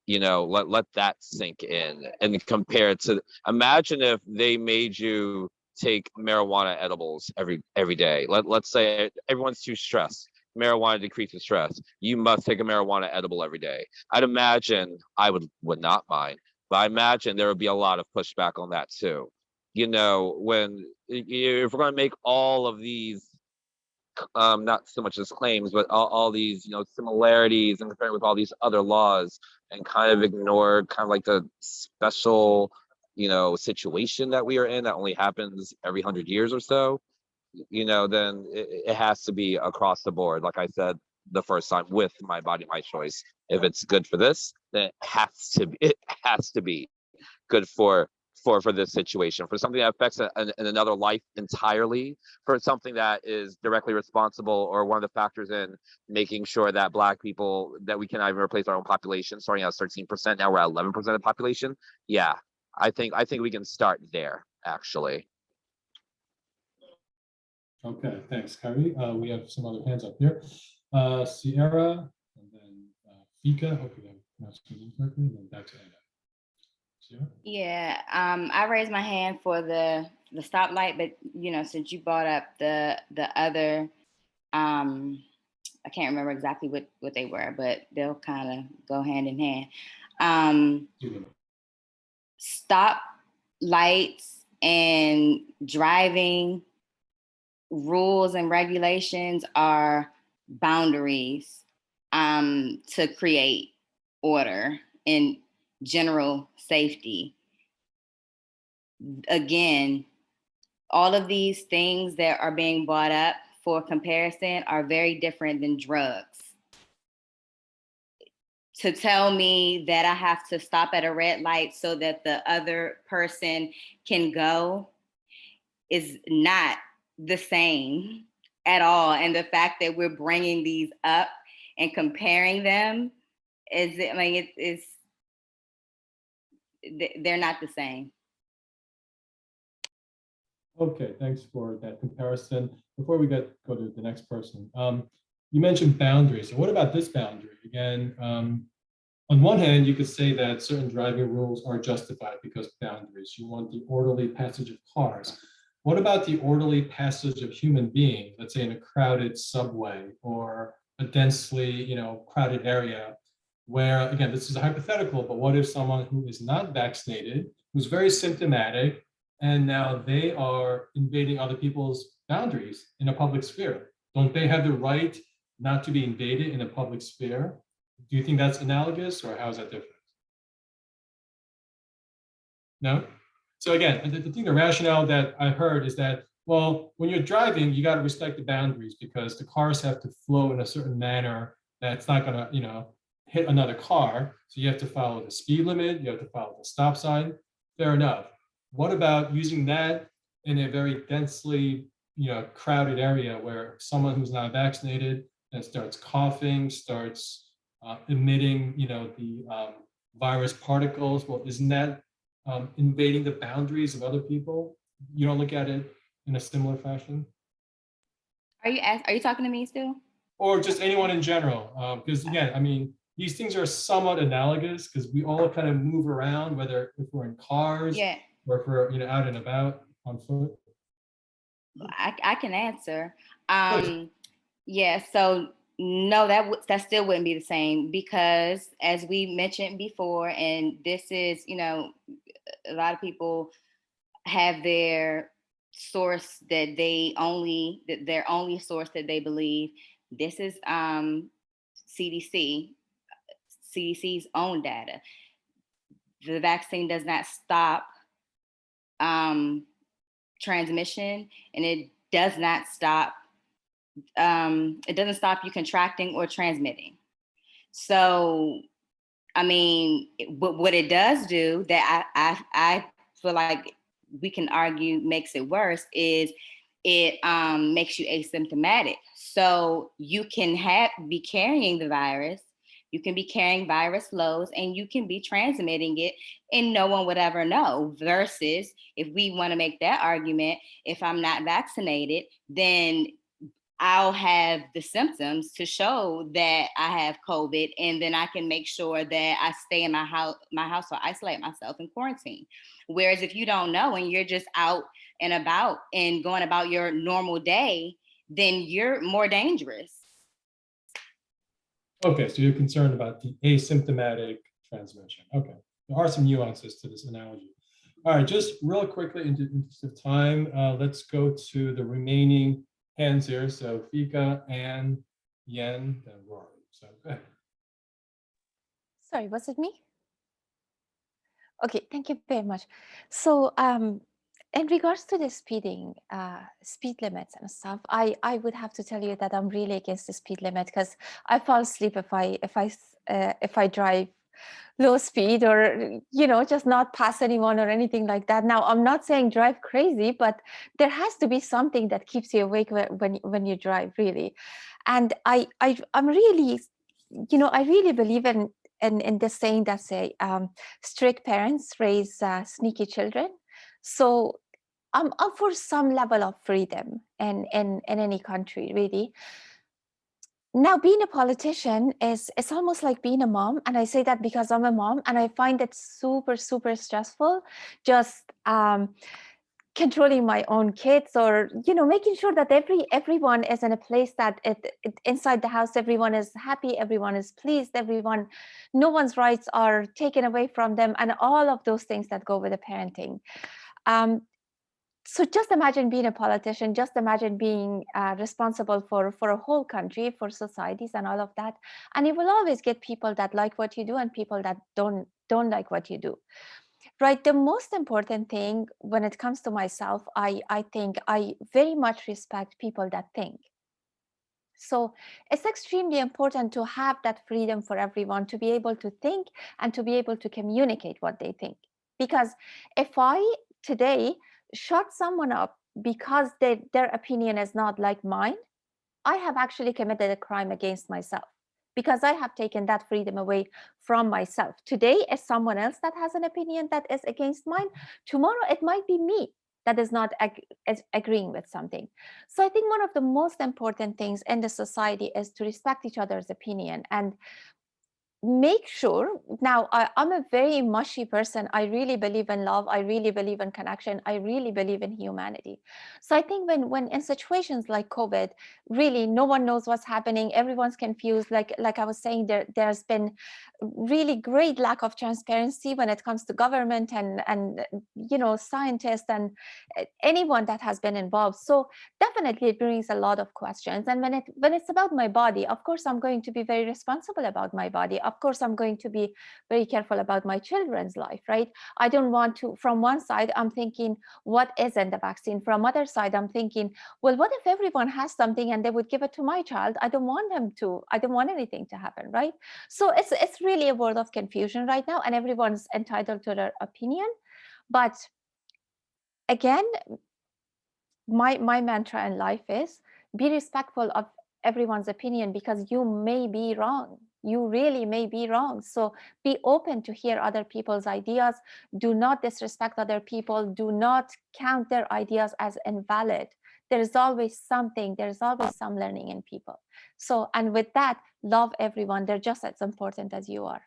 You know, let that sink in and compare it to, imagine if they made you take marijuana edibles every day. Let's say everyone's too stressed. Marijuana decreases stress. You must take a marijuana edible every day. I'd imagine I would not mind, but I imagine there would be a lot of pushback on that too. You know, if we're going to make all of these not so much as claims, but all these, you know, similarities and compare it with all these other laws and kind of ignore kind of like the special, you know, situation that we are in that only happens every 100 years or so, you know, then it has to be across the board. Like I said the first time, with my body, my choice. If it's good for this, then it has to be good for this situation, for something that affects another life entirely, for something that is directly responsible or one of the factors in making sure that Black people, that we cannot even replace our own population, starting at 13%, now we're at 11% of the population. Yeah, I think we can start there, actually. Okay, thanks, Kyrie. We have some other hands up here. Sierra, and then Fika. Hopefully I'm pronouncing it correctly, and then back to Anna. Sierra? Yeah, I raised my hand for the stoplight, but you know, since you brought up the other, I can't remember exactly what they were, but they'll kind of go hand in hand. Stop lights and driving rules and regulations are boundaries to create order and general safety. Again, all of these things that are being brought up for comparison are very different than drugs. To tell me that I have to stop at a red light so that the other person can go is not the same at all. And the fact that we're bringing these up and comparing them they're not the same. Okay, thanks for that comparison. Before we go to the next person, you mentioned boundaries. So what about this boundary? Again, on one hand, you could say that certain driving rules are justified because of boundaries. You want the orderly passage of cars. What about the orderly passage of human beings, let's say in a crowded subway or a densely, you know, crowded area where, again, this is a hypothetical, but what if someone who is not vaccinated, who's very symptomatic, and now they are invading other people's boundaries in a public sphere? Don't they have the right not to be invaded in a public sphere? Do you think that's analogous, or how is that different? No? So again, the rationale that I heard is that, well, when you're driving, you got to respect the boundaries because the cars have to flow in a certain manner that's not going to, you know, hit another car. So you have to follow the speed limit, you have to follow the stop sign. Fair enough. What about using that in a very densely, you know, crowded area where someone who's not vaccinated and starts coughing, starts emitting, you know, the virus particles? Well, isn't that invading the boundaries of other people? You don't look at it in a similar fashion? Are you talking to me still? Or just anyone in general? Because again, I mean, these things are somewhat analogous because we all kind of move around, whether if we're in cars, yeah, or if we're, you know, out and about on foot. I can answer. Yeah, so no, that still wouldn't be the same because as we mentioned before, and this is, you know, a lot of people have their source that their only source that they believe. This is CDC's own data. The vaccine does not stop transmission, and it does not stop. It doesn't stop you contracting or transmitting. So, I mean, what it does do that I feel like we can argue makes it worse is it makes you asymptomatic. So you can be carrying the virus, you can be carrying virus loads, and you can be transmitting it and no one would ever know. Versus if we want to make that argument, if I'm not vaccinated, then I'll have the symptoms to show that I have COVID, and then I can make sure that I stay in my house or isolate myself in quarantine. Whereas if you don't know and you're just out and about and going about your normal day, then you're more dangerous. Okay, so you're concerned about the asymptomatic transmission. Okay, there are some nuances to this analogy. All right, just real quickly, in the interest of time, let's go to the remaining hands here. So Fika, Anne, Yen, then Rory. So go ahead. Sorry, was it me? Okay, thank you very much. So in regards to the speed limits and stuff, I would have to tell you that I'm really against the speed limit, because I fall asleep if I drive low speed, or just not pass anyone or anything like that. Now, I'm not saying drive crazy, but there has to be something that keeps you awake when you drive, really. And I'm really, I really believe in the saying that say strict parents raise sneaky children. So I'm for some level of freedom in any country, really. Now, being a politician it's almost like being a mom, and I say that because I'm a mom, and I find it super, super stressful, just controlling my own kids, or making sure that everyone is in a place that inside the house everyone is happy, everyone is pleased, no one's rights are taken away from them, and all of those things that go with the parenting. So just imagine being a politician, just imagine being responsible for a whole country, for societies and all of that. And you will always get people that like what you do and people that don't like what you do. Right. The most important thing when it comes to myself, I think I very much respect people that think. So it's extremely important to have that freedom for everyone to be able to think and to be able to communicate what they think. Because if I today shut someone up because their opinion is not like mine, I have actually committed a crime against myself, because I have taken that freedom away from myself. Today is someone else that has an opinion that is against mine. Tomorrow it might be me that is not agreeing with something. So I think one of the most important things in the society is to respect each other's opinion and make sure. Now, I'm a very mushy person. I really believe in love. I really believe in connection. I really believe in humanity. So I think when in situations like COVID, really no one knows what's happening. Everyone's confused. Like I was saying, there's been really great lack of transparency when it comes to government and scientists and anyone that has been involved. So definitely it brings a lot of questions. And when it's about my body, of course I'm going to be very responsible about my body. Of course I'm going to be very careful about my children's life, right? I don't want to, from one side I'm thinking, what isn't the vaccine? From other side I'm thinking, well, what if everyone has something and they would give it to my child? I don't want anything to happen, right? So it's really a world of confusion right now, and everyone's entitled to their opinion. But again, my mantra in life is be respectful of everyone's opinion, because you may be wrong. You really may be wrong. So be open to hear other people's ideas. Do not disrespect other people. Do not count their ideas as invalid. There's always some learning in people. So, and with that, love everyone. They're just as important as you are.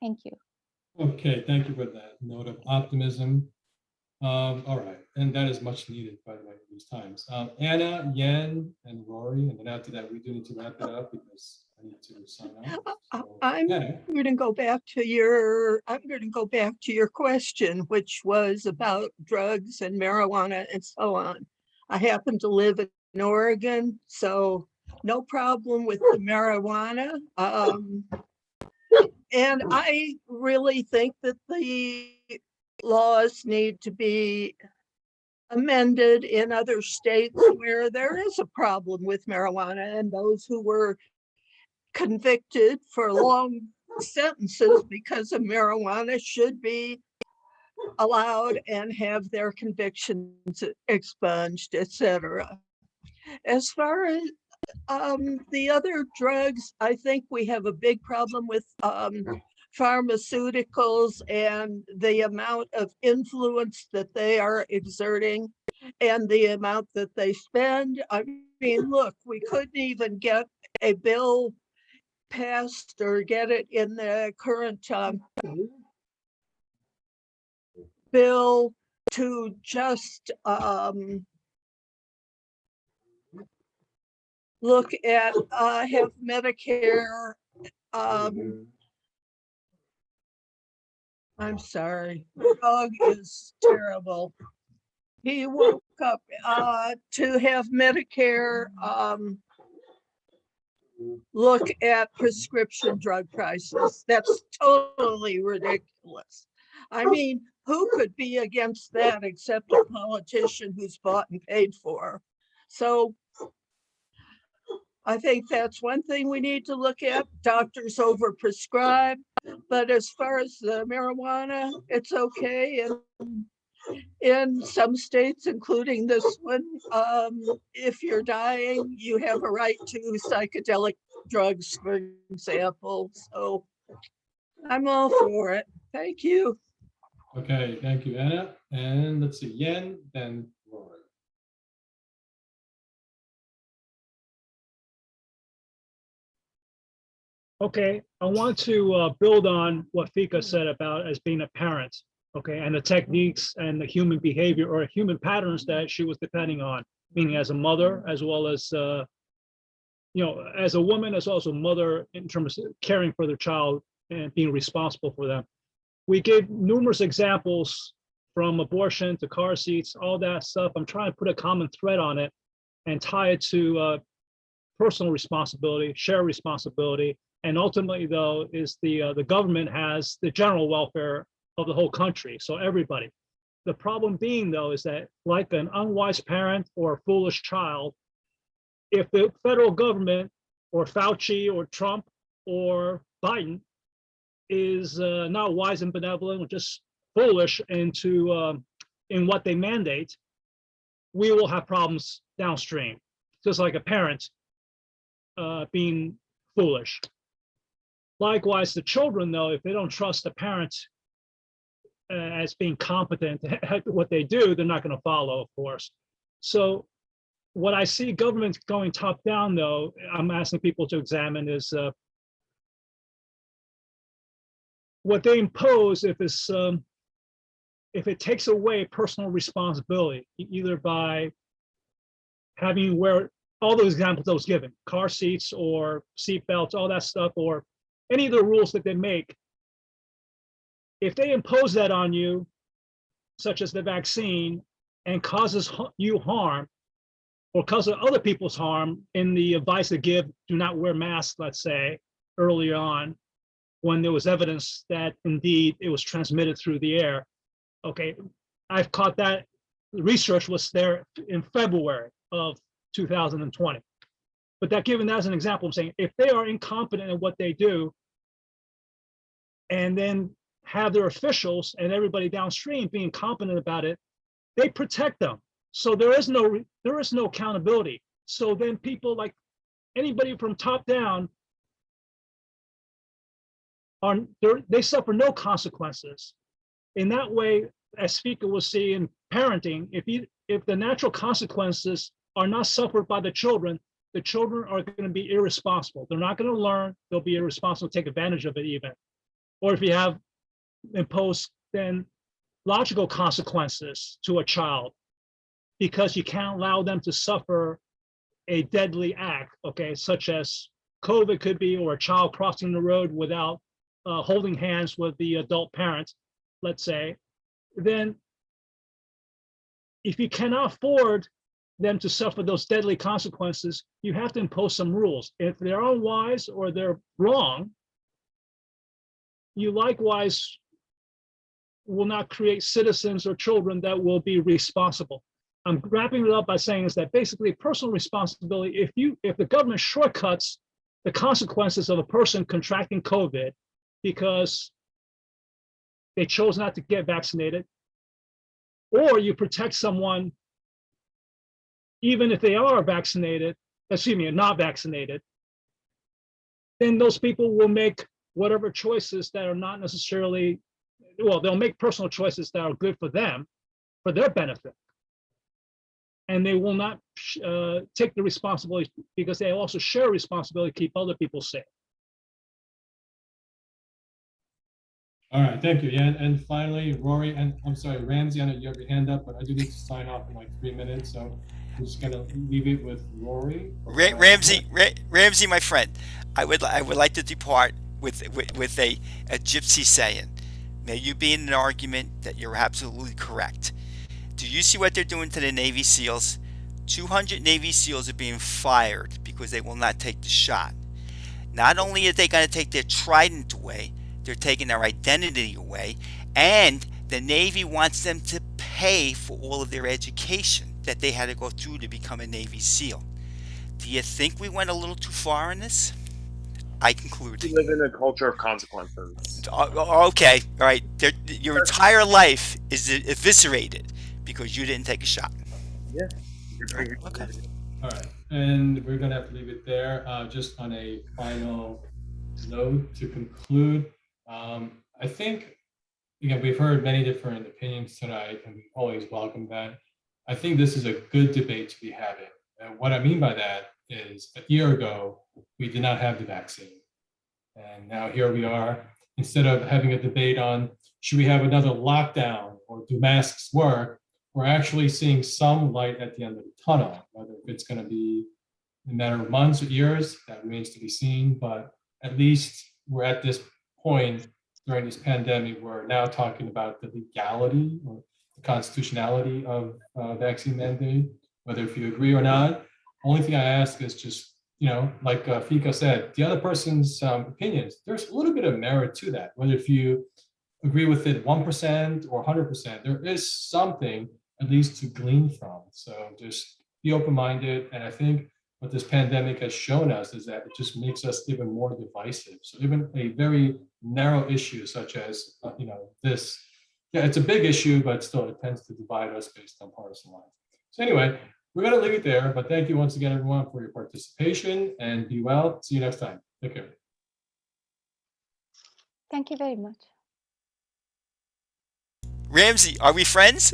Thank you. Okay, thank you for that note of optimism. All right, and that is much needed, by the way, these times. Anna, Yen, and Rory, and then after that, we do need to wrap it up because I need to sign off. So, I'm yeah. going to go back to your question, which was about drugs and marijuana and so on. I happen to live in Oregon, so no problem with the marijuana. And I really think that the laws need to be amended in other states where there is a problem with marijuana, and those who were convicted for long sentences because of marijuana should be allowed and have their convictions expunged, etc. As far as the other drugs, I think we have a big problem with pharmaceuticals and the amount of influence that they are exerting and the amount that they spend. I mean, look, we couldn't even get a bill passed or get it in the current bill to just look at have Medicare. I'm sorry, the dog is terrible. He woke up to have Medicare look at prescription drug prices. That's totally ridiculous. I mean, who could be against that except a politician who's bought and paid for? So I think that's one thing we need to look at. Doctors overprescribe, but as far as the marijuana, it's okay. And in some states, including this one, if you're dying, you have a right to psychedelic drugs, for example. So I'm all for it. Thank you. Okay, thank you, Anna. And let's see, Yen, then Rory. Okay, I want to build on what Fika said about as being a parent, okay, and the techniques and the human behavior or human patterns that she was depending on, meaning as a mother, as well as, as a woman, as well as a mother in terms of caring for their child and being responsible for them. We gave numerous examples from abortion to car seats, all that stuff. I'm trying to put a common thread on it and tie it to personal responsibility, shared responsibility. And ultimately, though, is the government has the general welfare of the whole country, so everybody. The problem being, though, is that like an unwise parent or a foolish child, if the federal government or Fauci or Trump or Biden is not wise and benevolent or just foolish in what they mandate, we will have problems downstream, just like a parent being foolish. Likewise, the children, though, if they don't trust the parents as being competent at what they do, they're not going to follow, of course. So what I see governments going top down, though, I'm asking people to examine is what they impose if it takes away personal responsibility, either by having you wear all those examples I was given, car seats or seat belts, all that stuff, or any of the rules that they make. If they impose that on you, such as the vaccine, and causes you harm or causes other people's harm in the advice they give, do not wear masks, let's say, early on, when there was evidence that indeed it was transmitted through the air. Okay, I've caught that. The research was there in February of 2020. But that, given that as an example, I'm saying if they are incompetent in what they do, and then have their officials and everybody downstream being competent about it, they protect them. So there is no accountability. So then people, like anybody from top down, they suffer no consequences. In that way, as Fika will see in parenting, if the natural consequences are not suffered by the children are going to be irresponsible. They're not going to learn. They'll be irresponsible, take advantage of it even. Or if you have imposed then logical consequences to a child, because you can't allow them to suffer a deadly act, okay, such as COVID could be, or a child crossing the road without holding hands with the adult parent, let's say, then if you cannot afford them to suffer those deadly consequences, you have to impose some rules. If they're unwise or they're wrong, you likewise will not create citizens or children that will be responsible. I'm wrapping it up by saying is that basically personal responsibility, if the government shortcuts the consequences of a person contracting COVID because they chose not to get vaccinated, or you protect someone even if they are vaccinated, not vaccinated, then those people will make whatever choices that are not necessarily, well, they'll make personal choices that are good for them, for their benefit. And they will not take the responsibility because they also share responsibility to keep other people safe. All right, thank you. Yeah, and finally, Rory, and I'm sorry, Ramsey, I know you have your hand up, but I do need to sign off in like 3 minutes, so I'm just gonna leave it with Rory. Ramsey, my friend, I would like to depart with a gypsy saying, may you be in an argument that you're absolutely correct. Do you see what they're doing to the Navy SEALs? 200 Navy SEALs are being fired because they will not take the shot. Not only are they going to take their trident away, they're taking their identity away, and the Navy wants them to pay for all of their education that they had to go through to become a Navy SEAL. Do you think we went a little too far in this? I conclude. We live in a culture of consequences. Okay, all right. Your entire life is eviscerated because you didn't take a shot. Yeah. Okay. All right, and we're gonna have to leave it there. Just on a final note to conclude, I think, again, we've heard many different opinions tonight, and we always welcome that. I think this is a good debate to be having. And what I mean by that is a year ago, we did not have the vaccine. And now here we are, instead of having a debate on should we have another lockdown or do masks work, we're actually seeing some light at the end of the tunnel. Whether it's going to be a matter of months or years, that remains to be seen. But at least we're at this point during this pandemic, we're now talking about the legality or the constitutionality of vaccine mandate, whether if you agree or not. Only thing I ask is just, like Fika said, the other person's opinions, there's a little bit of merit to that. Whether if you agree with it 1% or 100%, there is something at least to glean from. So just be open-minded. And I think what this pandemic has shown us is that it just makes us even more divisive. So even a very narrow issue such as, this, yeah, it's a big issue, but still it tends to divide us based on partisan lines. So anyway, we're going to leave it there, but thank you once again, everyone, for your participation, and be well. See you next time. Take care. Thank you very much. Ramsey, are we friends?